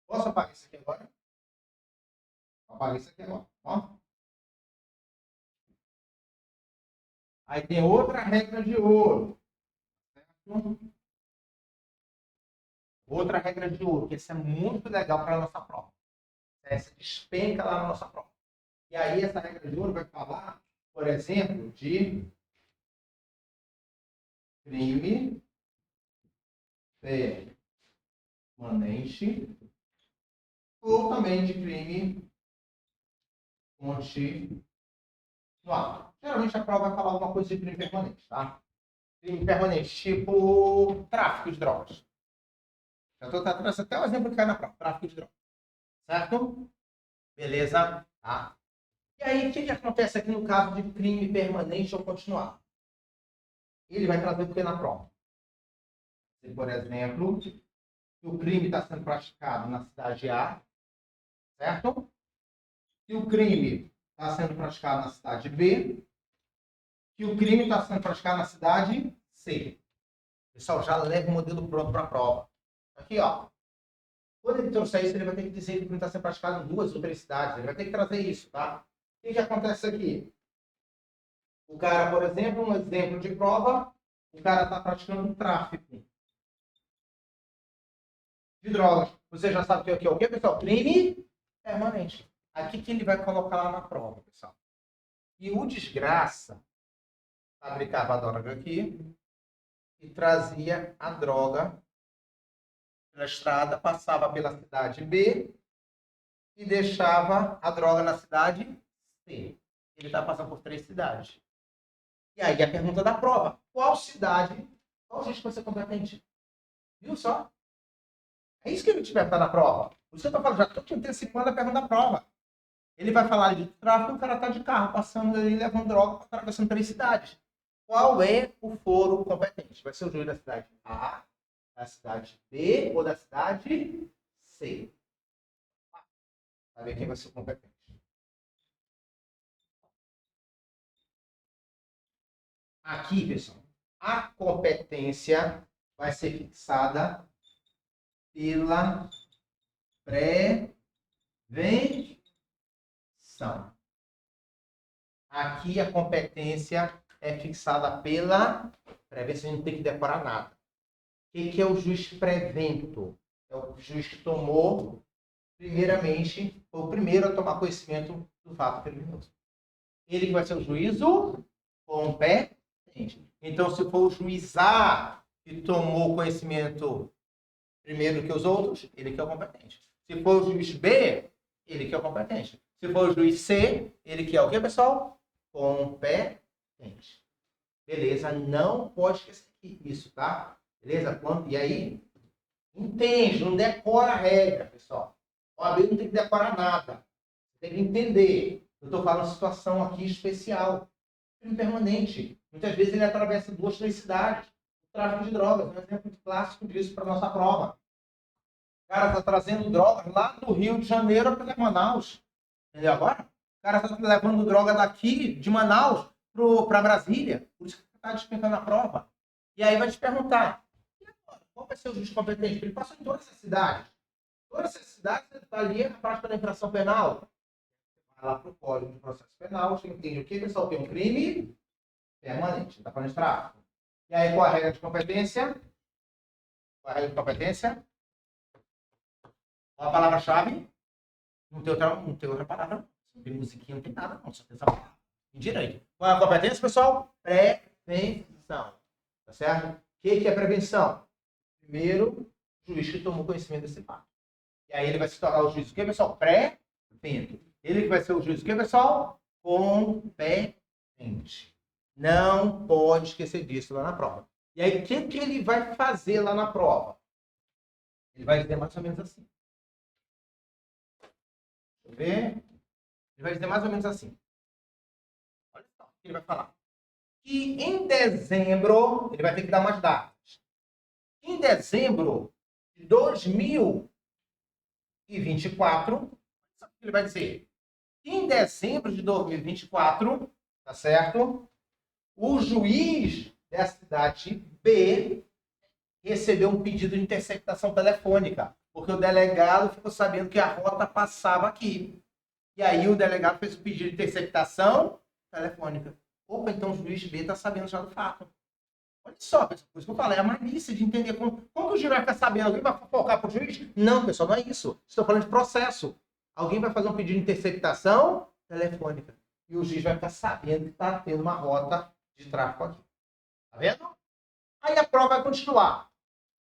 Posso apagar isso aqui agora? Vou apagar isso aqui agora. Ó. Aí tem outra regra de ouro. Certo? Outra regra de ouro, que isso é muito legal para a nossa prova. Essa despenca lá na nossa prova. E aí essa regra de ouro vai falar, por exemplo, de crime permanente ou também de crime continuado. Geralmente a prova vai falar alguma coisa de crime permanente, tá? Crime permanente, tipo tráfico de drogas. Já estou tratando até o exemplo que cai na prova, tráfico de drogas. Certo? Beleza? Tá. E aí, o que acontece aqui no caso de crime permanente ou continuado? Ele vai trazer o que na prova? Por exemplo, que o crime está sendo praticado na cidade A, certo? Que o crime está sendo praticado na cidade B, que o crime está sendo praticado na cidade C. Pessoal, já leva o modelo pronto para a prova. Aqui, ó. Quando ele trouxer isso, ele vai ter que dizer que o crime está sendo praticado em 2 ou 3 cidades. Ele vai ter que trazer isso, tá? O que acontece aqui? O cara, por exemplo, um exemplo de prova, o cara está praticando um tráfico de drogas. Você já sabe o que é o quê, pessoal? Crime permanente. Aqui que ele vai colocar lá na prova, pessoal. E o desgraça fabricava a droga aqui e trazia a droga pela estrada, passava pela cidade B e deixava a droga na cidade C. Ele está passando por 3 cidades. E aí a pergunta da prova. Qual cidade, qual juiz vai ser competente? Viu só? É isso que ele tiver para na prova. Por isso que eu estou falando, já estou te antecipando a pergunta da prova. Ele vai falar de tráfico, o cara está de carro, passando ali, levando droga, atravessando 3 cidades. Qual é o foro competente? Vai ser o juiz da cidade A, da cidade B ou da cidade C? Vai ver quem vai ser o competente. Aqui, pessoal, a competência vai ser fixada pela prevenção. Aqui a competência é fixada pela prevenção, não tem que decorar nada. O que é o juiz prevento? É o juiz que tomou, primeiramente, foi o primeiro a tomar conhecimento do fato criminoso. Ele que vai ser o juízo competente. Então, se for o juiz A que tomou conhecimento primeiro que os outros, ele que é o competente. Se for o juiz B, ele que é o competente. Se for o juiz C, ele que é o quê, pessoal? Competente. Beleza? Não pode esquecer isso, tá? Beleza? E aí, entende, não decora a regra, pessoal. O OAB não tem que decorar nada. Tem que entender. Eu estou falando de situação aqui especial. Crime permanente. Muitas vezes ele atravessa 2, 3 cidades. O tráfico de drogas é um exemplo muito clássico disso para a nossa prova. O cara está trazendo drogas lá do Rio de Janeiro para Manaus. Entendeu agora? O cara está levando droga daqui, de Manaus, para Brasília. Por isso que está despencando a prova. E aí vai te perguntar, qual vai ser o juiz competente? Ele passou em todas essas cidades. Todas essas cidades, ele está ali na prática da infração penal. Vai lá para o Código de Processo Penal, você entende o que, pessoal? Tem um crime permanente. Está falando de tráfico. E aí, qual a regra de competência? Qual a regra de competência? Qual a palavra-chave? Não tem outra palavra. Não tem musiquinha, não tem nada, não. Só tem essa palavra. Em direito. Qual é a competência, pessoal? Prevenção. Tá certo? O que é prevenção? Primeiro, o juiz que tomou conhecimento desse fato. E aí ele vai se tornar o juiz o que, pessoal? Prevento. Ele que vai ser o juiz o que, pessoal? Competente. Não pode esquecer disso lá na prova. E aí, o que ele vai fazer lá na prova? Ele vai dizer mais ou menos assim. Deixa eu ver. Ele vai dizer mais ou menos assim. Olha só o que ele vai falar. Que em dezembro, ele vai ter que dar umas datas. Em dezembro de 2024, sabe o que ele vai dizer? Em dezembro de 2024, tá certo? O juiz da cidade B recebeu um pedido de interceptação telefônica, porque o delegado ficou sabendo que a rota passava aqui. E aí o delegado fez o pedido de interceptação telefônica. Opa, então o juiz B está sabendo já do fato. Olha só, pessoal, por isso que eu falei, é a malícia de entender como que o juiz vai ficar sabendo. Alguém vai fofocar para o juiz? Não, pessoal, não é isso. Estou falando de processo. Alguém vai fazer um pedido de interceptação telefônica. E o juiz vai ficar sabendo que está tendo uma rota de tráfego aqui. Tá vendo? Aí a prova vai continuar.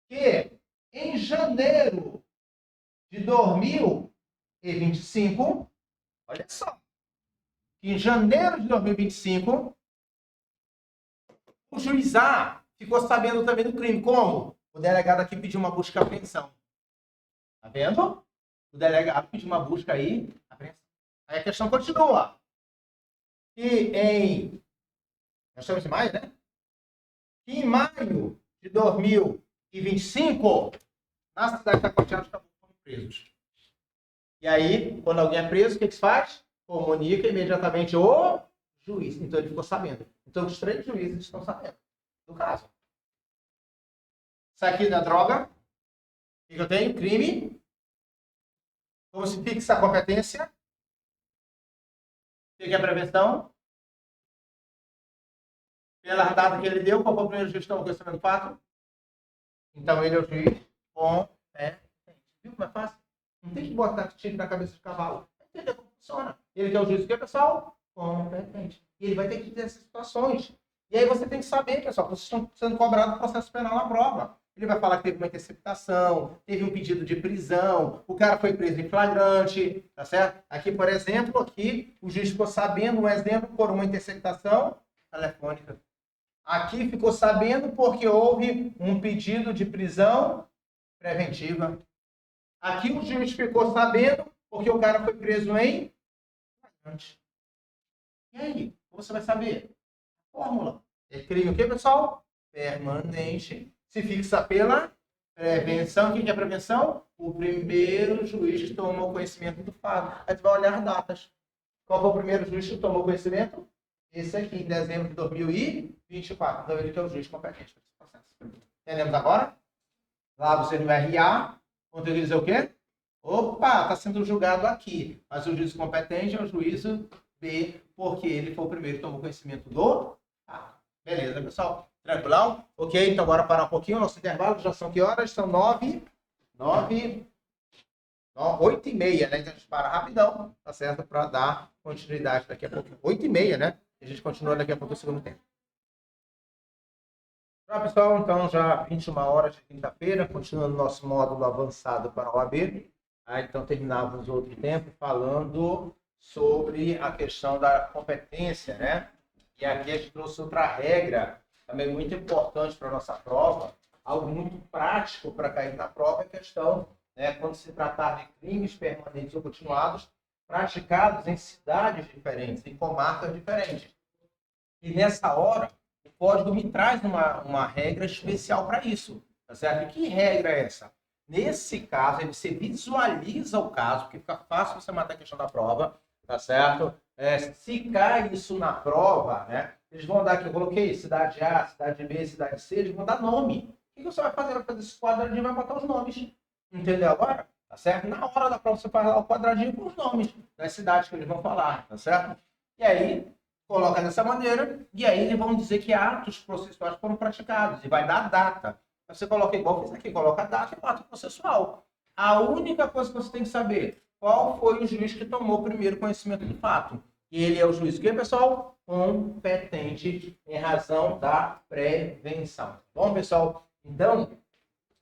Que em janeiro de 2025, olha só, que em janeiro de 2025, o juiz A ficou sabendo também do crime. Como? O delegado aqui pediu uma busca e apreensão. Tá vendo? O delegado pediu uma busca aí, apreensão. Aí a questão continua. E em... Nós estamos em maio, né? E em maio de 2025, na cidade da Taquatiara, os caboclos foram presos. E aí, quando alguém é preso, o que se faz? Comunica imediatamente o juiz. Então ele ficou sabendo. Então os 3 juízes estão sabendo do caso. Isso aqui não é droga. O que eu tenho? Crime. Como se fixa a competência? O que é a prevenção? Pela data que ele deu, qual foi o primeiro juiz que tomou conhecimento do fato? Então ele é o juiz competente. Viu como é fácil? Não tem que botar tiro na cabeça de cavalo. Entendeu como funciona? Ele que é o juiz, o que, pessoal? Competente. E ele vai ter que ter essas situações. E aí você tem que saber, pessoal, que vocês estão sendo cobrados do processo penal na prova. Ele vai falar que teve uma interceptação, teve um pedido de prisão, o cara foi preso em flagrante, tá certo? Aqui, por exemplo, aqui, o juiz ficou sabendo, um exemplo, por uma interceptação telefônica. Aqui ficou sabendo porque houve um pedido de prisão preventiva. Aqui o juiz ficou sabendo porque o cara foi preso em flagrante. E aí, você vai saber? Fórmula. É crime o quê, pessoal? Permanente. Se fixa pela prevenção. O que é prevenção? O primeiro juiz que tomou conhecimento do fato. Aí você vai olhar as datas. Qual foi o primeiro juiz que tomou conhecimento? Esse aqui, em dezembro de 2024. Então ele que é o juiz competente para esse processo. Entendemos agora? Lá você no RA, quando ele dizer o quê? Opa, está sendo julgado aqui. Mas o juiz competente é o juízo B, porque ele foi o primeiro que tomou conhecimento do fato. Beleza, pessoal? Tranquilão? Ok, então agora parar um pouquinho. Nosso intervalo já são que horas? São 8h30, né? Então a gente para rapidão, tá certo? Para dar continuidade daqui a pouco. 8h30, né? A gente continua daqui a pouco o segundo tempo. Tá, pessoal? Então já 21 horas de quinta-feira, continuando o nosso módulo avançado para a OAB. Então terminávamos outro tempo falando sobre a questão da competência, né? E aqui a gente trouxe outra regra, também muito importante para a nossa prova, algo muito prático para cair na prova, é a questão, né, quando se tratar de crimes permanentes ou continuados, praticados em cidades diferentes, em comarcas diferentes. E nessa hora, o código me traz uma regra especial para isso, tá certo? E que regra é essa? Nesse caso, aí você visualiza o caso, porque fica fácil você matar a questão da prova, tá certo? Se cai isso na prova, né? Eles vão dar aqui, eu coloquei cidade A, cidade B, cidade C, eles vão dar nome. O que você vai fazer? Vai fazer esse quadradinho e vai botar os nomes. Entendeu agora? Tá certo? Na hora da prova você faz lá o quadradinho com os nomes das cidades que eles vão falar, tá certo? E aí, coloca dessa maneira, e aí eles vão dizer que atos processuais foram praticados, e vai dar a data. Você coloca igual fiz aqui, coloca a data e o ato processual. A única coisa que você tem que saber, qual foi o juiz que tomou primeiro conhecimento do fato? E ele é o juiz que, pessoal? Competente em razão da prevenção. Bom, pessoal, então,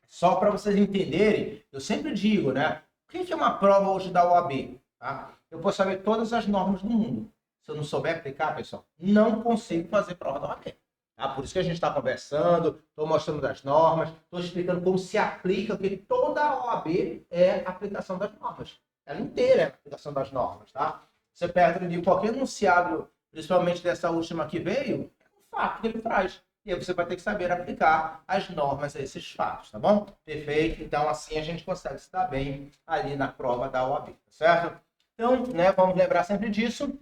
só para vocês entenderem, eu sempre digo, né? O que é uma prova hoje da OAB? Tá? Eu posso saber todas as normas do mundo. Se eu não souber aplicar, pessoal, não consigo fazer prova da OAB. Tá? Por isso que a gente está conversando, estou mostrando as normas, estou explicando como se aplica, porque toda a OAB é a aplicação das normas. Ela inteira é a aplicação das normas. Tá? Você pega ali qualquer enunciado, principalmente dessa última que veio, é um fato que ele traz. E aí você vai ter que saber aplicar as normas a esses fatos, tá bom? Perfeito. Então, assim a gente consegue se dar bem ali na prova da OAB, tá certo? Então, né, vamos lembrar sempre disso.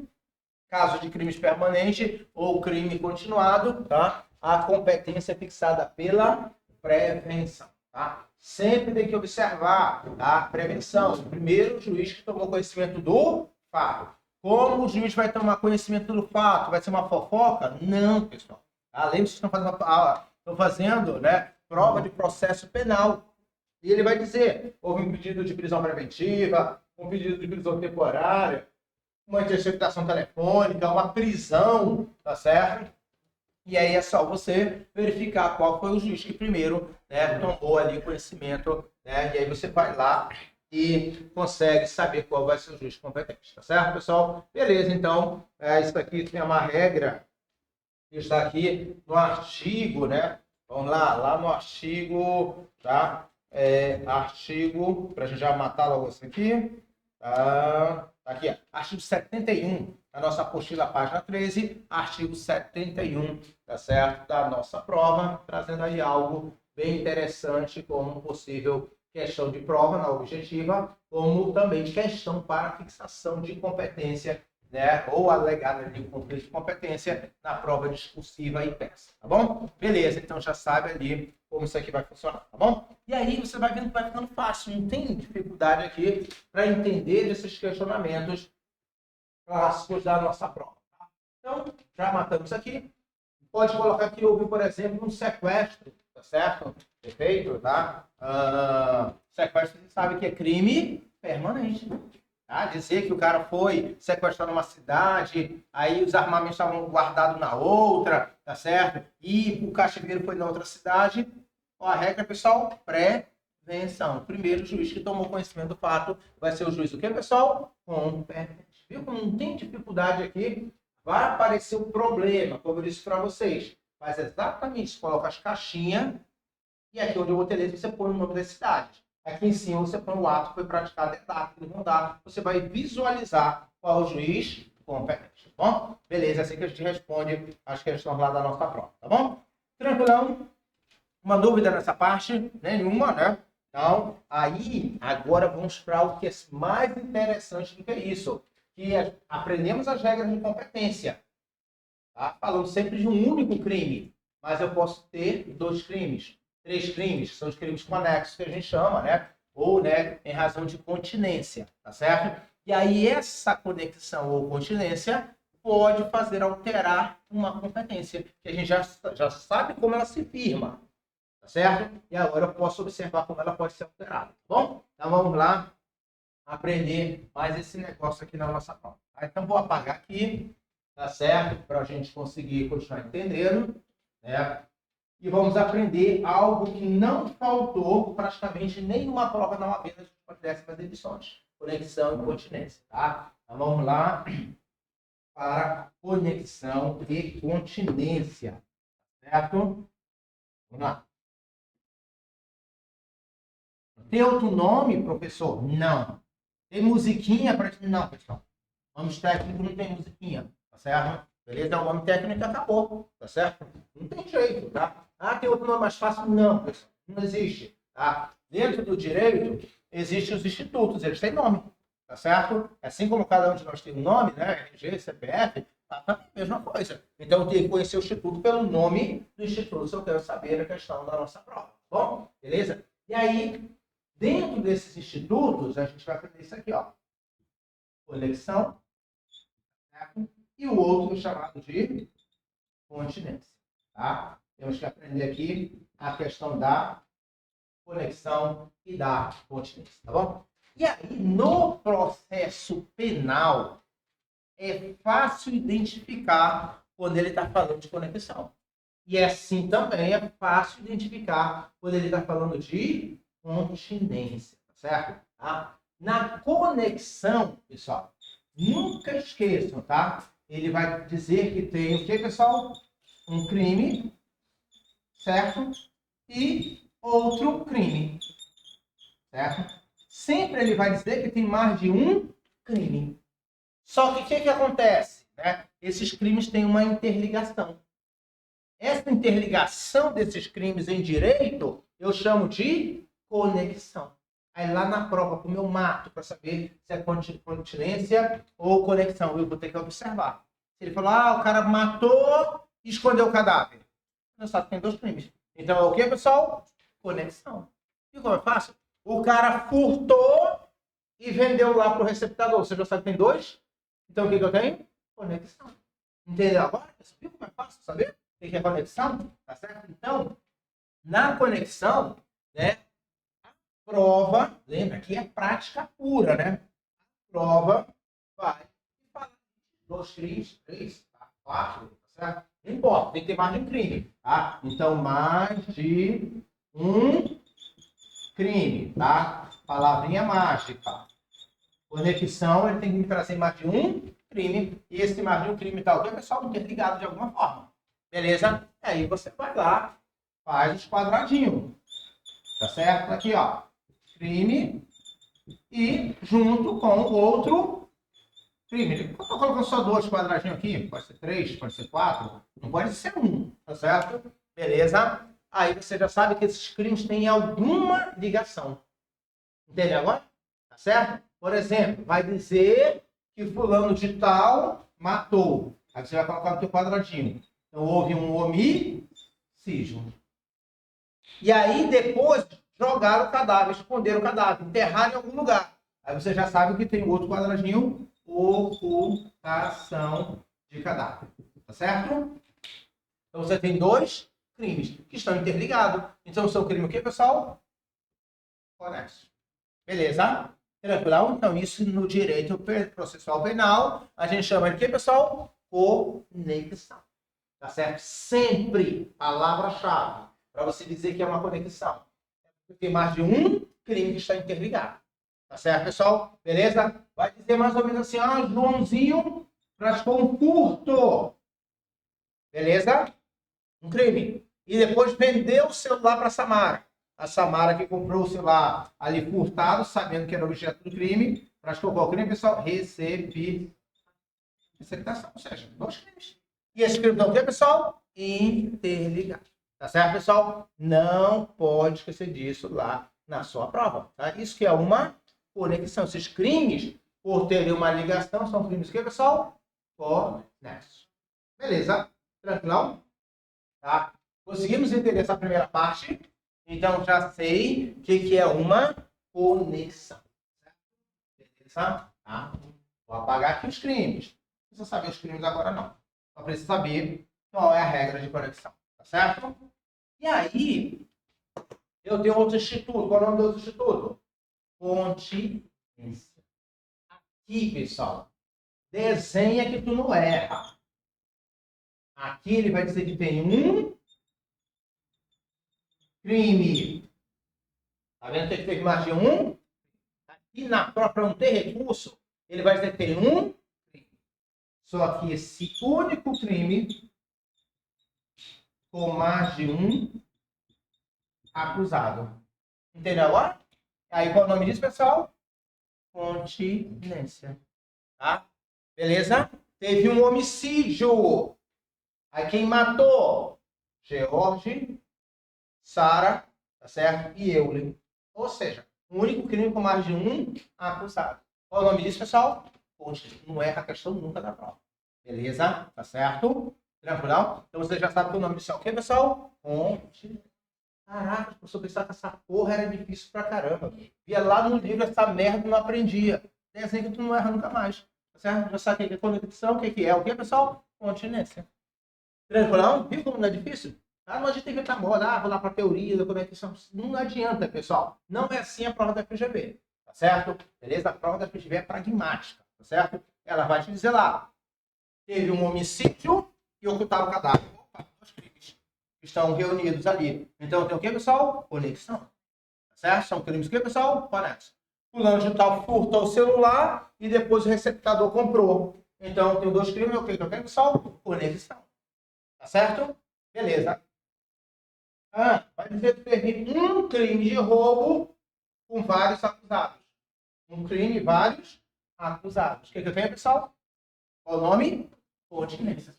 Caso de crimes permanente ou crime continuado, tá? A competência é fixada pela prevenção, tá? Sempre tem que observar a prevenção. Primeiro, o juiz que tomou conhecimento do fato. Como o juiz vai tomar conhecimento do fato? Vai ser uma fofoca? Não, pessoal. Além disso, estão fazendo, né, prova de processo penal. E ele vai dizer, houve um pedido de prisão preventiva, um pedido de prisão temporária, uma interceptação telefônica, uma prisão, tá certo? E aí é só você verificar qual foi o juiz que primeiro, né, tomou ali conhecimento, né? E aí você vai lá e consegue saber qual vai ser o juiz competente, tá certo, pessoal? Beleza, então, isso aqui tem uma regra que está aqui no artigo, né? Vamos lá no artigo, tá? Artigo, para a gente já matar logo isso aqui, tá? Aqui, ó, artigo 71, na nossa apostila, página 13, artigo 71, tá certo? Da nossa prova, trazendo aí algo bem interessante como possível questão de prova na objetiva, como também questão para fixação de competência, né? Ou alegada ali o conflito de competência na prova discursiva e peça, tá bom? Beleza, então já sabe ali como isso aqui vai funcionar, tá bom? E aí você vai vendo que vai ficando fácil, não tem dificuldade aqui para entender esses questionamentos clássicos da nossa prova. Tá? Então, já matamos aqui. Pode colocar que houve, por exemplo, um sequestro, tá certo? Perfeito, tá? Sequestro, você sabe que é crime permanente. Tá? Dizer que o cara foi sequestrado numa cidade, aí os armamentos estavam guardados na outra, tá certo? E o cativeiro foi na outra cidade. Ó, a regra, pessoal, prevenção. O primeiro juiz que tomou conhecimento do fato vai ser o juiz o quê, pessoal? Competente. Viu como não tem dificuldade aqui? Vai aparecer o problema, como eu disse para vocês. Mas exatamente, você coloca as caixinhas e aqui onde eu vou ter letra, você põe o nome da cidade. Aqui em cima você põe o ato que foi praticado, é data, que não dá. Você vai visualizar qual é o juiz competente, tá bom? Beleza, é assim que a gente responde as questões lá da nossa prova, tá bom? Tranquilão? Uma dúvida nessa parte? Nenhuma, né? Então, aí, agora vamos para o que é mais interessante do que isso. Que aprendemos as regras de competência. Tá? Falando sempre de um único crime. Mas eu posso ter 2 crimes, 3 crimes, que são os crimes conexos que a gente chama, né? Ou, né, em razão de continência, tá certo? E aí essa conexão ou continência pode fazer alterar uma competência, que a gente já sabe como ela se firma, tá certo? E agora eu posso observar como ela pode ser alterada, tá bom? Então vamos lá aprender mais esse negócio aqui na nossa prova. Tá? Então vou apagar aqui, tá certo? Para a gente conseguir continuar entendendo, né? E vamos aprender algo que não faltou praticamente nenhuma prova na OAB nas décimas edições. Conexão e continência, tá? Então vamos lá para conexão e continência, certo? Vamos lá. Tem outro nome, professor? Não. Tem musiquinha para... Não, pessoal. Nome técnico não tem musiquinha, tá certo? Beleza? O nome técnico acabou, tá certo? Não tem jeito, tá? Ah, tem outro nome mais fácil? Não, pessoal. Não existe, tá? Dentro do direito, existem os institutos, eles têm nome, tá certo? Assim como cada um de nós tem um nome, né? RG, CPF, tá a mesma coisa. Então, eu tenho que conhecer o instituto pelo nome do instituto, se eu quero saber a questão da nossa prova, tá bom? Beleza? E aí, dentro desses institutos, a gente vai aprender isso aqui, ó. Conexão, certo? E o outro chamado de continência, tá? Temos que aprender aqui a questão da conexão e da continência, tá bom? E aí, no processo penal, é fácil identificar quando ele está falando de conexão. E assim também é fácil identificar quando ele está falando de continência, tá certo? Tá? Na conexão, pessoal, nunca esqueçam, tá? Ele vai dizer que tem o que, pessoal? um crime, certo? E outro crime, certo? Sempre ele vai dizer que tem mais de um crime. Só que o que acontece? Né? Esses crimes têm uma interligação. Essa interligação desses crimes em direito, eu chamo de conexão. Aí lá na prova, como eu mato para saber se é continência ou conexão, eu vou ter que observar. Se ele falar, o cara matou e escondeu o cadáver. Você sabe que tem dois crimes. Então é o que, pessoal? Conexão. E como eu faço? O cara furtou e vendeu lá para o receptador. Você já sabe que tem dois? Então o que eu tenho? Conexão. Entendeu agora? Você viu como é fácil saber? O que é conexão? Tá certo? Então, na conexão, né? Prova, lembra que é prática pura, né? Prova vai falar 2 crimes, 3, 4, tá certo? Não importa, tem que ter mais de um crime, tá? Então, mais de um crime, tá? Palavrinha mágica. Conexão, ele tem que me trazer mais de um crime, e esse mais de um crime tal, o pessoal interligado de alguma forma. Beleza? Aí você vai lá, faz os quadradinhos. Tá certo? Aqui, ó. Crime e junto com o outro crime. Eu estou colocando só 2 quadradinhos aqui, pode ser 3, pode ser 4, não pode ser 1, tá certo? Beleza? Aí você já sabe que esses crimes têm alguma ligação. Entendeu agora? Tá certo? Por exemplo, vai dizer que fulano de tal matou. Aí você vai colocar no teu quadradinho. Então houve um homicídio. E aí depois jogaram o cadáver, esconderam o cadáver, enterraram em algum lugar. Aí você já sabe que tem outro quadradinho, ocultação de cadáver. Tá certo? Então você tem 2 crimes que estão interligados. Então são crimes o quê, pessoal? Conexos. Beleza? Tranquilo? Então isso no direito processual penal, a gente chama de quê, pessoal? Conexão. Tá certo? Sempre, palavra-chave, para você dizer que é uma conexão. Tem mais de um crime que está interligado. Tá certo, pessoal? Beleza? Vai dizer mais ou menos assim, Joãozinho praticou um furto. Beleza? Um crime. E depois vendeu o celular para a Samara. A Samara que comprou o celular ali furtado, sabendo que era objeto do crime, praticou qual crime, pessoal? Receptação. Ou seja, 2 crimes. E esse crime é o quê, pessoal? Interligado. Tá certo, pessoal? Não pode esquecer disso lá na sua prova. Tá? Isso que é uma conexão. Esses crimes, por terem uma ligação, são crimes que, pessoal? Conexos. Beleza? Tranquilo? Tá? Conseguimos entender essa primeira parte? Então, já sei o que é uma conexão. Beleza? Tá? Vou apagar aqui os crimes. Não precisa saber os crimes agora, não. Só precisa saber qual é a regra de conexão. Tá certo? E aí, eu tenho outro instituto. Qual é o nome do outro instituto? Continência. Aqui, pessoal, desenha que tu não erra. Aqui ele vai dizer que tem um crime. Tá vendo que ele teve mais de um? Aqui na própria não tem recurso, ele vai dizer que tem um crime. Só que esse único crime com mais de um acusado. Entendeu agora? Aí qual é o nome disso, pessoal? Continência. Tá? Beleza? Teve um homicídio. Aí quem matou? George, Sara, tá certo? E Eulen. Ou seja, um único crime com mais de um acusado. Qual é o nome disso, pessoal? Não erra a questão nunca da prova. Beleza? Tá certo? Tranquilo? Então você já sabe que o nome disso é o quê, pessoal? Continência. Caraca, o professor pensava que essa porra era difícil pra caramba. Via lá no livro, essa merda não aprendia. Desenho que tu não erra nunca mais. Tá certo? Já sabe o que é conexão, o que é o que, pessoal? Continência. Tranquilo? Viu como não é difícil? Não adianta inventar moda, vou lá pra teoria da conexão. Não adianta, pessoal. Não é assim a prova da FGV. Tá certo? Beleza? A prova da FGV é pragmática. Tá certo? Ela vai te dizer lá. Teve um homicídio e ocultaram o cadáver. Opa, 2 crimes. Estão reunidos ali. Então tem o que, pessoal? Conexão. Tá certo? São crimes o que, pessoal? Conexão. Fulano de tal furtou o celular e depois o receptador comprou. Então tem 2 crimes, o que, pessoal? Conexão. Tá certo? Beleza. Vai dizer que teve um crime de roubo com vários acusados. Um crime, vários acusados. O que eu tenho, pessoal? Qual o nome? Continência.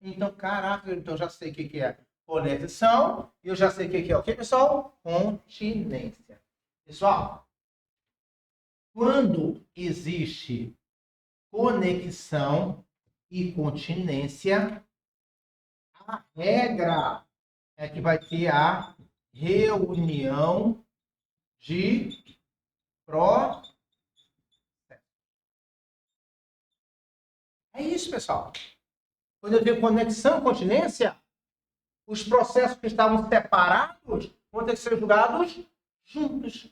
Então, caraca, então já sei o que é conexão e eu já sei o que é o que, pessoal? Continência. Pessoal, quando existe conexão e continência, a regra é que vai ter a reunião de processos. É isso, pessoal. Quando eu tenho conexão e continência, os processos que estavam separados vão ter que ser julgados juntos.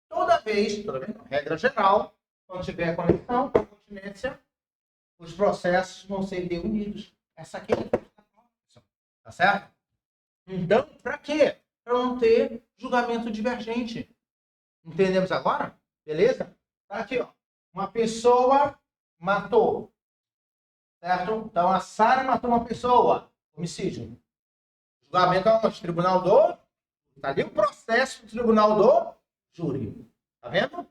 Toda vez, regra geral, quando tiver conexão com continência, os processos vão ser reunidos. Essa aqui é a conexão. Tá certo? Então, para quê? Para não ter julgamento divergente. Entendemos agora? Beleza? Tá aqui, ó. Uma pessoa matou. Certo? Então, a Sara matou uma pessoa. Homicídio. Julgamento aonde? Tribunal do... Tá ali o processo do tribunal do júri. Tá vendo?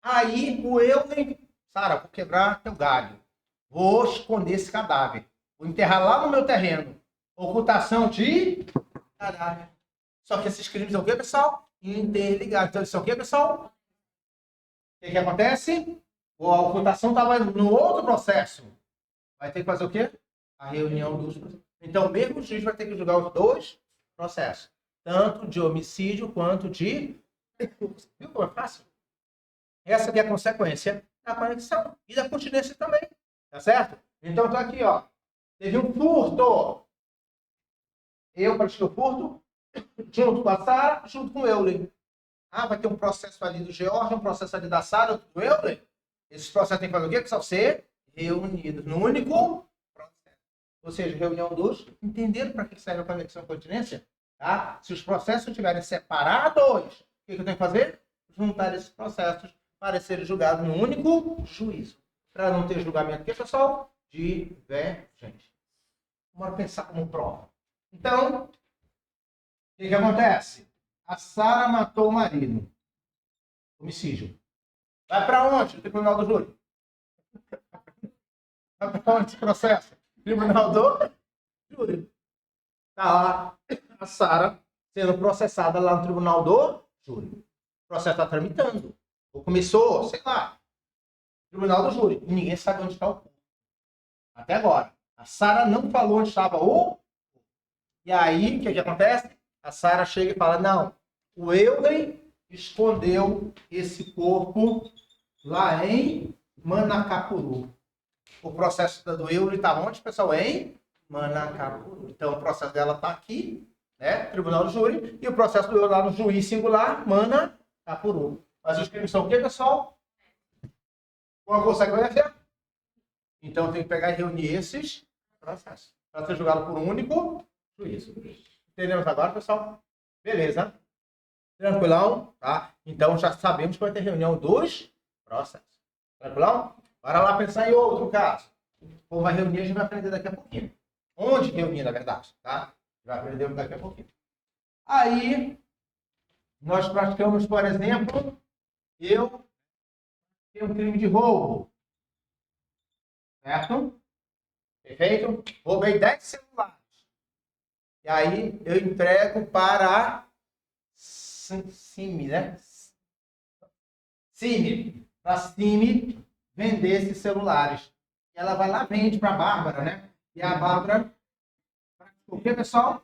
Aí, o Eulen... Sara, vou quebrar teu galho. Vou esconder esse cadáver. Vou enterrar lá no meu terreno. Ocultação de cadáver. Só que esses crimes são o quê, pessoal? Interligados. Então, eles são o quê, pessoal? O que acontece? A ocultação estava no outro processo. Vai ter que fazer o quê? A reunião dos processos. Então, mesmo o juiz vai ter que julgar os dois processos. Tanto de homicídio quanto de... Viu como é fácil? Essa aqui é a consequência da conexão e da continência também. Tá certo? Então, tá aqui, ó. Teve um furto. Eu pratiquei o furto junto com a Sara, junto com o Eulen. Vai ter um processo ali do George, um processo ali da Sara, outro do Eulen. Esses processos têm que fazer o quê? Precisam ser reunidos no único processo. Ou seja, reunião dos... Entenderam para que serve a conexão e continência? Tá? Se os processos estiverem separados, o que eu tenho que fazer? Juntar esses processos para serem julgados no único juízo. Para não ter julgamento aqui, pessoal, divergente. Vamos pensar como prova. Então, o que acontece? A Sara matou o marido. Homicídio. Vai para onde? O tribunal do júri. Vai para onde esse processo? Tribunal do júri. Está lá a Sara sendo processada lá no tribunal do júri. O processo está tramitando. Ou começou, sei lá, tribunal do júri. E ninguém sabe onde está o corpo. Até agora. A Sara não falou onde estava o corpo. E aí, o que acontece? A Sara chega e fala, não, o Eulen escondeu esse corpo lá em Manacapuru. O processo do Eulen estava onde, pessoal? Em Manacapuru. Então, o processo dela está aqui, né? Tribunal do júri. E o processo do Eulen lá no juiz singular, Manacapuru. Mas os crimes são o quê, pessoal? Com a consequência? Então, tem que pegar e reunir esses processos. Para ser julgado por um único juiz. Entendemos agora, pessoal? Beleza. Tranquilão? Tá? Então, já sabemos que vai ter reunião dos processos. Tranquilão? Bora lá pensar em outro caso. O povo vai reunir, a gente vai aprender daqui a pouquinho. Onde reunir, na verdade, tá? Vai aprender daqui a pouquinho. Aí, nós praticamos, por exemplo, eu tenho um crime de roubo. Certo? Perfeito? Roubei 10 celulares. E aí, eu entrego para a CIMI, né? CIMI. Para a CIMI vender esses celulares. E ela vai lá, vende para a Bárbara, né? E a Bárbara, o que, pessoal?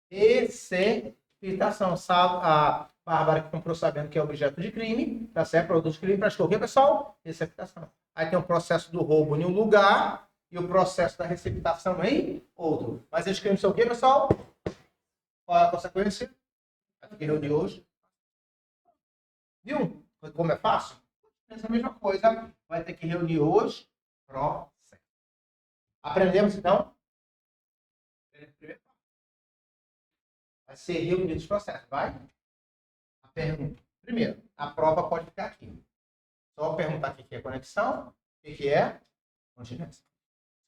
Receptação. A Bárbara que comprou sabendo que é objeto de crime, tá certo? Produto de crime, praticou o que, pessoal? Receptação. Aí tem o processo do roubo em um lugar e o processo da receptação em outro. Mas esses crimes são o que, pessoal? Qual é a consequência? Vai ter reunião hoje. Viu? Como é fácil? Essa mesma coisa vai ter que reunir os processos. Aprendemos, então? Vai ser reunido os processos, vai? A pergunta. Primeiro, a prova pode ficar aqui. Só perguntar o que é conexão, o que é continência.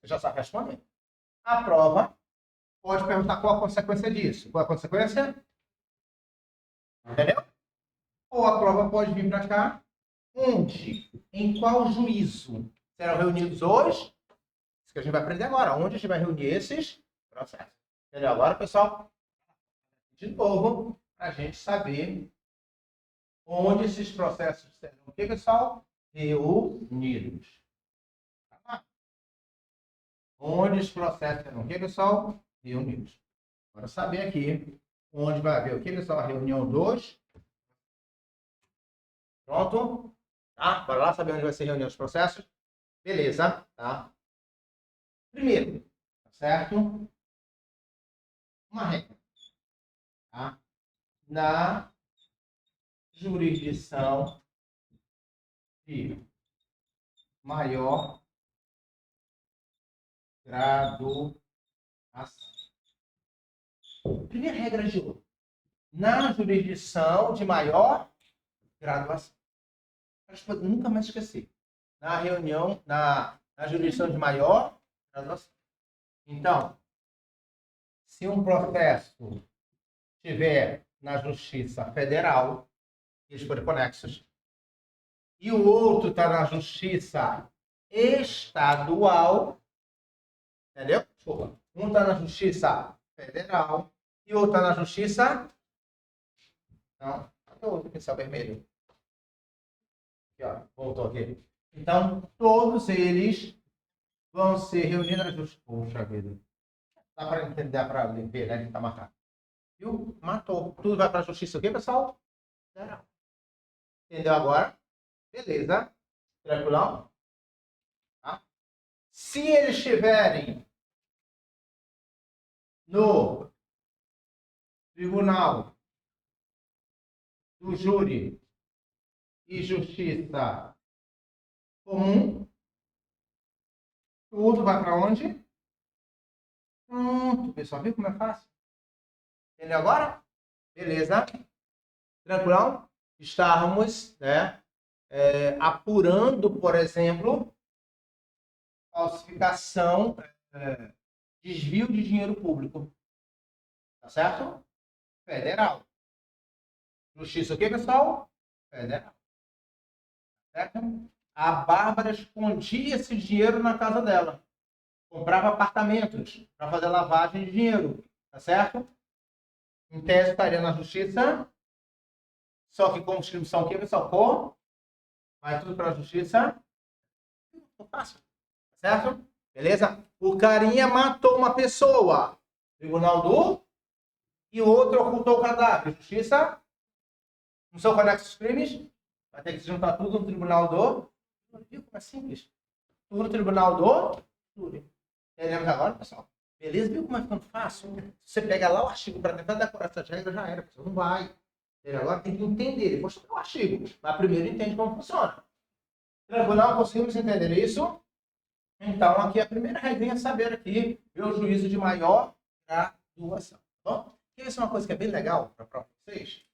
Você já sabe responder. A prova pode perguntar qual a consequência disso. Qual a consequência? Entendeu? Ou a prova pode vir para cá. Onde? Em qual juízo serão reunidos hoje? Isso que a gente vai aprender agora. Onde a gente vai reunir esses processos. Entendeu? Agora, pessoal, de novo, para a gente saber onde esses processos serão. O que, pessoal? Reunidos. Onde os processos serão. O que, pessoal? Reunidos. Agora, saber aqui onde vai haver o que, pessoal? A reunião 2. Pronto? Tá? Bora lá saber onde vai ser a reunião dos processos. Beleza, tá? Primeiro, tá certo? Uma regra. Tá? Na jurisdição de maior graduação. Primeira regra de ouro. Na jurisdição de maior graduação. Nunca mais esquecer. Na reunião, na jurisdição de maior graduação. Então, se um processo estiver na Justiça Federal, eles forem conexos, e o outro está na Justiça Estadual, entendeu? Desculpa. Um está na Justiça Federal e o outro está na Justiça... Não, cadê o outro pincel vermelho? Aqui, ó, voltou aqui. Então, todos eles vão ser reunidos na Justiça... Poxa vida. Dá para entender, dá para ver, né? Que está marcado. Viu? Matou. Tudo vai para a Justiça o quê, pessoal? Federal. Entendeu agora? Beleza. Tranquilão? Tá? Se eles estiverem no Tribunal do Júri e Justiça Comum, tudo vai para onde? Pronto, pessoal. Viu como é fácil? Entendeu agora? Beleza. Tranquilão? Estamos, né, apurando, por exemplo, falsificação, desvio de dinheiro público. Tá certo? Federal. Justiça o quê, pessoal? Federal. Certo? A Bárbara escondia esse dinheiro na casa dela. Comprava apartamentos para fazer lavagem de dinheiro. Tá certo? Em tese estaria na justiça. Só que como os crimes são o quê, pessoal? Vai tudo para a justiça. Fácil. Certo? Beleza? O carinha matou uma pessoa. Tribunal do... E o outro ocultou o cadáver. Justiça. Não são conexos crimes. Vai ter que se juntar tudo no tribunal do... Viu como é simples? Tudo no tribunal do... Tudo. Entendemos agora, pessoal? Beleza? Viu como é ficando fácil? Você pega lá o artigo para tentar decorar essas regras, já era. Pessoal. Não vai. Agora tem que entender. Depois tem o artigo. Mas primeiro entende como funciona. Tranquilo? Conseguimos entender isso? Então, aqui a primeira regrinha é saber aqui ver o juízo de maior graduação. Tá bom? E isso é uma coisa que é bem legal para vocês.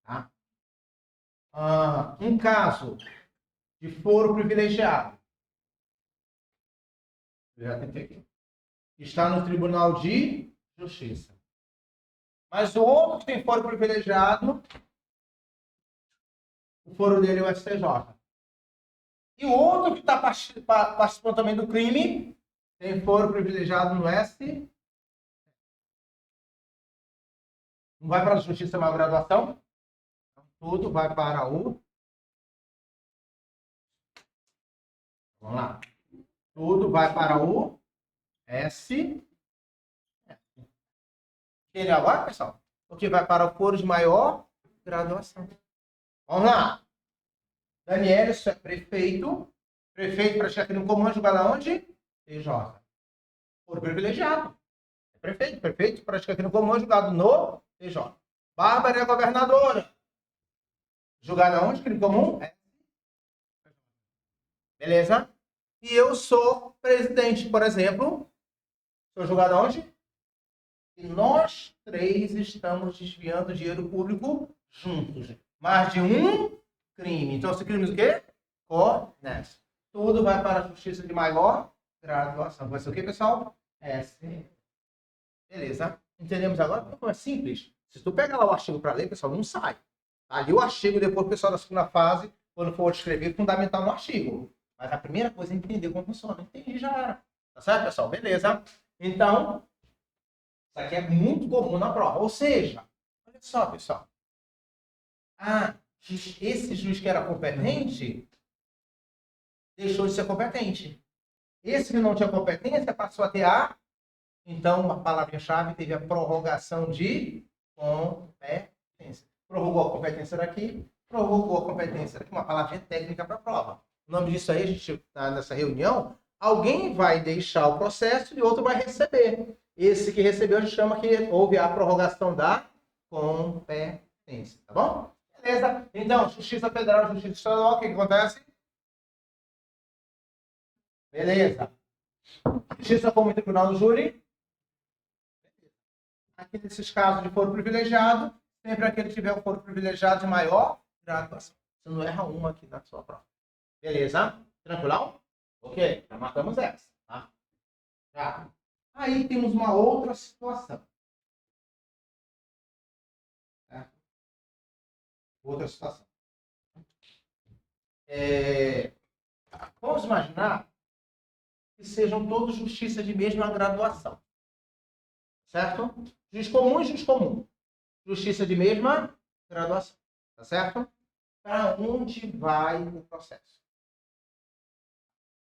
Tá? Um caso de foro privilegiado. Já tentei aqui. Está no Tribunal de Justiça. Mas o outro que tem foro privilegiado, o foro dele é o STJ. E o outro que está participando também do crime, tem foro privilegiado no S. Não vai para a Justiça de Maior Graduação. Tudo vai para o... Vamos lá. Tudo vai para o S. Entendeu agora, pessoal? Porque vai para o foro de maior graduação. Vamos lá. Daniel, isso é prefeito. Prefeito para chegar aqui no comando, julgar lá onde? TJ. Foro privilegiado. É prefeito. Prefeito para chegar aqui no comando, julgado no TJ. Bárbara é governadora. Julgada onde? Crime comum? Beleza? E eu sou presidente, por exemplo. Sou julgado onde? E nós três estamos desviando dinheiro público juntos. Mais de um crime. Então, esse crime o quê? Conexo. Tudo vai para a justiça de maior graduação. Vai ser o quê, pessoal? S. Beleza. Entendemos agora? Como é simples. Se tu pega lá o artigo para ler, pessoal, não sai. Ali o artigo, depois o pessoal da segunda fase, quando for escrever, fundamental no artigo. Mas a primeira coisa é entender como funciona. Entendi, já era. Tá certo, pessoal? Beleza. Então, isso aqui é muito comum na prova. Ou seja, olha só, pessoal. Ah, esse juiz que era competente deixou de ser competente. Esse que não tinha competência passou a ter a. Então, a palavra-chave teve a prorrogação de competência. Prorrogou a competência daqui, prorrogou a competência daqui. Uma palavrinha técnica para a prova. O nome disso aí, a gente está nessa reunião, alguém vai deixar o processo e outro vai receber. Esse que recebeu, a gente chama que houve a prorrogação da competência. Tá bom? Beleza. Então, Justiça Federal, Justiça Estadual, o que acontece? Beleza. Justiça como tribunal do júri. Aqui nesses casos de foro privilegiado, sempre aquele que tiver o foro privilegiado de maior graduação. Você não erra uma aqui na sua prova. Beleza? Tranquilão? Ok, já marcamos essa. Tá? Já. Aí temos uma outra situação. Certo? Outra situação. Vamos imaginar que sejam todos justiça de mesma graduação. Certo? Juiz comum e juiz comum. Justiça de mesma graduação. Tá certo? Para onde vai o processo?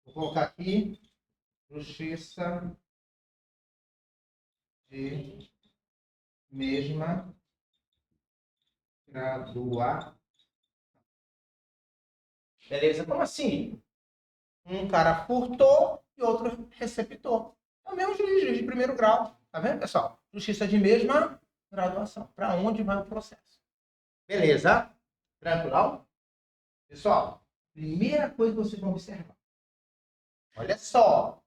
Vou colocar aqui justiça de mesma graduação. Beleza? Como assim? Um cara furtou e outro receptou. É o mesmo juiz de primeiro grau. Tá vendo, pessoal? Justiça de mesma graduação. Para onde vai o processo? Beleza? Tranquilo? Pessoal, primeira coisa que vocês vão observar. Olha só.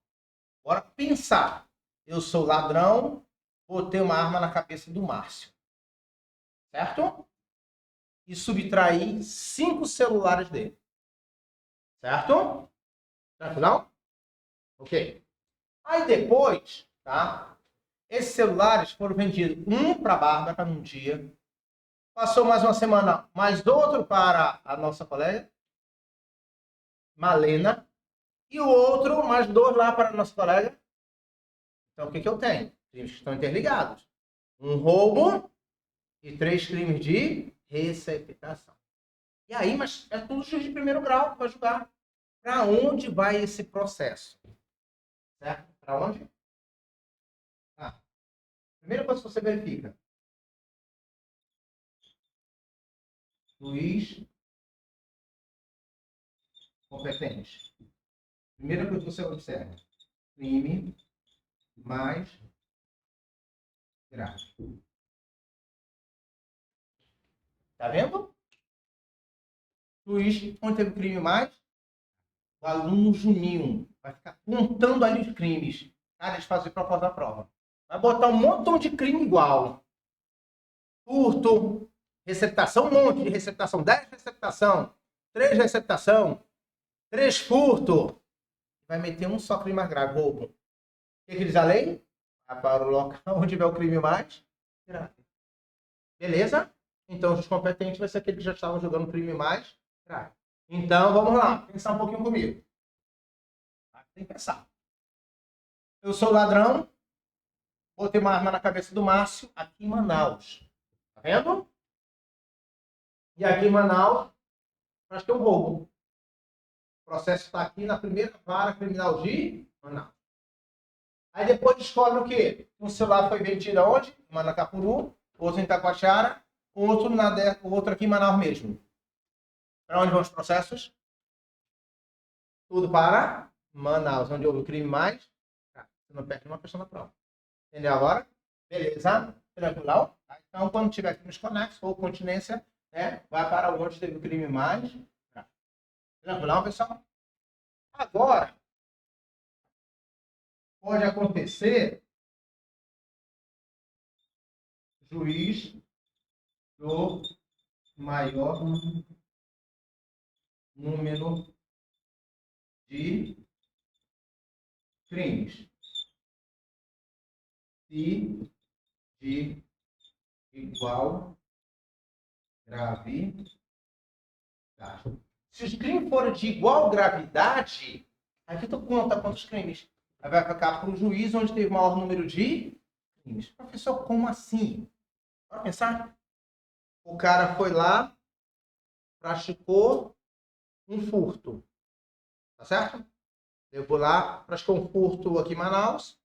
Bora pensar. Eu sou ladrão, botei uma arma na cabeça do Márcio. Certo? E subtraí 5 celulares dele. Certo? Tranquilo? Ok. Aí depois, tá? Esses celulares foram vendidos um para a Bárbara num dia. Passou mais uma semana, mais outro para a nossa colega, Malena. E o outro, mais 2 lá para a nossa colega. Então, o que eu tenho? Crimes que estão interligados. Um roubo e 3 crimes de receptação. E aí, mas é tudo juiz de primeiro grau que vai julgar. Para onde vai esse processo? Certo? Para onde? Primeira coisa que você verifica. Juiz competente. Primeira coisa que você observa. Crime mais grave. Tá vendo? Juiz, onde teve o crime mais? O aluno Juninho vai ficar contando ali os crimes. Cara, eles fazem propósito da prova. Vai botar um montão de crime igual. Furto, receptação, um monte de receptação. 10 receptação, 3 receptação, 3 furto. Vai meter um só crime mais grave, roubo. O que diz a lei? Vai para o local onde tiver o crime mais grave. Beleza? Então, os competentes vai ser aquele que já estavam jogando o crime mais grave. Então, vamos lá. Pensar um pouquinho comigo. Tem que pensar. Eu sou ladrão, botei uma arma na cabeça do Márcio aqui em Manaus. Tá vendo? E aqui em Manaus, acho que é um roubo. O processo está aqui na primeira vara criminal de Manaus. Aí depois descobre o quê? Um celular foi vendido aonde? Em Manacapuru, outro em Itacoatiara, outro aqui em Manaus mesmo. Para onde vão os processos? Tudo para Manaus, onde houve o crime mais. Você não perde uma pessoa na prova. Entendeu agora? Beleza? Tranquilo? Então, quando tiver crimes conexos ou continência, né, vai para onde teve o crime mais. Tranquilo, pessoal? Agora, pode acontecer juiz do maior número de crimes. Se de igual gravidade. Se os crimes forem de igual gravidade, aqui tu conta quantos crimes. Aí vai ficar para o juiz onde teve maior número de crimes. Professor, como assim? Bora pensar? O cara foi lá, praticou um furto. Tá certo? Eu vou lá, praticou um furto aqui em Manaus.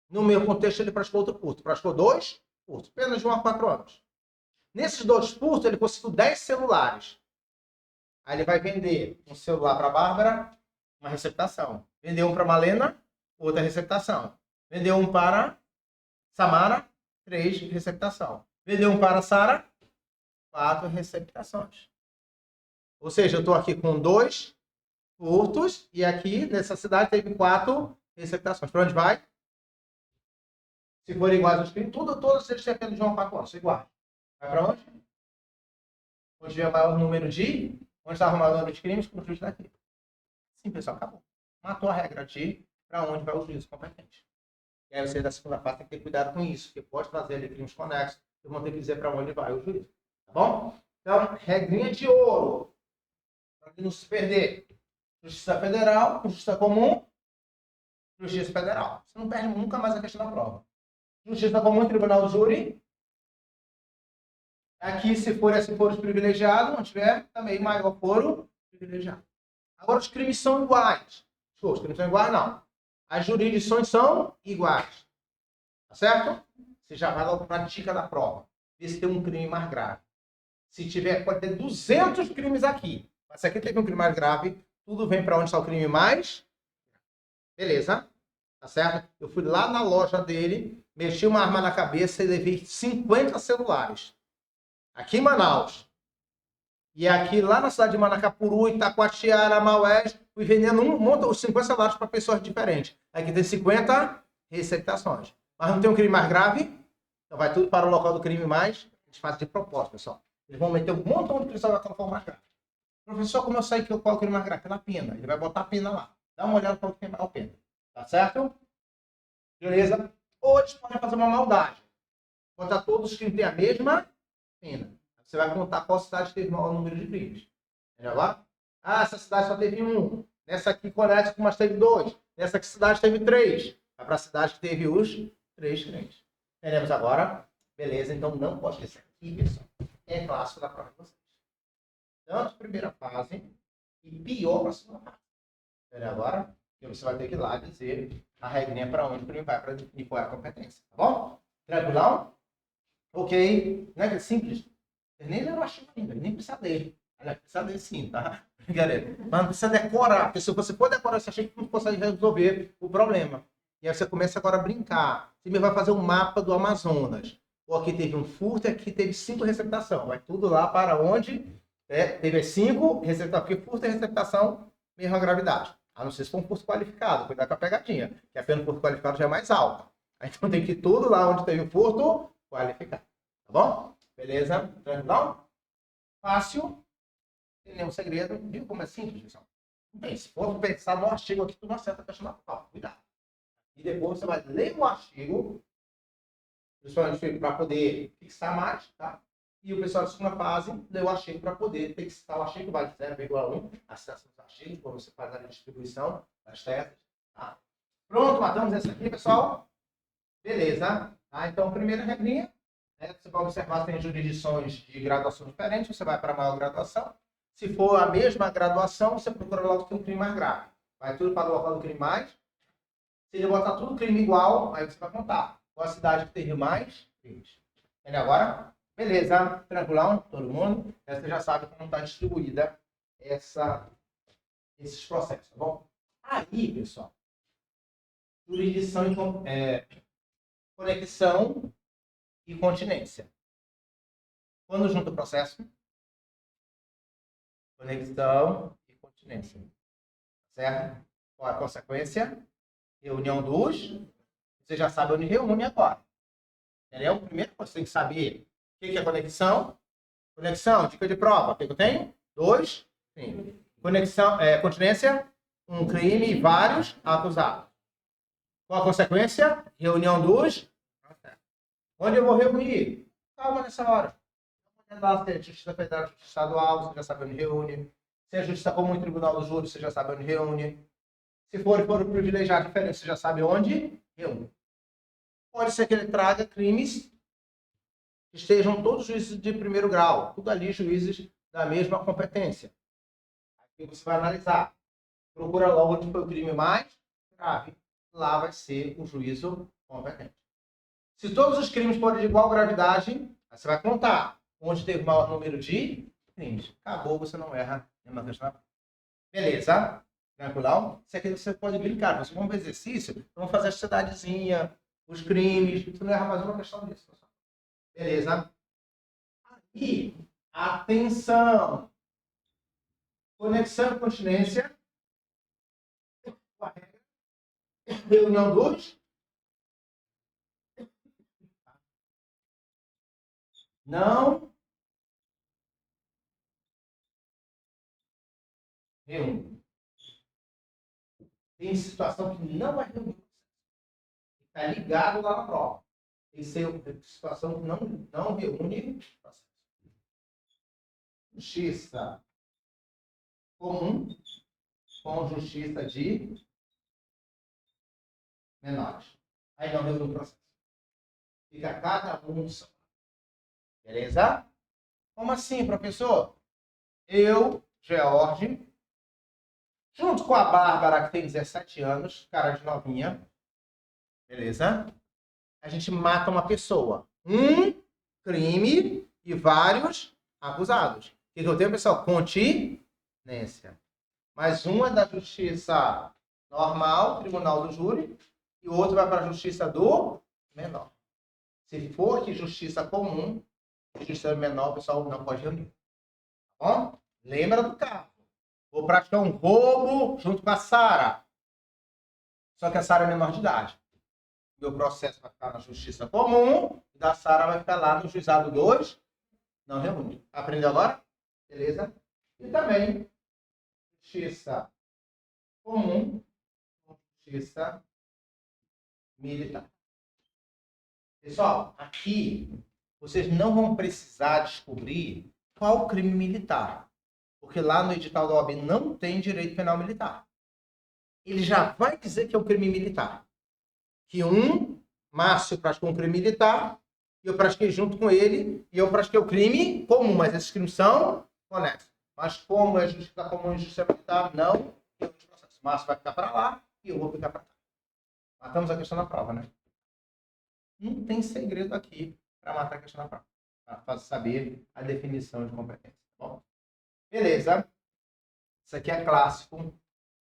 No meu contexto, ele praticou outro furto. Praticou 2 furtos, apenas de 1 a 4 anos. Nesses 2 furtos, ele conseguiu 10 celulares. Aí ele vai vender um celular para a Bárbara, uma receptação. Vendeu um para a Malena, outra receptação. Vendeu um para Samara, 3 receptação. Vendeu um para Sara, 4 receptações. Ou seja, eu estou aqui com 2 furtos e aqui nessa cidade teve 4 receptações. Para onde vai? Se for iguais aos crimes, todos eles têm apenas de 1 a 4 anos, iguais. Vai para onde? Onde tiver o maior número de... Onde está o maior número de crimes, com o juiz daqui. Sim, pessoal, acabou. Matou a regra de para onde vai o juiz competente. E aí você da segunda fase tem que ter cuidado com isso, porque pode trazer ali crimes conexos, e vão ter que dizer para onde vai o juiz. Tá bom? Então, regrinha de ouro. Para não se perder. Justiça Federal, Justiça Comum, Justiça Federal. Você não perde nunca mais a questão da prova. Justiça Comum, Tribunal do Júri. Aqui, se for esse foro privilegiado, não tiver, também maior foro privilegiado. Agora, os crimes são iguais. Os crimes são iguais, não. As jurisdições são iguais. Tá certo? Você já vai logo para a dica da prova. Vê se tem um crime mais grave. Se tiver, pode ter 200 crimes aqui. Mas se aqui teve um crime mais grave, tudo vem para onde está o crime mais. Beleza? Tá certo? Eu fui lá na loja dele, mexi uma arma na cabeça e levei 50 celulares. Aqui em Manaus. E aqui lá na cidade de Manacapuru, Itacoatiara, Maués, fui vendendo os 50 celulares para pessoas diferentes. Aqui tem 50 receptações. Mas não tem um crime mais grave? Então vai tudo para o local do crime mais. Eles fazem de propósito, pessoal. Eles vão meter um montão de pessoas naquela forma mais grave. Professor, como eu sei qual é o crime mais grave? Pela pena. Ele vai botar a pena lá. Dá uma olhada para o crime mais pena. Tá certo? Beleza? Ou eles podem fazer uma maldade. Botar todos os crimes têm a mesma pena. Você vai contar qual cidade teve o maior número de crimes. Entendeu lá? Ah, essa cidade só teve 1. Nessa aqui, Connecticut, mas teve 2. Nessa aqui, cidade teve 3. Vai para a cidade que teve os 3 crimes. Entendemos agora? Beleza, então não pode esquecer aqui, pessoal. É clássico da prova de vocês. Tanto primeira fase e pior para a segunda fase. Entendeu agora? E você vai ter que ir lá dizer a regrinha para onde o crime vai para definir qual é a competência. Tá bom? Tranquilão? Ok. Não é que é simples? Você nem leu o artigo ainda, nem precisa dele. Precisa dele sim, tá? Brincadeira. Mas não precisa decorar, porque se você for decorar esse artigo, não consegue resolver o problema. E aí você começa agora a brincar. Você me vai fazer um mapa do Amazonas. Ou aqui teve um furto e aqui teve 5 receptação. Vai tudo lá para onde teve 5 receptação. Porque furto e receptação, mesma gravidade. A não ser se for um furto qualificado. Cuidado com a pegadinha. Que a pena do furto qualificado já é mais alta. Então tem que ir tudo lá onde teve um furto qualificado. Tá bom? Beleza? Tranquilão? Fácil. Não tem nenhum segredo. Viu como é simples, pessoal? Bem, se for pensar no artigo aqui, tu não acerta a questão da prova. Cuidado. E depois você vai ler o artigo, principalmente para poder fixar mais, tá? E o pessoal da segunda fase lê o artigo para poder fixar o artigo, vai de 0,1, a citação dos artigos, quando você faz a distribuição das teses, tá? Pronto, matamos essa aqui, pessoal. Beleza. Tá? Então, primeira regrinha. Você vai observar que tem jurisdições de graduação diferentes, você vai para a maior graduação. Se for a mesma graduação, você procura logo ter um crime mais grave. Vai tudo para o local do crime mais. Se ele botar tudo crime igual, aí você vai contar. Qual a cidade que teve mais crimes. Entendeu agora? Beleza, tranquilão, todo mundo. Você já sabe como está distribuída esses processos, tá bom? Aí, pessoal, jurisdição e conexão e continência. Quando junta o processo, conexão e continência. Certo? Qual a consequência? Reunião dos. Você já sabe onde reúne agora. Entendeu? Primeiro você tem que saber o que é conexão. Conexão, dica de prova. O que eu tenho? 2, 5. Conexão, continência. um crime e vários acusados. Qual a consequência? Reunião dos... Onde eu vou reunir? Calma nessa hora. Lá, se é Justiça Federal, Justiça Estadual, você já sabe onde reúne. Se é Justiça Comum e Tribunal do Júri, você já sabe onde reúne. Se for privilegiado diferente, você já sabe onde reúne. Pode ser que ele traga crimes que estejam todos juízes de primeiro grau. Tudo ali juízes da mesma competência. Aqui você vai analisar. Procura logo onde foi o crime mais grave. Lá vai ser o juízo competente. Se todos os crimes forem de igual gravidade, você vai contar onde teve o maior número de crimes. Acabou, você não erra nenhuma questão. Beleza? Tranquilão? Isso aqui você pode brincar. Você vamos fazer exercício, então vamos fazer a cidadezinha, os crimes. Você não erra mais uma questão disso. Beleza? Aí, atenção! Conexão e continência. Reunião dos. Não reúne. Tem situação que não vai reunir. Está ligado lá na prova. Tem situação que não reúne. Justiça comum com justiça de menores. Aí não reúne o processo. Fica cada um no seu. Beleza? Como assim, professor? Eu, George, junto com a Bárbara, que tem 17 anos, cara de novinha, beleza? A gente mata uma pessoa. Um crime e vários acusados. O que eu tenho, pessoal? Continência. Mas um é da justiça normal, tribunal do júri, e o outro vai para a justiça do menor. Se for de justiça comum, justiça menor, o pessoal não pode reunir. Tá bom? Lembra do carro. Vou praticar um roubo junto com a Sara. Só que a Sara é menor de idade. Meu processo vai ficar na justiça comum e da Sara vai ficar lá no juizado 2. Não reúne. Aprendeu agora? Beleza? E também justiça comum, justiça militar. Pessoal, aqui vocês não vão precisar descobrir qual o crime militar. Porque lá no edital da OAB não tem direito penal militar. Ele já vai dizer que é um crime militar. Que Márcio praticou um crime militar, e eu pratiquei junto com ele, e eu pratiquei o crime comum, mas esses crimes são conexos. Mas como é justiça comum e justiça militar, não tem outros processos. Márcio vai ficar para lá, e eu vou ficar para cá. Matamos a questão na prova, né? Não tem segredo aqui para matar a questão na prova. Para saber a definição de competência. Tá bom? Beleza. Isso aqui é clássico.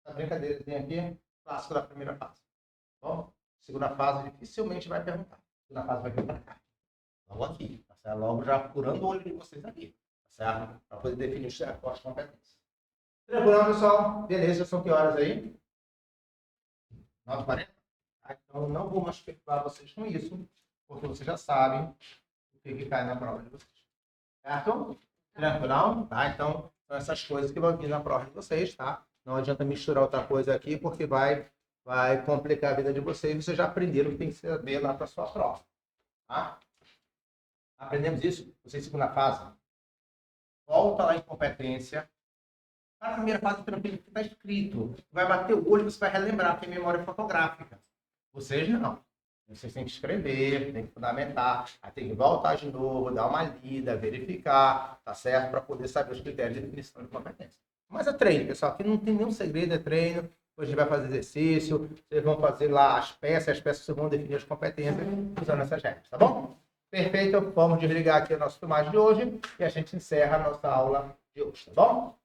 A brincadeira tem aqui, clássico da primeira fase. Tá bom? Segunda fase dificilmente vai perguntar. Segunda fase vai vir para cá. Logo aqui. Tá certo? Logo já curando o olho de vocês aqui. Tá certo? Para poder definir os acordos de competência. Tranquilo, pessoal? Beleza, são que horas aí? 9h40? Então, não vou mais perturbar vocês com isso, porque vocês já sabem o que cai na prova de vocês. Certo? Tranquilão? Tá? Então, são essas coisas que vão vir na prova de vocês, tá? Não adianta misturar outra coisa aqui, porque vai complicar a vida de vocês. Vocês já aprenderam o que tem que saber lá para a sua prova. Tá? Aprendemos isso? Vocês, segunda fase. Volta lá em competência. A primeira fase, tranquilo, que está escrito. Vai bater o olho, você vai relembrar, porque é memória fotográfica. Vocês não. Vocês têm que escrever, têm que fundamentar, aí tem que voltar de novo, dar uma lida, verificar, tá certo? Para poder saber os critérios de definição de competência. Mas é treino, pessoal. Aqui não tem nenhum segredo, é treino. Depois a gente vai fazer exercício, vocês vão fazer lá as peças vocês vão definir as competências usando essas regras, tá bom? Perfeito, vamos desligar aqui a nossa filmagem de hoje e a gente encerra a nossa aula de hoje, tá bom?